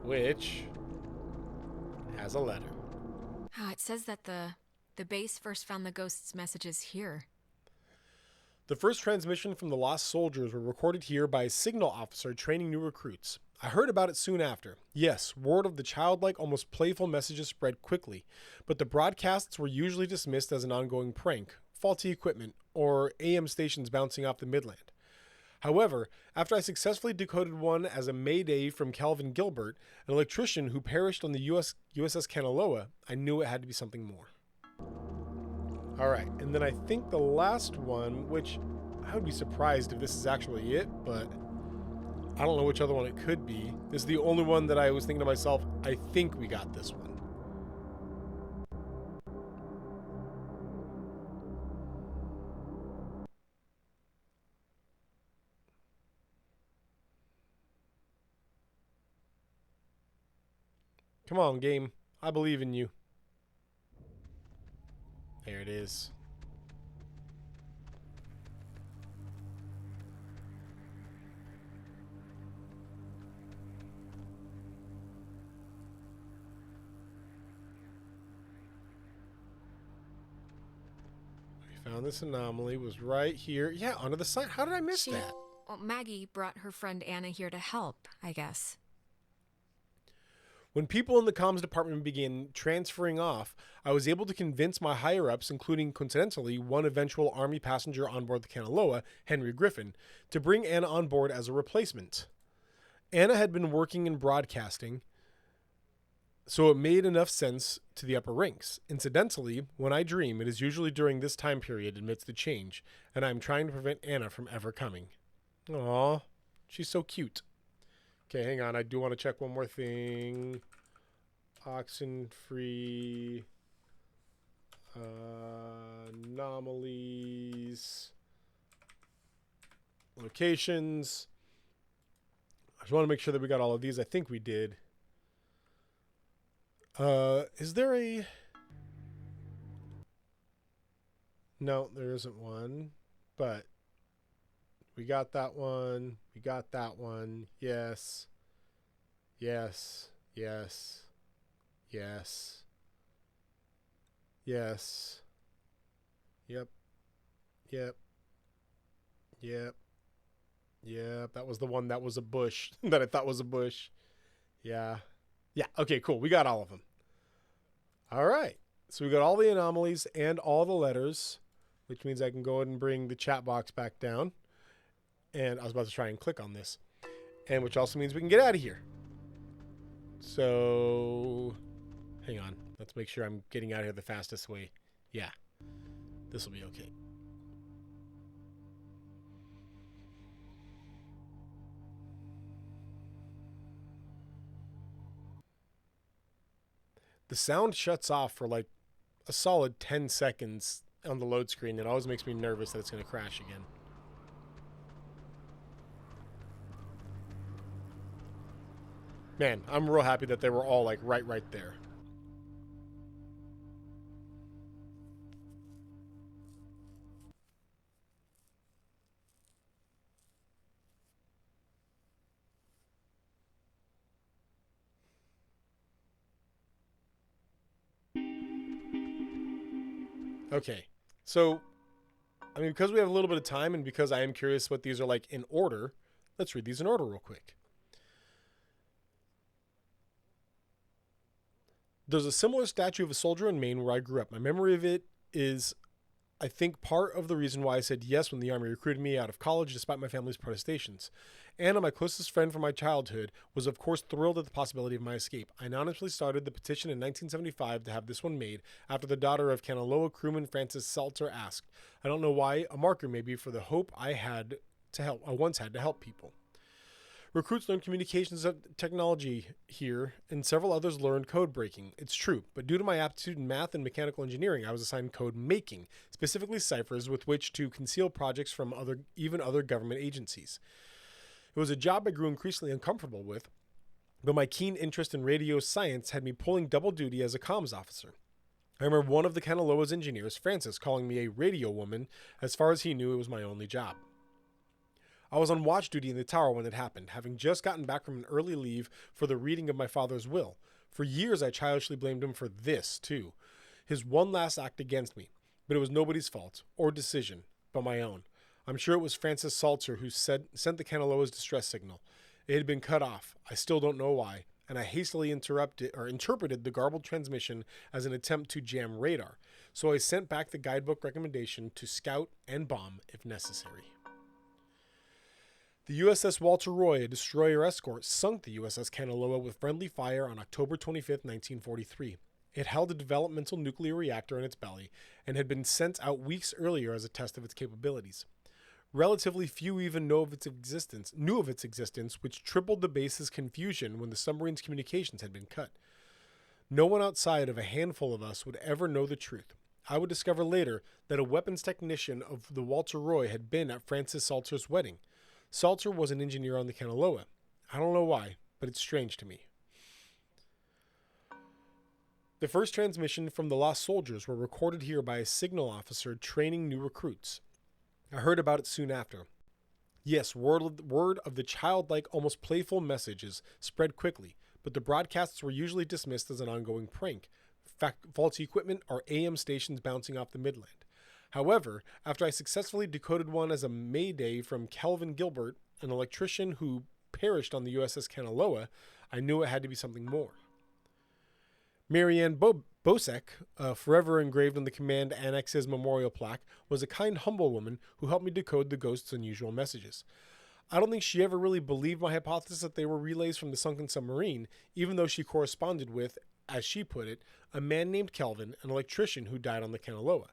[SPEAKER 1] Which has a letter.
[SPEAKER 3] Oh, it says that the base first found the ghost's messages here.
[SPEAKER 1] The first transmission from the lost soldiers were recorded here by a signal officer training new recruits. I heard about it soon after. Yes, word of the childlike, almost playful messages spread quickly, but the broadcasts were usually dismissed as an ongoing prank, faulty equipment, or AM stations bouncing off the Midland. However, after I successfully decoded one as a mayday from Calvin Gilbert, an electrician who perished on the USS Kanaloa, I knew it had to be something more. All right, and then I think the last one, which I would be surprised if this is actually it, but I don't know which other one it could be. This is the only one that I was thinking to myself, I think we got this one. Come on, game. I believe in you. There it is. We found this anomaly. Was right here. Yeah, under the sign. How did I miss that?
[SPEAKER 3] Well, Maggie brought her friend Anna here to help, I guess.
[SPEAKER 1] When people in the comms department began transferring off, I was able to convince my higher-ups, including, coincidentally, one eventual Army passenger on board the Kanaloa, Henry Griffin, to bring Anna on board as a replacement. Anna had been working in broadcasting, so it made enough sense to the upper ranks. Incidentally, when I dream, it is usually during this time period amidst the change, and I am trying to prevent Anna from ever coming. Aww, she's so cute. Okay, hang on. I do want to check one more thing. Oxenfree. Anomalies. Locations. I just want to make sure that we got all of these. I think we did. Is there a... No, there isn't one. But... we got that one. We got that one. Yes. Yes. Yes. Yes. Yes. Yep. Yep. Yep. Yep. That was the one that was a bush. That I thought was a bush. Yeah. Yeah. Okay, cool. We got all of them. All right. So we got all the anomalies and all the letters, which means I can go ahead and bring the chat box back down. And I was about to try and click on this. And which also means we can get out of here. So, hang on. Let's make sure I'm getting out of here the fastest way. Yeah. This will be okay. The sound shuts off for like a solid 10 seconds on the load screen. It always makes me nervous that it's going to crash again. Man, I'm real happy that they were all like right there. Okay, so, I mean, because we have a little bit of time and because I am curious what these are like in order, let's read these in order real quick. There's a similar statue of a soldier in Maine where I grew up. My memory of it is, I think, part of the reason why I said yes when the Army recruited me out of college despite my family's protestations. Anna, my closest friend from my childhood, was of course thrilled at the possibility of my escape. I anonymously started the petition in 1975 to have this one made after the daughter of Kanaloa crewman Francis Salter asked. I don't know why, a marker maybe for the hope I once had to help people. Recruits learned communications technology here, and several others learned code breaking. It's true, but due to my aptitude in math and mechanical engineering, I was assigned code making, specifically ciphers with which to conceal projects from other government agencies. It was a job I grew increasingly uncomfortable with, but my keen interest in radio science had me pulling double duty as a comms officer. I remember one of the Kanaloa's engineers, Francis, calling me a radio woman. As far as he knew, it was my only job. I was on watch duty in the tower when it happened, having just gotten back from an early leave for the reading of my father's will. For years I childishly blamed him for this, too. His one last act against me. But it was nobody's fault, or decision, but my own. I'm sure it was Francis Salter who sent the Kanaloa's distress signal. It had been cut off. I still don't know why, and I hastily interpreted the garbled transmission as an attempt to jam radar. So I sent back the guidebook recommendation to scout and bomb if necessary. The USS Walter Roy, a destroyer escort, sunk the USS Kanaloa with friendly fire on October 25, 1943. It held a developmental nuclear reactor in its belly and had been sent out weeks earlier as a test of its capabilities. Relatively few even knew of its existence, which tripled the base's confusion when the submarine's communications had been cut. No one outside of a handful of us would ever know the truth. I would discover later that a weapons technician of the Walter Roy had been at Francis Salter's wedding. Salter was an engineer on the Kanaloa. I don't know why, but it's strange to me. The first transmission from the lost soldiers were recorded here by a signal officer training new recruits. I heard about it soon after. Yes, word of the childlike, almost playful messages spread quickly, but the broadcasts were usually dismissed as an ongoing prank, faulty equipment, or AM stations bouncing off the Midland. However, after I successfully decoded one as a mayday from Kelvin Gilbert, an electrician who perished on the USS Kanaloa, I knew it had to be something more. Marianne Bosek, forever engraved on the command annex's memorial plaque, was a kind, humble woman who helped me decode the ghost's unusual messages. I don't think she ever really believed my hypothesis that they were relays from the sunken submarine, even though she corresponded with, as she put it, a man named Kelvin, an electrician who died on the Kanaloa.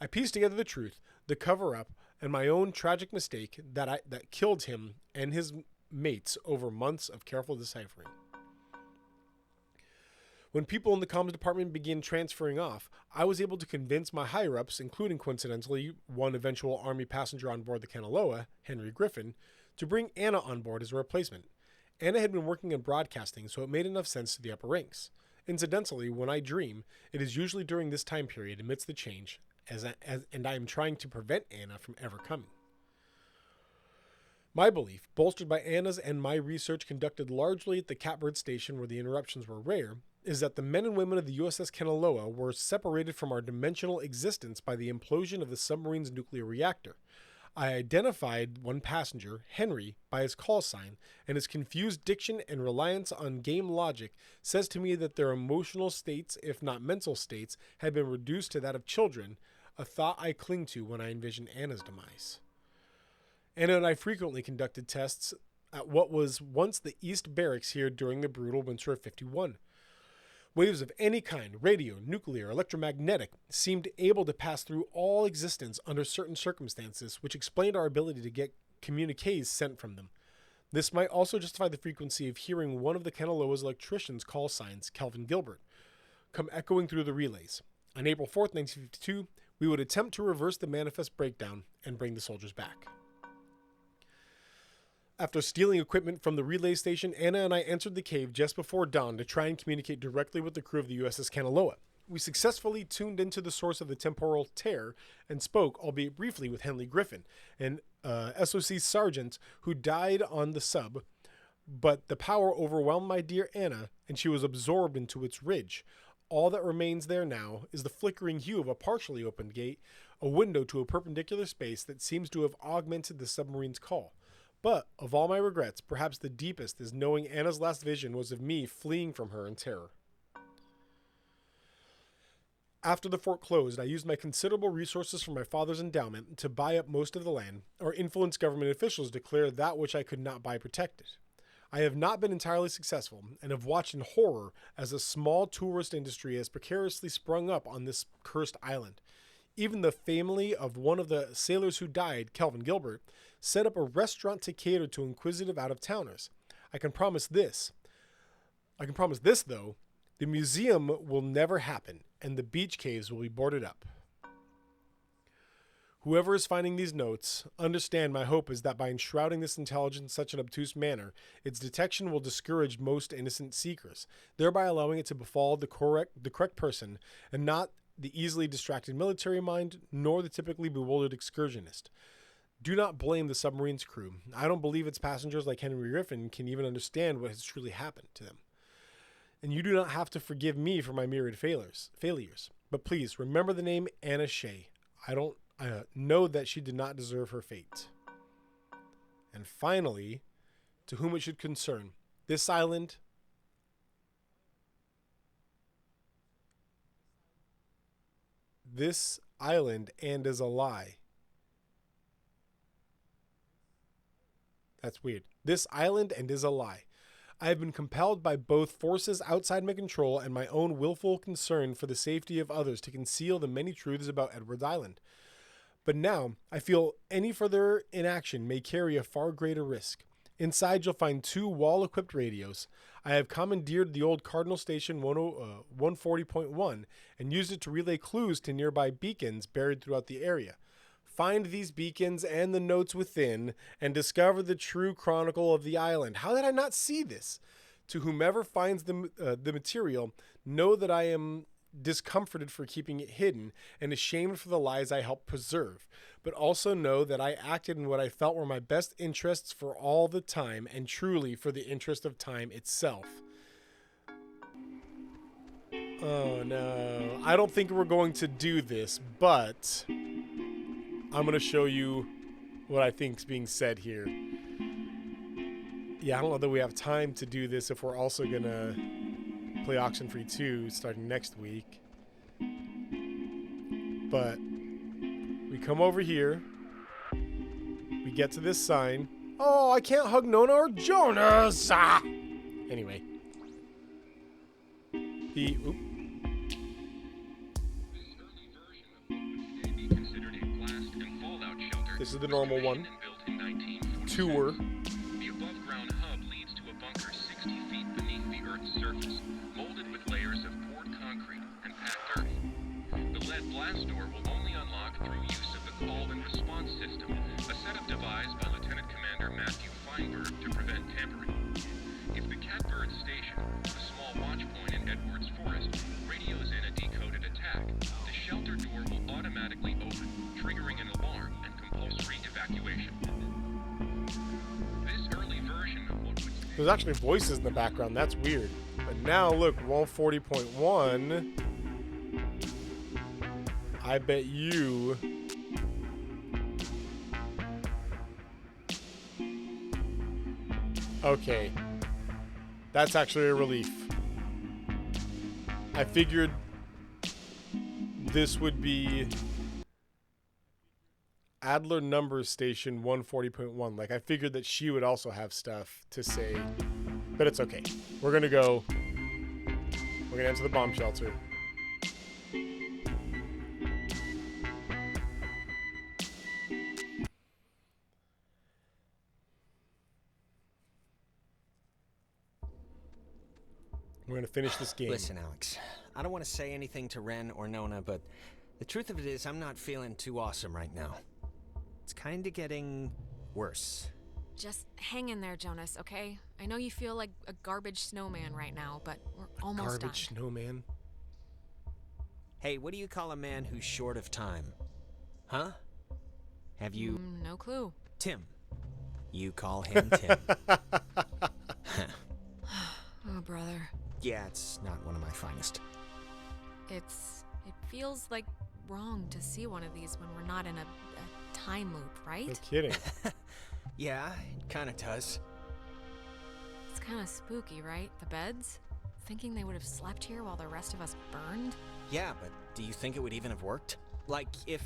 [SPEAKER 1] I pieced together the truth, the cover-up, and my own tragic mistake that killed him and his mates over months of careful deciphering. When people in the comms department began transferring off, I was able to convince my higher-ups, including, coincidentally, one eventual Army passenger on board the Kanaloa, Henry Griffin, to bring Anna on board as a replacement. Anna had been working in broadcasting, so it made enough sense to the upper ranks. Incidentally, when I dream, it is usually during this time period amidst the change, and I am trying to prevent Anna from ever coming. My belief, bolstered by Anna's and my research conducted largely at the Catbird station where the interruptions were rare, is that the men and women of the USS Kanaloa were separated from our dimensional existence by the implosion of the submarine's nuclear reactor. I identified one passenger, Henry, by his call sign, and his confused diction and reliance on game logic says to me that their emotional states, if not mental states, had been reduced to that of children, a thought I cling to when I envision Anna's demise. Anna and I frequently conducted tests at what was once the East Barracks here during the brutal winter of '51. Waves of any kind, radio, nuclear, electromagnetic, seemed able to pass through all existence under certain circumstances, which explained our ability to get communiques sent from them. This might also justify the frequency of hearing one of the Kanaloa's electricians' call signs, Kelvin Gilbert, come echoing through the relays. On April 4th, 1952, we would attempt to reverse the manifest breakdown and bring the soldiers back. After stealing equipment from the relay station, Anna and I entered the cave just before dawn to try and communicate directly with the crew of the USS Kanaloa. We successfully tuned into the source of the temporal tear and spoke, albeit briefly, with Henry Griffin, an SOC sergeant who died on the sub, but the power overwhelmed my dear Anna, and she was absorbed into its ridge. All that remains there now is the flickering hue of a partially opened gate, a window to a perpendicular space that seems to have augmented the submarine's call. But, of all my regrets, perhaps the deepest is knowing Anna's last vision was of me fleeing from her in terror. After the fort closed, I used my considerable resources from my father's endowment to buy up most of the land, or influence government officials to declare that which I could not buy protected. I have not been entirely successful, and have watched in horror as a small tourist industry has precariously sprung up on this cursed island. Even the family of one of the sailors who died, Kelvin Gilbert, set up a restaurant to cater to inquisitive out-of-towners. I can promise this, though, the museum will never happen, and the beach caves will be boarded up. Whoever is finding these notes, understand my hope is that by enshrouding this intelligence in such an obtuse manner, its detection will discourage most innocent seekers, thereby allowing it to befall the correct person, and not the easily distracted military mind, nor the typically bewildered excursionist. Do not blame the submarine's crew. I don't believe its passengers like Henry Griffin can even understand what has truly happened to them. And you do not have to forgive me for my myriad failures. But please, remember the name Anna Shea. I know that she did not deserve her fate. And finally, to whom it should concern, this island and is a lie. That's weird. This island and is a lie. I have been compelled by both forces outside my control and my own willful concern for the safety of others to conceal the many truths about Edwards Island. But now, I feel any further inaction may carry a far greater risk. Inside, you'll find 2 wall-equipped radios. I have commandeered the old Cardinal Station 140.1 and used it to relay clues to nearby beacons buried throughout the area. Find these beacons and the notes within and discover the true chronicle of the island. How did I not see this? To whomever finds the material, know that I am discomforted for keeping it hidden and ashamed for the lies I helped preserve. But also know that I acted in what I felt were my best interests for all the time and truly for the interest of time itself. Oh no. I don't think we're going to do this, but I'm going to show you what I think is being said here. Yeah, I don't know that we have time to do this if we're also going to play Oxenfree 2 starting next week. But we come over here. We get to this sign. Oh, I can't hug Nona or Jonas! Ah! Anyway. This is the normal one. Tour.
[SPEAKER 8] The above-ground hub leads to a bunker 60 feet beneath the Earth's surface, molded with layers of poured concrete and packed earth. The lead blast door will only unlock through use of the call and response system, a setup devised by Lieutenant Commander Matthew Feinberg to prevent tampering. If the Catbird Station, a small watch point in Edwards Forest, radios in a decoded attack, the shelter door will automatically open, triggering an alarm and compulsory evacuation. This early version of what would
[SPEAKER 1] There's actually voices in the background. That's weird. But now look, 140.1. I bet you. Okay. That's actually a relief. I figured this would be Adler Numbers Station 140.1. Like, I figured that she would also have stuff to say, but it's okay. We're gonna go. We're gonna enter the bomb shelter. We're gonna finish this game.
[SPEAKER 4] Listen, Alex, I don't want to say anything to Ren or Nona, but the truth of it is I'm not feeling too awesome right now. It's kind of getting worse.
[SPEAKER 3] Just hang in there, Jonas, okay? I know you feel like a garbage snowman right now, but we're almost done.
[SPEAKER 1] Garbage snowman?
[SPEAKER 4] Hey, what do you call a man who's short of time? Huh? Have you...
[SPEAKER 3] No clue.
[SPEAKER 4] Tim. You call him Tim.
[SPEAKER 3] Oh, brother.
[SPEAKER 4] Yeah, it's not one of my finest.
[SPEAKER 3] It feels like wrong to see one of these when we're not in a time loop, right?
[SPEAKER 1] No kidding.
[SPEAKER 4] Yeah, it kind of does.
[SPEAKER 3] It's kind of spooky, right? The beds? Thinking they would have slept here while the rest of us burned?
[SPEAKER 4] Yeah, but do you think it would even have worked? Like, if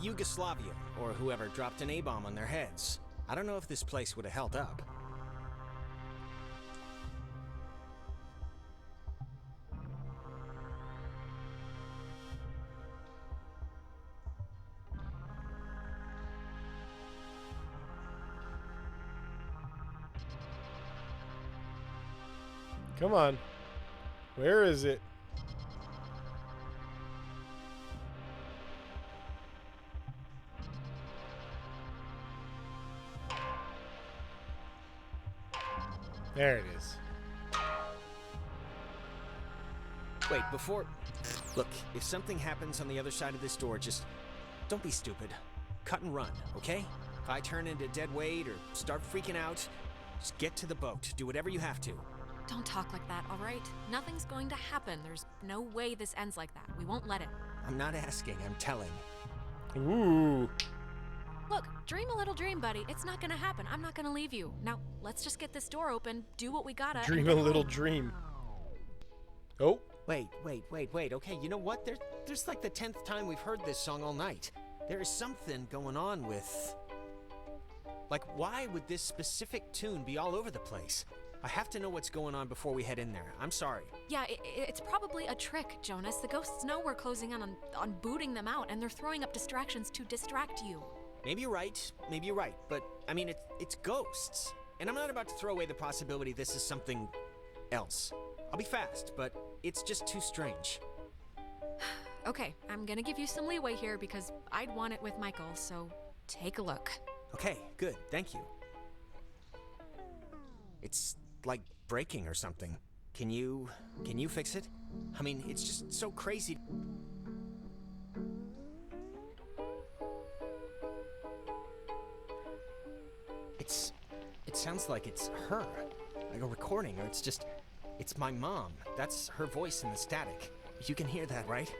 [SPEAKER 4] Yugoslavia or whoever dropped an A-bomb on their heads, I don't know if this place would have held up.
[SPEAKER 1] Come on. Where is it? There it is.
[SPEAKER 4] Wait, before... Look, if something happens on the other side of this door, just... don't be stupid. Cut and run, okay? If I turn into dead weight or start freaking out, just get to the boat. Do whatever you have to.
[SPEAKER 3] Don't talk like that, all right? Nothing's going to happen. There's no way this ends like that. We won't let it.
[SPEAKER 4] I'm not asking, I'm telling.
[SPEAKER 1] Ooh.
[SPEAKER 3] Look, dream a little dream, buddy. It's not gonna happen. I'm not gonna leave you. Now, let's just get this door open, do what we gotta.
[SPEAKER 1] Dream a little dream. Oh.
[SPEAKER 4] Wait. Okay, you know what? There's like the 10th time we've heard this song all night. There is something going on with... Like, why would this specific tune be all over the place? I have to know what's going on before we head in there. I'm sorry.
[SPEAKER 3] Yeah, it's probably a trick, Jonas. The ghosts know we're closing in on booting them out, and they're throwing up distractions to distract you.
[SPEAKER 4] Maybe you're right, but, I mean, it's ghosts. And I'm not about to throw away the possibility this is something else. I'll be fast, but it's just too strange.
[SPEAKER 3] Okay, I'm gonna give you some leeway here because I'd want it with Michael, so take a look.
[SPEAKER 4] Okay, good, thank you. It's like breaking or something. Can you fix it? I mean, it's just so crazy. It sounds like it's her, like a recording, or it's my mom. That's her voice in the static. You can hear that, right?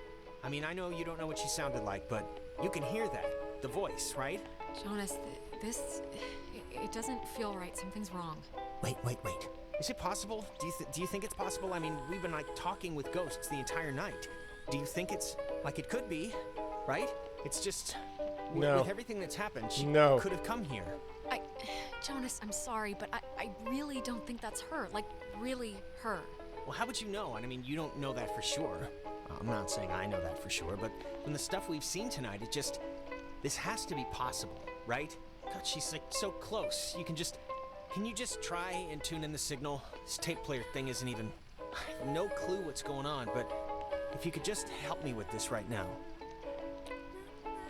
[SPEAKER 4] I mean, I know you don't know what she sounded like, but you can hear that, the voice, right?
[SPEAKER 3] Jonas, it doesn't feel right. Something's wrong.
[SPEAKER 4] Wait. Is it possible? Do you think it's possible? I mean, we've been like talking with ghosts the entire night. Do you think it's like it could be, right? It's just
[SPEAKER 1] no.
[SPEAKER 4] With everything that's happened, she could have come here.
[SPEAKER 3] Jonas, I'm sorry, but I really don't think that's her. Like, really her.
[SPEAKER 4] Well, how would you know? I mean, you don't know that for sure. I'm not saying I know that for sure, but from the stuff we've seen tonight, this has to be possible, right? God, she's like so close. Can you just try and tune in the signal? This tape player thing isn't even, I have no clue what's going on, but if you could just help me with this right now.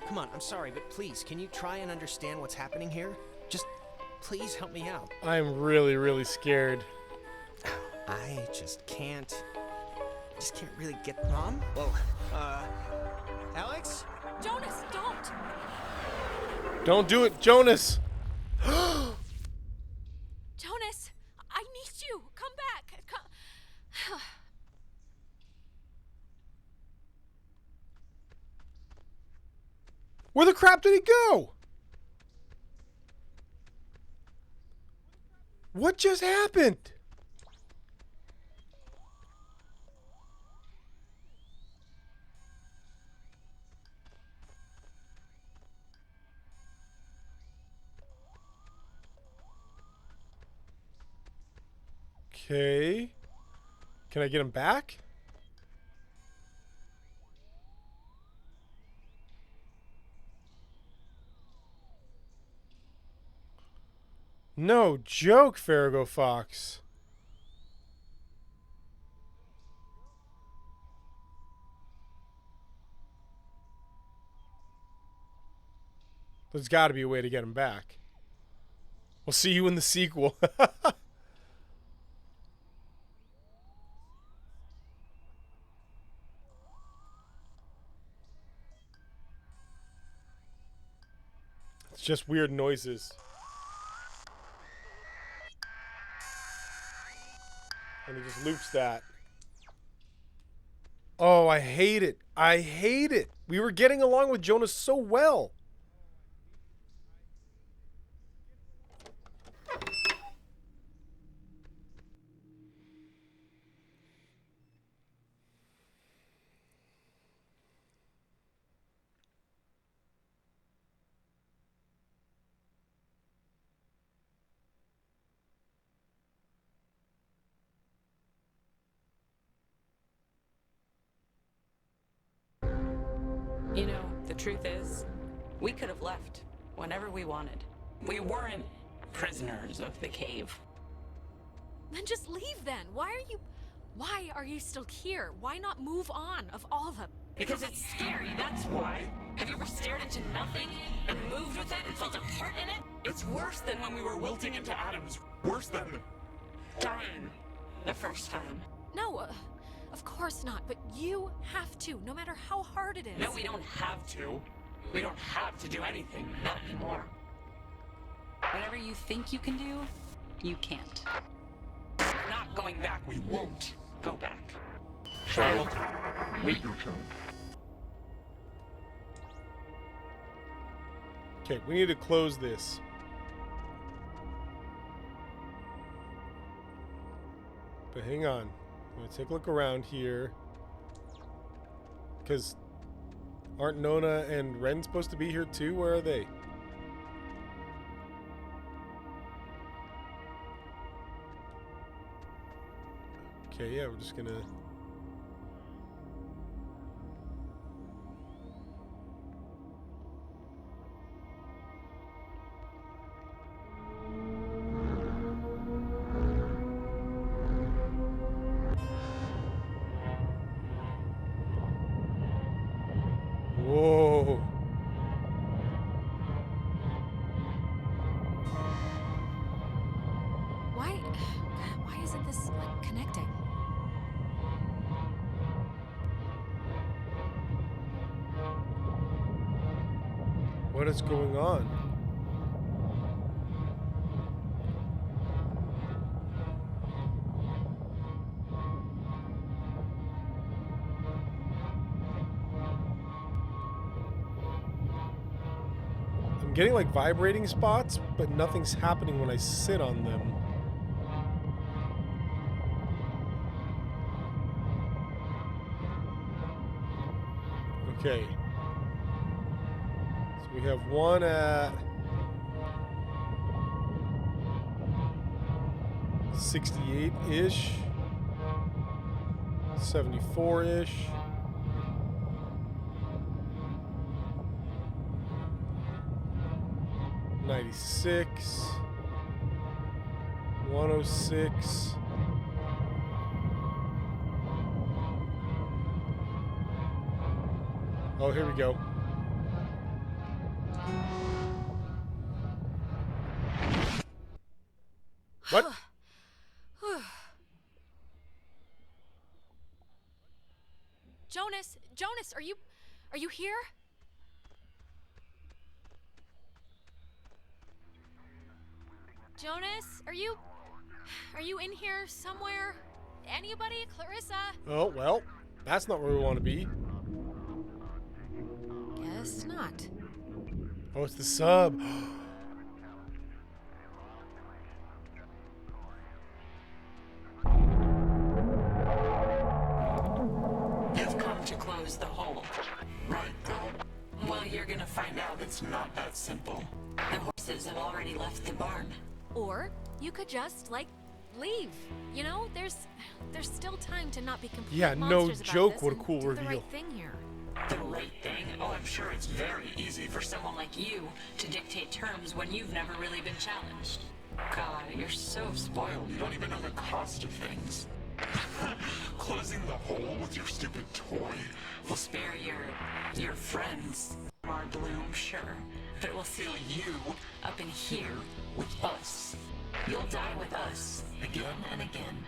[SPEAKER 4] Come on, I'm sorry, but please, can you try and understand what's happening here? Just please help me out.
[SPEAKER 1] I'm really, really scared.
[SPEAKER 4] I just can't really get... Mom? Whoa. Alex?
[SPEAKER 3] Jonas, don't!
[SPEAKER 1] Don't do it, Jonas!
[SPEAKER 3] Jonas, I need you. Come back. Come.
[SPEAKER 1] Where the crap did he go? What just happened? Okay. Can I get him back? No joke, Farrago Fox. There's got to be a way to get him back. We'll see you in the sequel. It's just weird noises. And he just loops that. Oh, I hate it. I hate it. We were getting along with Jonas so well.
[SPEAKER 6] You know, the truth is, we could have left whenever we wanted. We weren't prisoners of the cave.
[SPEAKER 3] Then just leave then. Why are you still here? Why not move on of all the...
[SPEAKER 6] Because it's scary, that's why. Have you ever stared into nothing and moved with it and felt a part in it? It's worse than when we were wilting into atoms. Worse than dying the first time.
[SPEAKER 3] No, of course not, but you have to, no matter how hard it is.
[SPEAKER 6] No, we don't have to. We don't have to do anything, not anymore. Whatever you think you can do, you can't.
[SPEAKER 7] We're not going back. We won't go back. Child, wait your turn.
[SPEAKER 1] Okay, we need to close this. But hang on. I'm gonna take a look around here. Because aren't Nona and Ren supposed to be here too? Where are they? Okay, yeah, we're just gonna... Whoa.
[SPEAKER 3] Why isn't this, like, connecting?
[SPEAKER 1] What is going on? I'm getting like vibrating spots, but nothing's happening when I sit on them. Okay. So we have one at 68-ish, 74-ish. 96, 106. Oh, here we go. What?
[SPEAKER 3] Jonas, are you here? Jonas, are you in here somewhere? Anybody? Clarissa?
[SPEAKER 1] Oh, well, that's not where we want to be.
[SPEAKER 3] Guess not.
[SPEAKER 1] Oh, it's the sub.
[SPEAKER 7] You've come to close the hole, right, girl? Well, you're gonna find out it's not that simple. The horses have already left the barn.
[SPEAKER 3] Or you could just, like, leave. You know, there's still time to not be complete
[SPEAKER 1] Yeah, no
[SPEAKER 3] monsters about
[SPEAKER 1] joke,
[SPEAKER 3] this
[SPEAKER 1] what a
[SPEAKER 3] and
[SPEAKER 1] cool
[SPEAKER 3] do
[SPEAKER 1] reveal.
[SPEAKER 3] the right thing here.
[SPEAKER 7] The right thing? Oh, I'm sure it's very easy for someone like you to dictate terms when you've never really been challenged. God, you're so spoiled. You don't even know the cost of things. Closing the hole with your stupid toy will spare your friends. Mar Bloom, sure, but it will seal you up in here with us. You'll die with us again and again.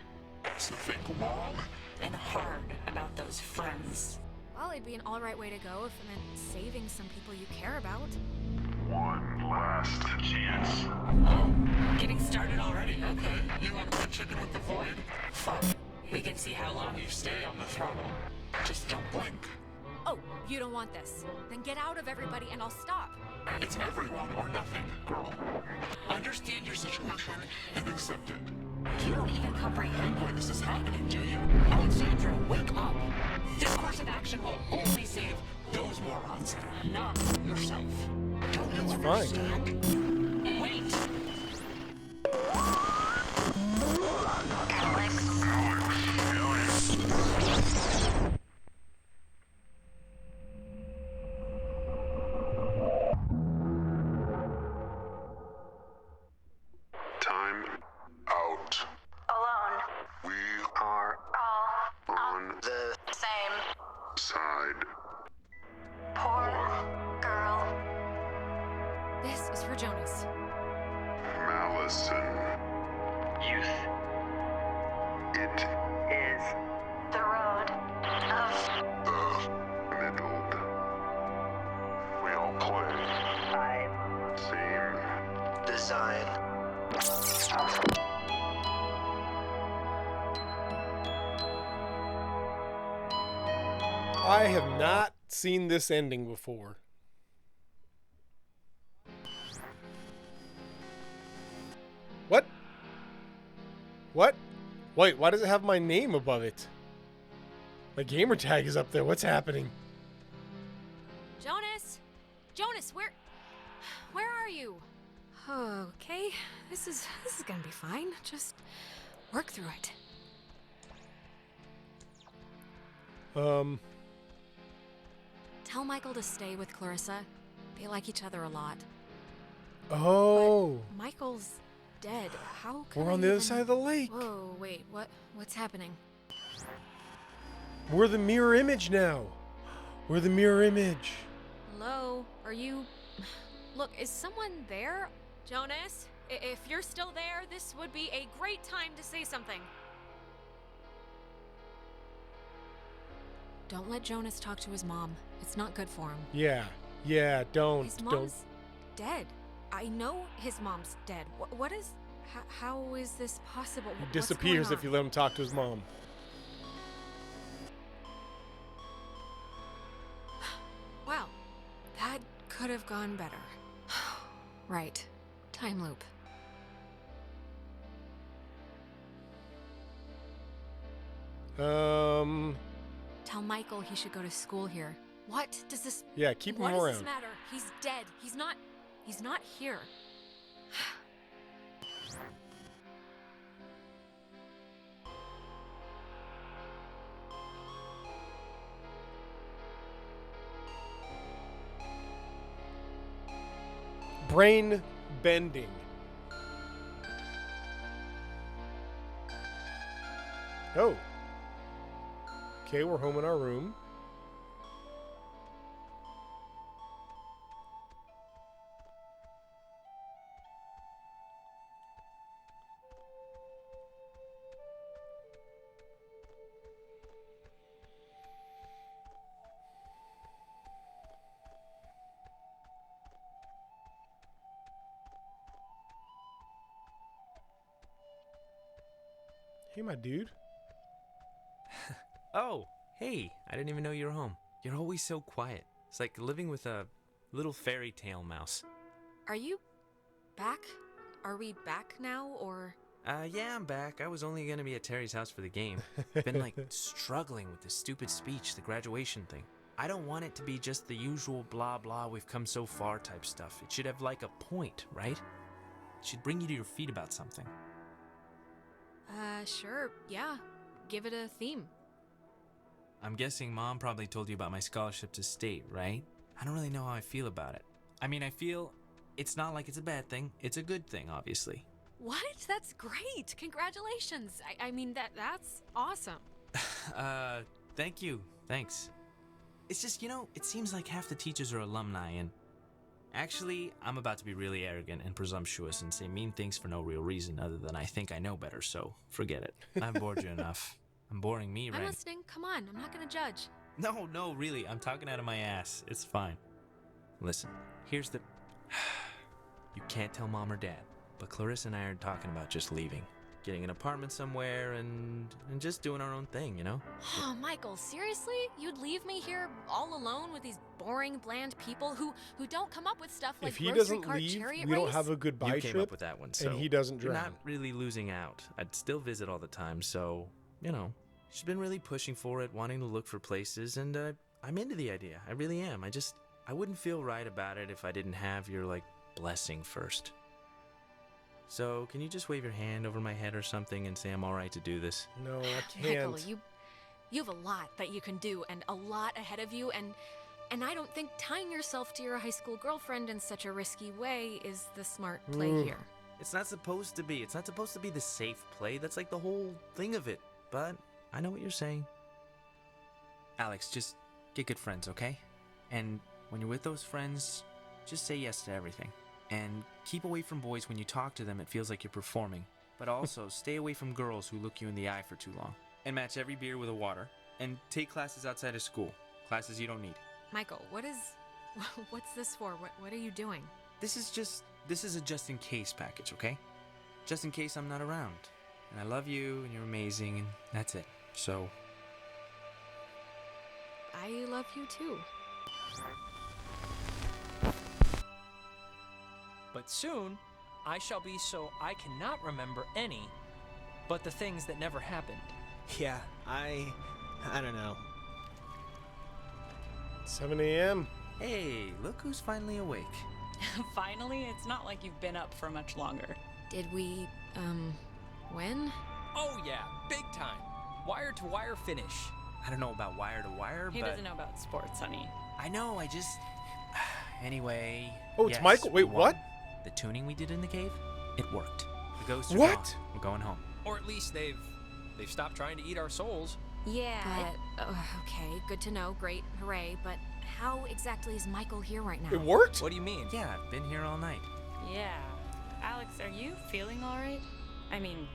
[SPEAKER 7] So think long and hard about those friends.
[SPEAKER 3] Well, it'd be an alright way to go if it meant saving some people you care about.
[SPEAKER 11] One last chance.
[SPEAKER 7] Oh, getting started already? Okay, you want to play chicken with the void? Fine. We can see how long you stay on the throttle. Just don't blink.
[SPEAKER 3] Oh, you don't want this. Then get out of everybody and I'll stop.
[SPEAKER 7] It's everyone or nothing, girl. Understand your situation and accept it. You don't even comprehend why this is happening, do you? Alexandra, wake up. This course of action will only save those morons, not yourself. Don't you understand? Wait.
[SPEAKER 11] Time out.
[SPEAKER 12] Alone.
[SPEAKER 11] We are
[SPEAKER 12] All
[SPEAKER 11] on
[SPEAKER 12] the same.
[SPEAKER 11] side.
[SPEAKER 12] Poor girl.
[SPEAKER 3] This is for Jonas.
[SPEAKER 11] Malison.
[SPEAKER 14] Youth.
[SPEAKER 11] It
[SPEAKER 12] Is the road of
[SPEAKER 11] the middle. We all play.
[SPEAKER 12] five.
[SPEAKER 11] Same.
[SPEAKER 12] Design.
[SPEAKER 14] design.
[SPEAKER 1] I have not seen this ending before. What? What? Wait, why does it have my name above it? My gamer tag is up there. What's happening?
[SPEAKER 3] Jonas? Jonas, where are you? Okay, this is gonna be fine. Just work through it. Tell Michael to stay with Clarissa. They like each other a lot.
[SPEAKER 1] Oh.
[SPEAKER 3] But Michael's dead. How can
[SPEAKER 1] We're
[SPEAKER 3] I
[SPEAKER 1] on the other
[SPEAKER 3] even-
[SPEAKER 1] side of the lake.
[SPEAKER 3] Whoa, wait, what's happening?
[SPEAKER 1] We're the mirror image now. We're the mirror image.
[SPEAKER 3] Hello? Are you... Look, is someone there? Jonas, if you're still there, this would be a great time to say something. Don't let Jonas talk to his mom. It's not good for him.
[SPEAKER 1] Yeah, don't.
[SPEAKER 3] His mom's dead. I know his mom's dead. What is... How is this possible?
[SPEAKER 1] He disappears if you let him talk to his mom.
[SPEAKER 3] Wow, that could have gone better. Right. Time loop. Tell Michael he should go to school here. What does this...
[SPEAKER 1] Yeah, keep him
[SPEAKER 3] What
[SPEAKER 1] around.
[SPEAKER 3] does this matter? He's dead. He's not here.
[SPEAKER 1] Brain bending. Oh. Okay, we're home in our room. Hey, my dude.
[SPEAKER 13] Oh, hey, I didn't even know you were home. You're always so quiet. It's like living with a little fairy tale mouse.
[SPEAKER 3] Are you back? Are we back now, or...
[SPEAKER 13] Yeah, I'm back. I was only gonna be at Terry's house for the game. Been like struggling with this stupid speech, the graduation thing. I don't want it to be just the usual blah blah we've come so far type stuff. It should have like a point, right? It should bring you to your feet about something.
[SPEAKER 3] Sure, yeah. Give it a theme.
[SPEAKER 13] I'm guessing Mom probably told you about my scholarship to state, right? I don't really know how I feel about it. I mean, I feel it's not like it's a bad thing. It's a good thing, obviously.
[SPEAKER 3] What? That's great! Congratulations! I mean, that's awesome.
[SPEAKER 13] Thank you. Thanks. It's just, it seems like half the teachers are alumni, and actually, I'm about to be really arrogant and presumptuous and say mean things for no real reason other than I think I know better, so forget it. I've bored you enough. I'm boring me, right?
[SPEAKER 3] I'm listening. Come on, I'm not gonna judge.
[SPEAKER 13] No, really, I'm talking out of my ass. It's fine. Listen, here's the... You can't tell Mom or Dad, but Clarissa and I are talking about just leaving. Getting an apartment somewhere and just doing our own thing,
[SPEAKER 3] Oh, Michael, seriously? You'd leave me here all alone with these boring, bland people who don't come up with stuff like
[SPEAKER 1] If he
[SPEAKER 3] grocery
[SPEAKER 1] doesn't
[SPEAKER 3] cart
[SPEAKER 1] leave,
[SPEAKER 3] chariot
[SPEAKER 1] we don't
[SPEAKER 3] race?
[SPEAKER 1] have a goodbye
[SPEAKER 13] You
[SPEAKER 1] trip.
[SPEAKER 13] came up with that one, so
[SPEAKER 1] and he doesn't
[SPEAKER 13] you're
[SPEAKER 1] drown.
[SPEAKER 13] not really losing out. I'd still visit all the time, so, she's been really pushing for it, wanting to look for places, and I'm into the idea. I really am. I wouldn't feel right about it if I didn't have your, blessing first. So, can you just wave your hand over my head or something and say I'm all right to do this?
[SPEAKER 1] No, I can't.
[SPEAKER 3] Michael, you have a lot that you can do and a lot ahead of you, and I don't think tying yourself to your high school girlfriend in such a risky way is the smart play here.
[SPEAKER 13] It's not supposed to be. It's not supposed to be the safe play. That's like the whole thing of it. But I know what you're saying. Alex, just get good friends, okay? And when you're with those friends, just say yes to everything. And keep away from boys when you talk to them. It feels like you're performing. But also, stay away from girls who look you in the eye for too long. And match every beer with a water. And take classes outside of school. Classes you don't need.
[SPEAKER 3] Michael, what's this for? What are you doing?
[SPEAKER 13] This is just this is a just-in-case package, okay? Just in case I'm not around. And I love you, and you're amazing, and that's it. So...
[SPEAKER 3] I love you too.
[SPEAKER 2] But soon, I shall be so I cannot remember any but the things that never happened.
[SPEAKER 4] Yeah, I don't know.
[SPEAKER 1] 7 a.m.
[SPEAKER 13] Hey, look who's finally awake.
[SPEAKER 6] Finally, it's not like you've been up for much longer.
[SPEAKER 3] Did we, win?
[SPEAKER 2] Oh yeah, big time. Wire to wire finish.
[SPEAKER 13] I don't know about wire to wire,
[SPEAKER 6] He
[SPEAKER 13] but...
[SPEAKER 6] doesn't know about sports, honey.
[SPEAKER 13] I know, I just... Anyway...
[SPEAKER 1] Oh, it's
[SPEAKER 13] yes,
[SPEAKER 1] Michael. Wait,
[SPEAKER 13] we won.
[SPEAKER 1] what?
[SPEAKER 13] The tuning we did in the cave, it worked. The ghosts are
[SPEAKER 1] What?
[SPEAKER 13] gone. We're going home.
[SPEAKER 2] Or at least they've stopped trying to eat our souls.
[SPEAKER 5] Yeah.
[SPEAKER 3] But, okay, good to know, great, hooray, but how exactly is Michael here right now?
[SPEAKER 1] It worked?
[SPEAKER 2] What do you mean?
[SPEAKER 13] Yeah, I've been here all night.
[SPEAKER 6] Yeah. Alex, are you feeling all right? I mean,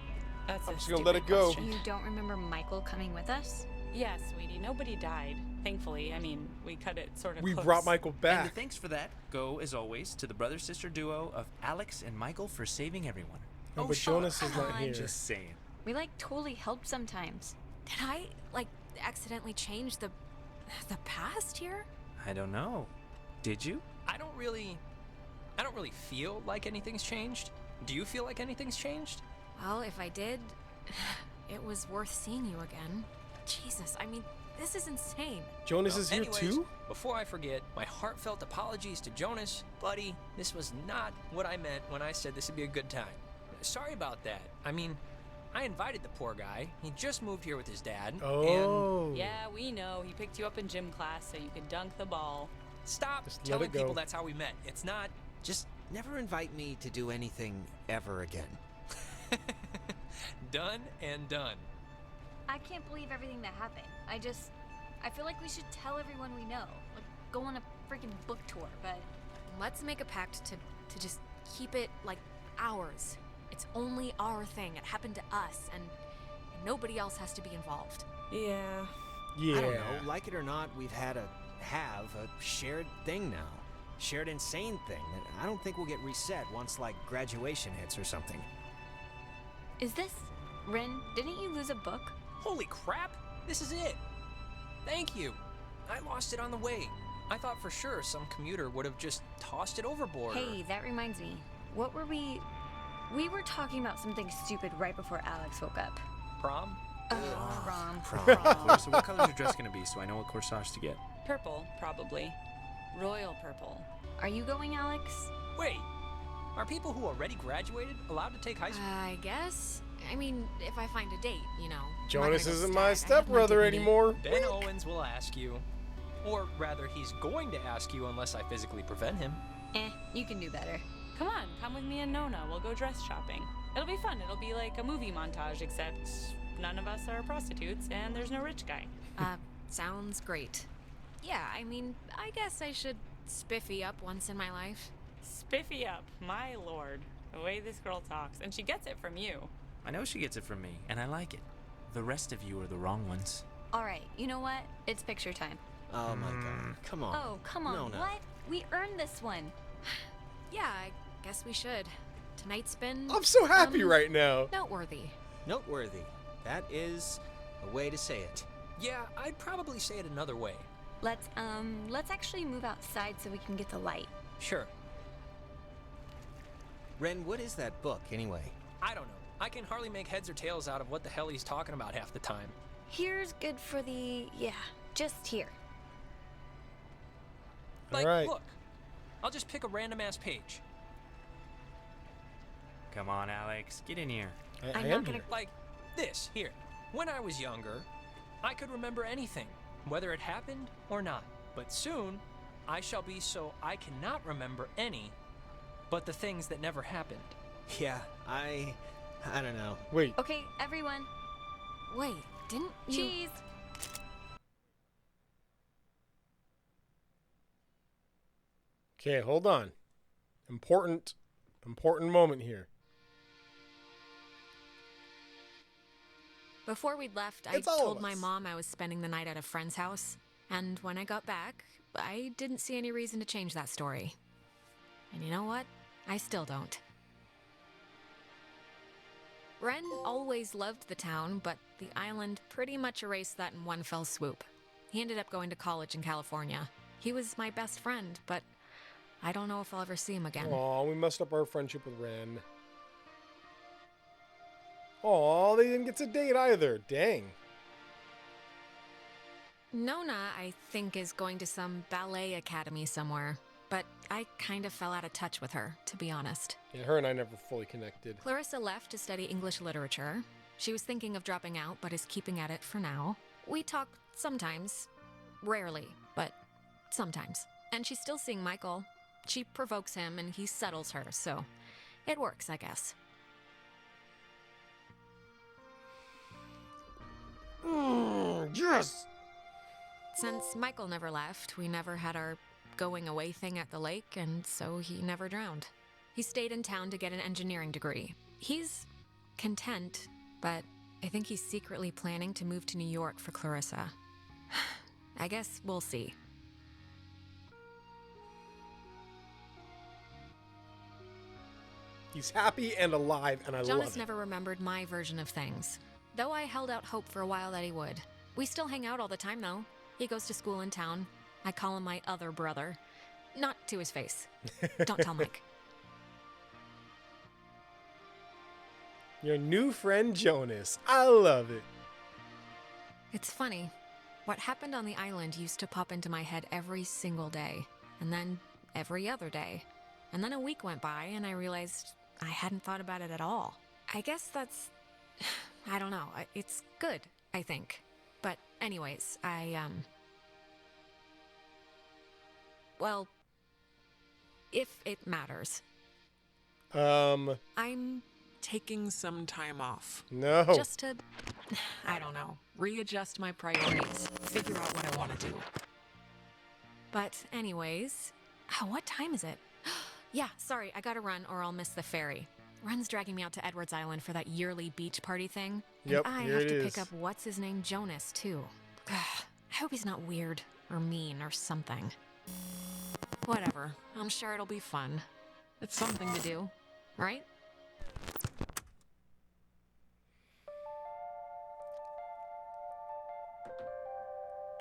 [SPEAKER 6] that's
[SPEAKER 1] I'm
[SPEAKER 6] a
[SPEAKER 1] just gonna let
[SPEAKER 6] stupid
[SPEAKER 1] it go.
[SPEAKER 6] question.
[SPEAKER 5] You don't remember Michael coming with us?
[SPEAKER 6] Yeah, sweetie, nobody died. Thankfully, I mean, we cut it sort of
[SPEAKER 1] We
[SPEAKER 6] close.
[SPEAKER 1] brought Michael
[SPEAKER 13] And the
[SPEAKER 1] back.
[SPEAKER 13] thanks for that go, as always, to the brother-sister duo of Alex and Michael for saving everyone.
[SPEAKER 1] No,
[SPEAKER 2] Oh,
[SPEAKER 1] but
[SPEAKER 2] shut
[SPEAKER 1] Jonas is
[SPEAKER 5] come
[SPEAKER 1] not
[SPEAKER 5] on.
[SPEAKER 1] here.
[SPEAKER 13] Just saying.
[SPEAKER 5] We totally help sometimes.
[SPEAKER 3] Did I, accidentally change the past here?
[SPEAKER 13] I don't know. Did you?
[SPEAKER 2] I don't really feel like anything's changed. Do you feel like anything's changed?
[SPEAKER 3] Well, if I did, it was worth seeing you again. Jesus, I mean, this is insane.
[SPEAKER 1] Jonas
[SPEAKER 2] Well,
[SPEAKER 1] is here
[SPEAKER 2] anyways,
[SPEAKER 1] too?
[SPEAKER 2] Before I forget, my heartfelt apologies to Jonas. Buddy, this was not what I meant when I said this would be a good time. Sorry about that. I mean, I invited the poor guy. He just moved here with his dad.
[SPEAKER 1] Oh.
[SPEAKER 6] Yeah, we know. He picked you up in gym class so you could dunk the ball.
[SPEAKER 2] And stop
[SPEAKER 1] Just let
[SPEAKER 2] telling
[SPEAKER 1] it go.
[SPEAKER 2] people that's how we met. It's not.
[SPEAKER 4] Just never invite me to do anything ever again.
[SPEAKER 2] Done and done.
[SPEAKER 5] I can't believe everything that happened. I feel like we should tell everyone we know. Go on a freaking book tour, but
[SPEAKER 3] Let's make a pact to just keep it, ours. It's only our thing. It happened to us, and nobody else has to be involved.
[SPEAKER 6] Yeah.
[SPEAKER 1] Yeah.
[SPEAKER 4] I don't know, like it or not, we've had a shared thing now. Shared insane thing that I don't think will get reset once, graduation hits or something.
[SPEAKER 5] is this... Ren, didn't you lose a book?
[SPEAKER 2] Holy crap! This is it! Thank you! I lost it on the way. I thought for sure some commuter would have just tossed it overboard. or-
[SPEAKER 5] Hey, that reminds me. What were we... We were talking about something stupid right before Alex woke up.
[SPEAKER 2] Prom?
[SPEAKER 5] Prom.
[SPEAKER 13] So what color's your dress gonna be so I know what corsage to get?
[SPEAKER 6] Purple, probably. Royal purple.
[SPEAKER 5] Are you going, Alex?
[SPEAKER 2] Wait! Are people who already graduated allowed to take high school?
[SPEAKER 3] I guess. I mean, if I find a date, you know. I'm not
[SPEAKER 1] Jonas
[SPEAKER 3] gonna go
[SPEAKER 1] isn't
[SPEAKER 3] stag.
[SPEAKER 1] my
[SPEAKER 3] I have
[SPEAKER 1] stepbrother
[SPEAKER 3] dignity.
[SPEAKER 1] anymore.
[SPEAKER 2] Ben Owens will ask you. Or rather, he's going to ask you unless I physically prevent him.
[SPEAKER 5] You can do better.
[SPEAKER 6] Come on, come with me and Nona. We'll go dress shopping. It'll be fun. It'll be like a movie montage, except none of us are prostitutes and there's no rich guy.
[SPEAKER 3] Sounds great. Yeah, I mean, I guess I should spiffy up once in my life.
[SPEAKER 6] Spiffy up, my lord. The way this girl talks. And she gets it from you.
[SPEAKER 13] I know she gets it from me, and I like it. The rest of you are the wrong ones.
[SPEAKER 5] All right, you know what? It's picture time.
[SPEAKER 4] Oh my god, come on.
[SPEAKER 5] Oh, come on.
[SPEAKER 4] Nona.
[SPEAKER 5] What? We earned this one.
[SPEAKER 3] Yeah, I guess we should. Tonight's been.
[SPEAKER 1] I'm so happy right now.
[SPEAKER 3] Noteworthy.
[SPEAKER 4] Noteworthy. That is a way to say it.
[SPEAKER 2] Yeah, I'd probably say it another way.
[SPEAKER 5] Let's actually move outside so we can get the light.
[SPEAKER 2] Sure.
[SPEAKER 4] Ren, what is that book, anyway?
[SPEAKER 2] I don't know. I can hardly make heads or tails out of what the hell he's talking about half the time.
[SPEAKER 5] Here's good for the... Yeah, just here.
[SPEAKER 2] Like,
[SPEAKER 1] Alright.
[SPEAKER 2] look. I'll just pick a random-ass page.
[SPEAKER 13] Come on, Alex, get in here.
[SPEAKER 1] I
[SPEAKER 3] I'm
[SPEAKER 1] am
[SPEAKER 3] not gonna-
[SPEAKER 1] here.
[SPEAKER 2] Like, this, here. When I was younger, I could remember anything, whether it happened or not. But soon, I shall be so I cannot remember any but the things that never happened.
[SPEAKER 4] Yeah, I don't know.
[SPEAKER 1] Wait.
[SPEAKER 5] Okay, everyone.
[SPEAKER 3] Wait, didn't you?
[SPEAKER 5] Cheese.
[SPEAKER 1] Okay, hold on. Important moment here.
[SPEAKER 3] Before we'd left, I
[SPEAKER 1] It's all
[SPEAKER 3] told
[SPEAKER 1] of
[SPEAKER 3] my
[SPEAKER 1] us.
[SPEAKER 3] mom I was spending the night at a friend's house. And when I got back, I didn't see any reason to change that story. And you know what? I still don't. Ren always loved the town, but the island pretty much erased that in one fell swoop. He ended up going to college in California. He was my best friend, but I don't know if I'll ever see him again.
[SPEAKER 1] Aw, we messed up our friendship with Ren. Aw, they didn't get to date either. Dang.
[SPEAKER 3] Nona, I think, is going to some ballet academy somewhere, but I kind of fell out of touch with her, to be honest.
[SPEAKER 1] Yeah, her and I never fully connected.
[SPEAKER 3] Clarissa left to study English literature. She was thinking of dropping out, but is keeping at it for now. We talk sometimes. Rarely, but sometimes. And she's still seeing Michael. She provokes him, and he settles her, so it works, I guess.
[SPEAKER 1] Yes!
[SPEAKER 3] Since Michael never left, we never had our going away thing at the lake, and so he never drowned. He stayed in town to get an engineering degree. He's content, but I think he's secretly planning to move to New York for Clarissa. I guess we'll see.
[SPEAKER 1] He's happy and alive, and I love
[SPEAKER 3] Jonas
[SPEAKER 1] it.
[SPEAKER 3] never remembered my version of things, though I held out hope for a while that he would. We still hang out all the time, though. He goes to school in town. I call him my other brother. Not to his face. Don't tell Mike.
[SPEAKER 1] Your new friend Jonas. I love it.
[SPEAKER 3] It's funny. What happened on the island used to pop into my head every single day, and then every other day. And then a week went by, and I realized I hadn't thought about it at all. I guess that's... I don't know. It's good, I think. But anyways, well, if it matters. I'm
[SPEAKER 14] taking some time off.
[SPEAKER 1] No.
[SPEAKER 3] Just to, I don't know, readjust my priorities, figure out what I want to do. But anyways, what time is it? Yeah, sorry, I gotta run or I'll miss the ferry. Ren's dragging me out to Edwards Island for that yearly beach party thing.
[SPEAKER 1] Yep,
[SPEAKER 3] and I
[SPEAKER 1] here
[SPEAKER 3] have
[SPEAKER 1] it
[SPEAKER 3] to
[SPEAKER 1] is.
[SPEAKER 3] pick up what's-his-name Jonas, too. I hope he's not weird or mean or something. Whatever, I'm sure it'll be fun. It's something to do, right?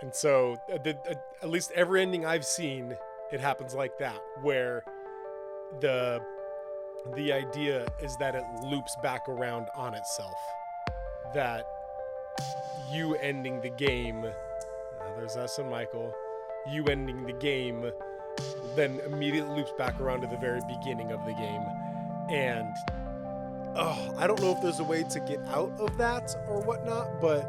[SPEAKER 1] And so, at least every ending I've seen, it happens like that, where the idea is that it loops back around on itself. That you ending the game, there's us and Michael, you ending the game, then immediately loops back around to the very beginning of the game. And, I don't know if there's a way to get out of that or whatnot, but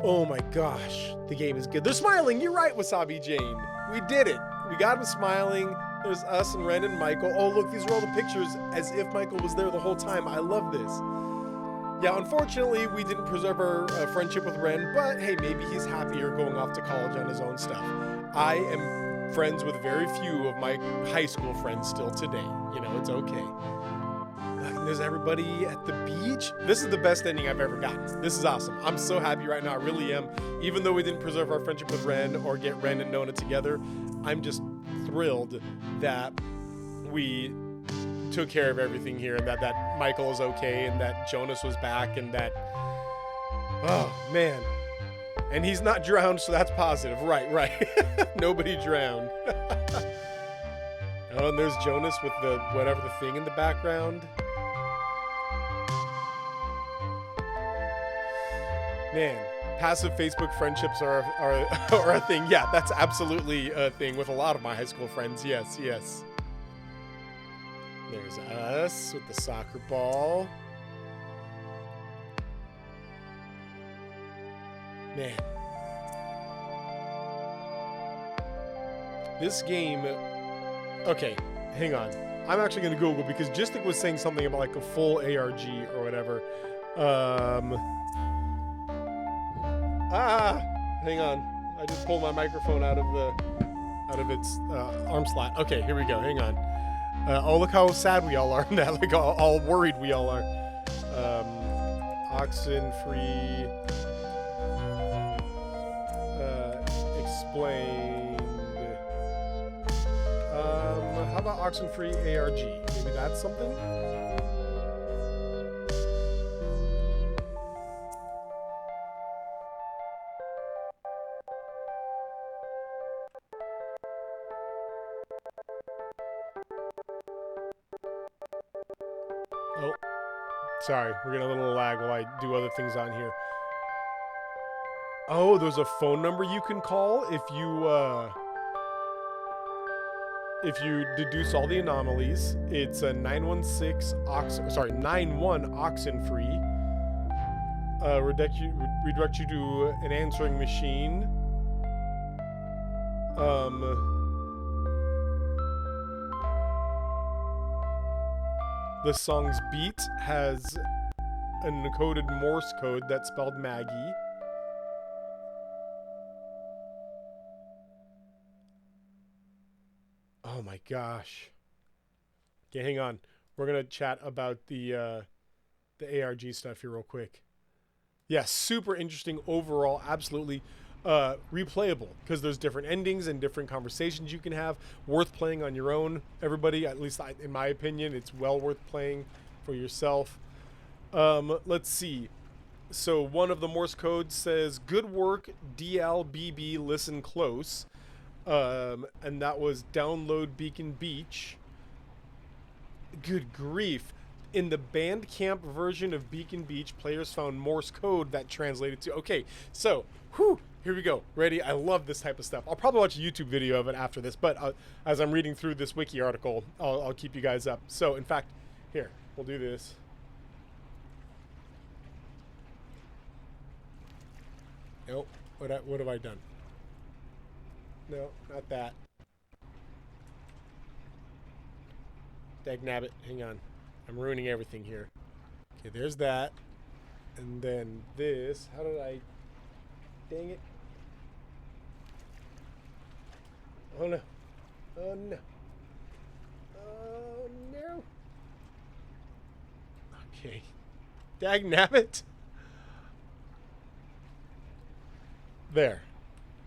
[SPEAKER 1] oh my gosh, the game is good. They're smiling. You're right, Wasabi Jane. We did it. We got him smiling. There's us and Ren and Michael. Oh, look, these are all the pictures as if Michael was there the whole time. I love this. Yeah, unfortunately, we didn't preserve our friendship with Ren, but hey, maybe he's happier going off to college on his own stuff. I am friends with very few of my high school friends still today. You know, it's okay. Look, there's everybody at the beach. This is the best ending I've ever gotten. This is awesome. I'm so happy right now. I really am. Even though we didn't preserve our friendship with Ren or get Ren and Nona together, I'm just thrilled that we took care of everything here and that Michael is okay and that Jonas was back and that, oh man. And he's not drowned, so that's positive. Right. Nobody drowned. Oh, and there's Jonas with the whatever the thing in the background. Man, passive Facebook friendships are a thing. Yeah, that's absolutely a thing with a lot of my high school friends. Yes. There's us with the soccer ball. Man. This game... Okay, hang on. I'm actually going to Google because Gistic was saying something about like a full ARG or whatever. Hang on. I just pulled my microphone out of its arm slot. Okay, here we go. Hang on. Oh, look how sad we all are now. Like all worried we all are. Oxenfree. Explained. How about Oxenfree ARG? Maybe that's something? Oh, sorry. We're getting a little lag while I do other things on here. Oh, there's a phone number you can call if you deduce all the anomalies. It's a 91 Oxenfree. Redirect you to an answering machine. The song's beat has an encoded Morse code that's spelled Maggie. Oh my gosh. Okay, hang on. We're gonna chat about the ARG stuff here real quick. Yeah, super interesting overall. Absolutely replayable because there's different endings and different conversations you can have. Worth playing on your own. Everybody, at least in my opinion, it's well worth playing for yourself. Let's see. So one of the Morse codes says, "Good work, DLBB. Listen close." And that was download Beacon Beach. Good grief. In the Bandcamp version of Beacon Beach, players found Morse code that translated to... Okay, so, here we go. Ready? I love this type of stuff. I'll probably watch a YouTube video of it after this, but as I'm reading through this wiki article, I'll keep you guys up. So, in fact, here, we'll do this. Nope. What have I done? No, not that. Dagnabbit, hang on. I'm ruining everything here. Okay, there's that. And then this. How did I... Dang it. Oh no. Oh no. Oh no. Okay. Dagnabbit. There.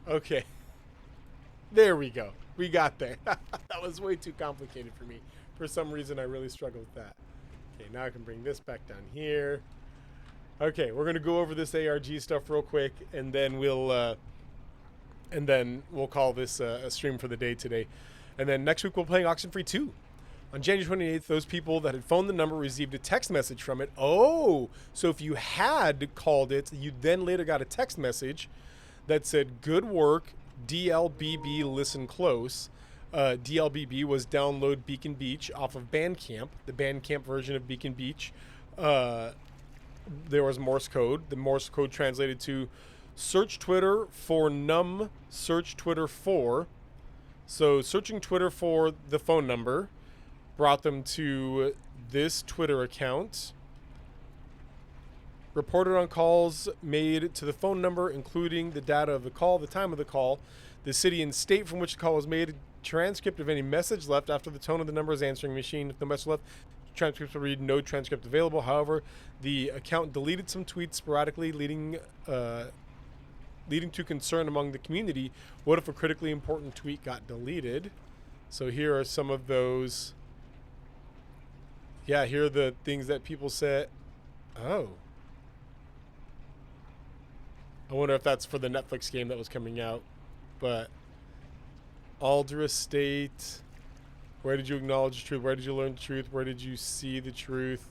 [SPEAKER 1] Okay. There we go. We got there. That was way too complicated for me. For some reason, I really struggled with that. Okay, now I can bring this back down here. Okay, we're gonna go over this ARG stuff real quick, and then we'll call this a stream for the day today. And then next week we'll play Oxenfree 2. On January 28th, those people that had phoned the number received a text message from it. Oh, so if you had called it, you then later got a text message that said, "Good work, DLBB, listen close." DLBB was download Beacon Beach off of Bandcamp, the Bandcamp version of Beacon Beach. There was Morse code. The Morse code translated to search Twitter for num, search Twitter for. So searching Twitter for the phone number brought them to this Twitter account. Reported on calls made to the phone number, including the data of the call, the time of the call, the city and state from which the call was made, transcript of any message left after the tone of the number's answering machine. If no message left, transcripts will read no transcript available. However, the account deleted some tweets sporadically, leading to concern among the community. What if a critically important tweet got deleted? So here are some of those. Yeah, here are the things that people said. Oh. I wonder if that's for the Netflix game that was coming out. But Alder Estate, where did you acknowledge the truth? Where did you learn the truth? Where did you see the truth?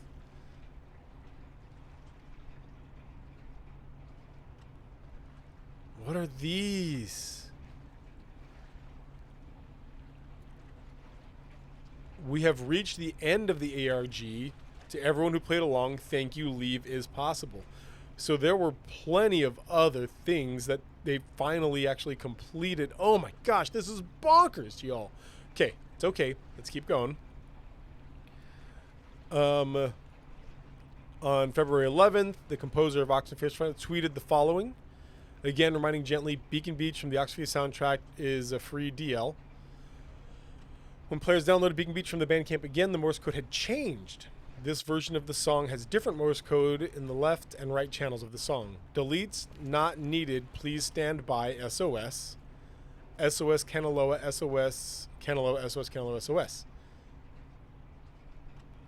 [SPEAKER 1] What are these? We have reached the end of the ARG. To everyone who played along, thank you. Leave is possible. So there were plenty of other things that they finally actually completed. Oh my gosh, this is bonkers, y'all. Okay, it's okay. Let's keep going. On February 11th, the composer of Oxenfree tweeted the following. Again, reminding gently, Beacon Beach from the Oxenfree soundtrack is a free DL. When players downloaded Beacon Beach from the Bandcamp again, the Morse code had changed. This version of the song has different Morse code in the left and right channels of the song. Deletes not needed. Please stand by. SOS. SOS Kanaloa. SOS Kanaloa. SOS Kanaloa. SOS.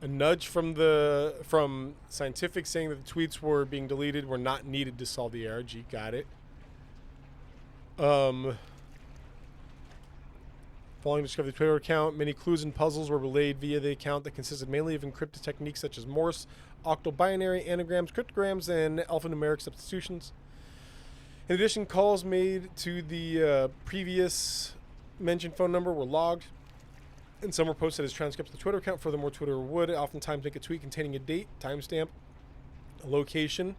[SPEAKER 1] A nudge from Scientific saying that the tweets were being deleted were not needed to solve the ARG. Got it. Following discovery of the Twitter account, many clues and puzzles were relayed via the account that consisted mainly of encrypted techniques such as Morse, octal binary, anagrams, cryptograms, and alphanumeric substitutions. In addition, calls made to the previous mentioned phone number were logged, and some were posted as transcripts to the Twitter account. Furthermore, Twitter would oftentimes make a tweet containing a date, timestamp, a location,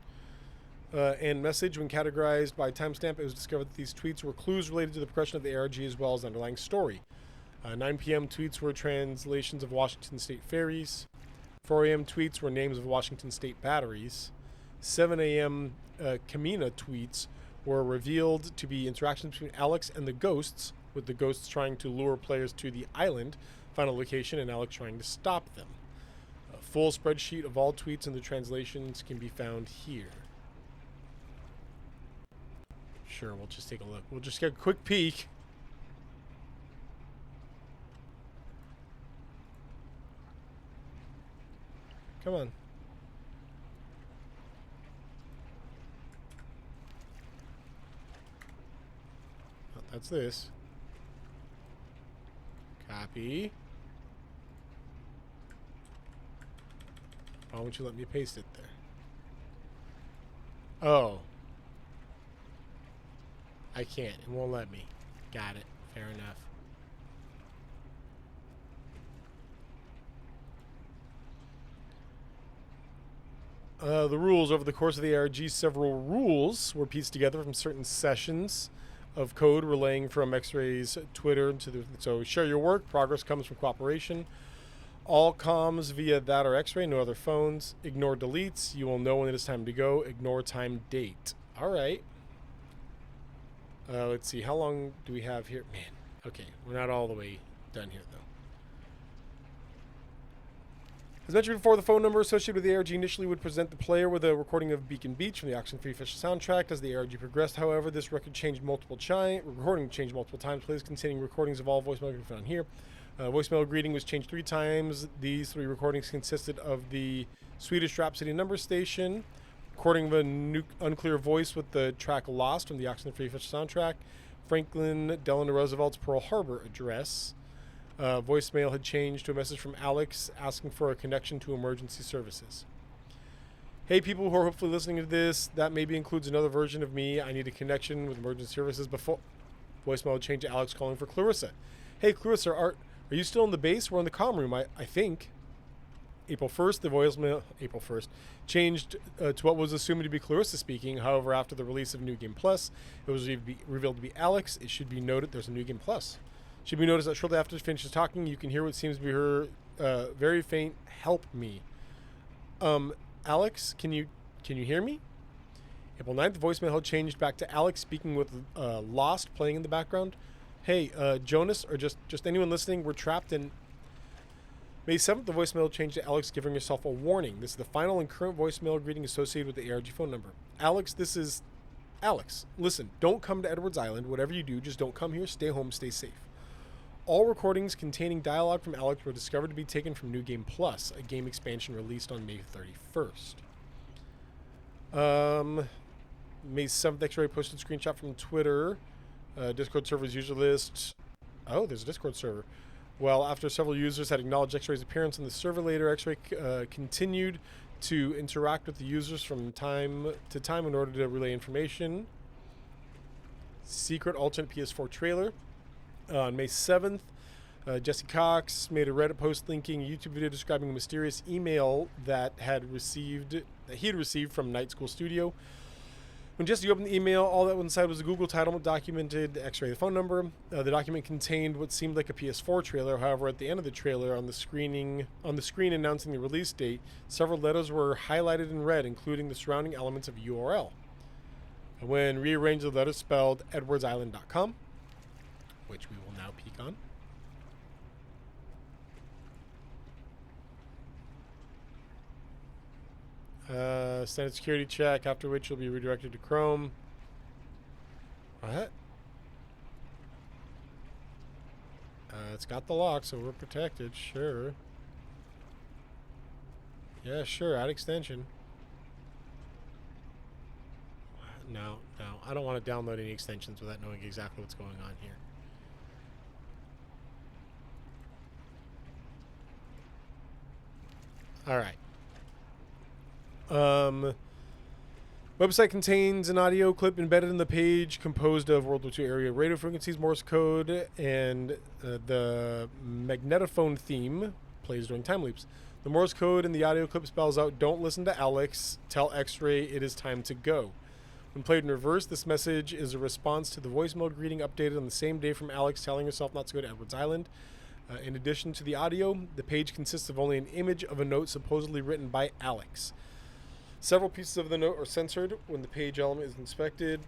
[SPEAKER 1] and message. When categorized by timestamp, it was discovered that these tweets were clues related to the progression of the ARG as well as the underlying story. 9 p.m. tweets were translations of Washington State ferries. 4 a.m. tweets were names of Washington State batteries. 7 a.m. Kamina tweets were revealed to be interactions between Alex and the ghosts, with the ghosts trying to lure players to the island final location and Alex trying to stop them. A full spreadsheet of all tweets and the translations can be found here. Sure, we'll just take a look. We'll just get a quick peek. Come on. Oh, that's this. Copy. Why won't you let me paste it there? Oh. I can't. It won't let me. Got it. Fair enough. The rules. Over the course of the ARG, several rules were pieced together from certain sessions of code relaying from X-Ray's Twitter to the... So, share your work. Progress comes from cooperation. All comms via that or X-Ray. No other phones. Ignore deletes. You will know when it is time to go. Ignore time date. All right. Let's see. How long do we have here? Man. Okay. We're not all the way done here, though. As mentioned before, the phone number associated with the ARG initially would present the player with a recording of Beacon Beach from the Oxenfree official soundtrack. As the ARG progressed, however, this recording changed multiple times. Players containing recordings of all voicemail can be found here. Voicemail greeting was changed 3 times. These 3 recordings consisted of the Swedish Rhapsody number station, recording of a unclear voice with the track Lost from the Oxenfree official soundtrack, Franklin Delano Roosevelt's Pearl Harbor address. Voicemail had changed to a message from Alex asking for a connection to emergency services. Hey, people who are hopefully listening to this, that maybe includes another version of me. I need a connection with emergency services before. Voicemail had changed to Alex calling for Clarissa. Hey, Clarissa, are you still in the base? We're in the comm room, I think. April 1st, the voicemail, changed to what was assumed to be Clarissa speaking. However, after the release of New Game Plus, it was revealed to be Alex. It should be noted there's a New Game Plus. Should be noticed that shortly after she finishes talking, you can hear what seems to be her very faint "Help me." Alex, can you hear me? April 9th, the voicemail had changed back to Alex speaking with Lost playing in the background. Hey, Jonas, or just anyone listening, we're trapped in... May 7th, the voicemail changed to Alex giving herself a warning. This is the final and current voicemail greeting associated with the ARG phone number. Alex, this is... Alex, listen, don't come to Edwards Island. Whatever you do, just don't come here. Stay home, stay safe. All recordings containing dialogue from Alex were discovered to be taken from New Game Plus, a game expansion released on May 31st. May 7th, X-Ray posted a screenshot from Twitter. Discord server's user list. Oh, there's a Discord server. Well, after several users had acknowledged X-Ray's appearance on the server later, X-Ray continued to interact with the users from time to time in order to relay information. Secret alternate PS4 trailer. On May 7th, Jesse Cox made a Reddit post linking a YouTube video describing a mysterious email that he had received from Night School Studio. When Jesse opened the email, all that was inside was a Google title that documented X-Ray the phone number. The document contained what seemed like a PS4 trailer. However, at the end of the trailer, on the screen announcing the release date, several letters were highlighted in red, including the surrounding elements of URL. When rearranged, the letters spelled edwardsisland.com, which we will now peek on. Standard security check, after which you'll be redirected to Chrome. What? It's got the lock, so we're protected, sure. Yeah, sure. Add extension. No. I don't want to download any extensions without knowing exactly what's going on here. All right. Website contains an audio clip embedded in the page composed of World War II area radio frequencies, Morse code, and the magnetophone theme plays during time loops. The Morse code in the audio clip spells out, "Don't listen to Alex. Tell X-Ray it is time to go." When played in reverse, this message is a response to the voicemail greeting updated on the same day from Alex telling herself not to go to Edwards Island. In addition to the audio, the page consists of only an image of a note supposedly written by Alex. Several pieces of the note are censored when the page element is inspected.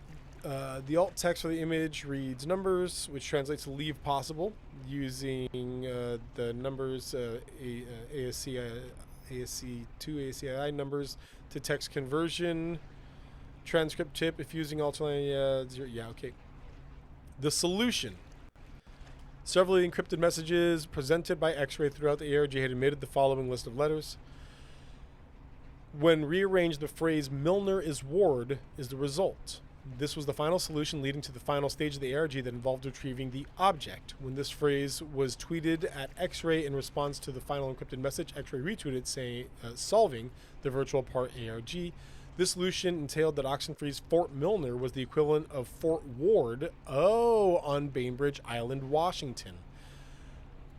[SPEAKER 1] The alt text for the image reads numbers, which translates to leave possible, using the numbers ASCII, ASCII numbers to text conversion. Transcript tip, if using alternate, yeah, okay. The solution. Several encrypted messages presented by X-Ray throughout the ARG had emitted the following list of letters. When rearranged, the phrase "Milner is Ward" is the result. This was the final solution leading to the final stage of the ARG that involved retrieving the object. When this phrase was tweeted at X-Ray in response to the final encrypted message, X-Ray retweeted saying, solving the virtual part ARG. This solution entailed that Oxenfree's Fort Milner was the equivalent of Fort Ward, on Bainbridge Island, Washington.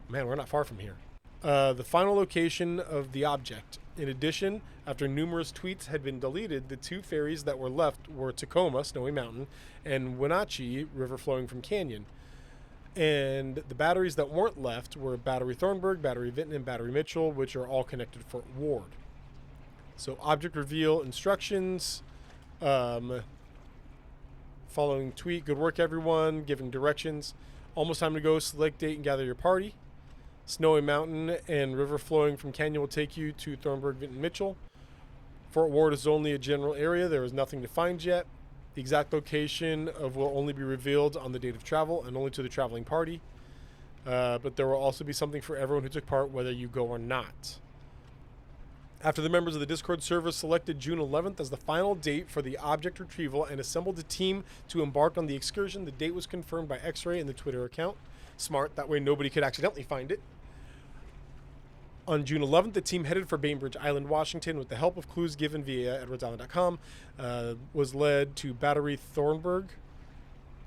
[SPEAKER 1] Man, we're not far from here. The final location of the object. In addition, after numerous tweets had been deleted, the two ferries that were left were Tacoma, Snowy Mountain, and Wenatchee, river flowing from Canyon. And the batteries that weren't left were Battery Thornburg, Battery Vinton, and Battery Mitchell, which are all connected to Fort Ward. So object reveal instructions, following tweet, good work everyone, giving directions, almost time to go, select date and gather your party. Snowy Mountain and river flowing from Canyon will take you to Thornburg, Vinton, Mitchell. Fort Ward is only a general area, there is nothing to find yet. The exact location will only be revealed on the date of travel and only to the traveling party. But there will also be something for everyone who took part, whether you go or not. After the members of the Discord server selected June 11th as the final date for the object retrieval and assembled a team to embark on the excursion, the date was confirmed by X-Ray in the Twitter account. Smart, that way nobody could accidentally find it. On June 11th, the team headed for Bainbridge Island, Washington, with the help of clues given via EdwardsIsland.com, was led to Battery Thornburg.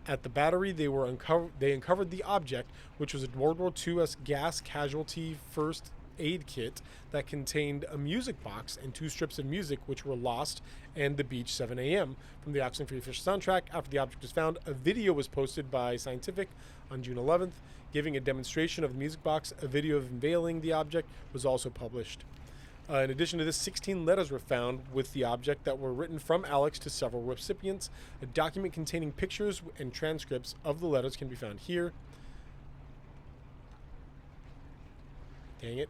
[SPEAKER 1] At the battery, they uncovered the object, which was a World War II gas casualty first aid kit that contained a music box and 2 strips of music which were lost, and The Beach 7 a.m. from the Oxenfree official soundtrack. After the object was found, a video was posted by Scientific on June 11th giving a demonstration of the music box. A video of unveiling the object was also published. In addition to this, 16 letters were found with the object that were written from Alex to several recipients. A document containing pictures and transcripts of the letters can be found here. Dang it.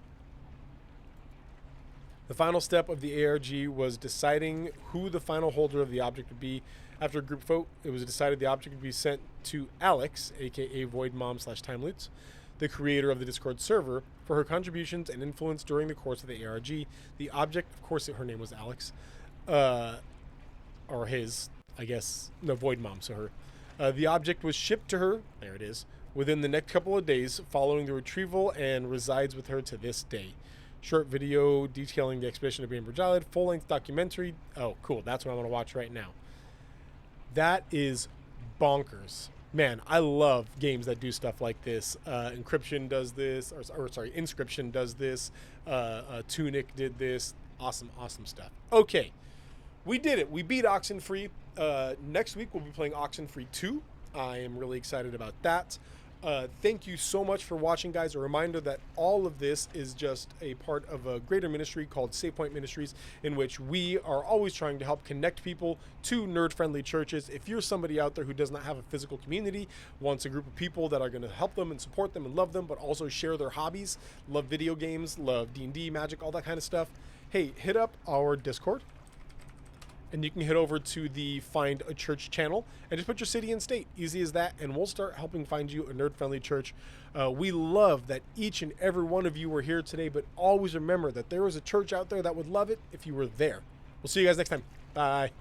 [SPEAKER 1] The final step of the ARG was deciding who the final holder of the object would be. After a group vote, it was decided the object would be sent to Alex, aka Void Mom / Timeloots, the creator of the Discord server, for her contributions and influence during the course of the ARG. The object, of course, her name was Alex, or his, I guess, no, Void Mom, so her. The object was shipped to her, there it is, within the next couple of days following the retrieval and resides with her to this day. Short video detailing the expedition to Bainbridge Island, full-length documentary. Oh, cool, that's what I'm going to watch right now. That is bonkers. Man, I love games that do stuff like this. Encryption does this, Inscription does this. Tunic did this. Awesome, awesome stuff. Okay, we did it. We beat Oxenfree. Next week, we'll be playing Oxenfree 2. I am really excited about that. Thank you so much for watching, guys. A reminder that all of this is just a part of a greater ministry called Save Point Ministries, in which we are always trying to help connect people to nerd-friendly churches. If you're somebody out there who does not have a physical community, wants a group of people that are going to help them and support them and love them, but also share their hobbies, love video games, love D&D, Magic, all that kind of stuff, hey, hit up our Discord. and you can head over to the Find a Church channel and just put your city and state. Easy as that, and we'll start helping find you a nerd-friendly church. We love that each and every one of you were here today, but always remember that there is a church out there that would love it if you were there. We'll see you guys next time. Bye.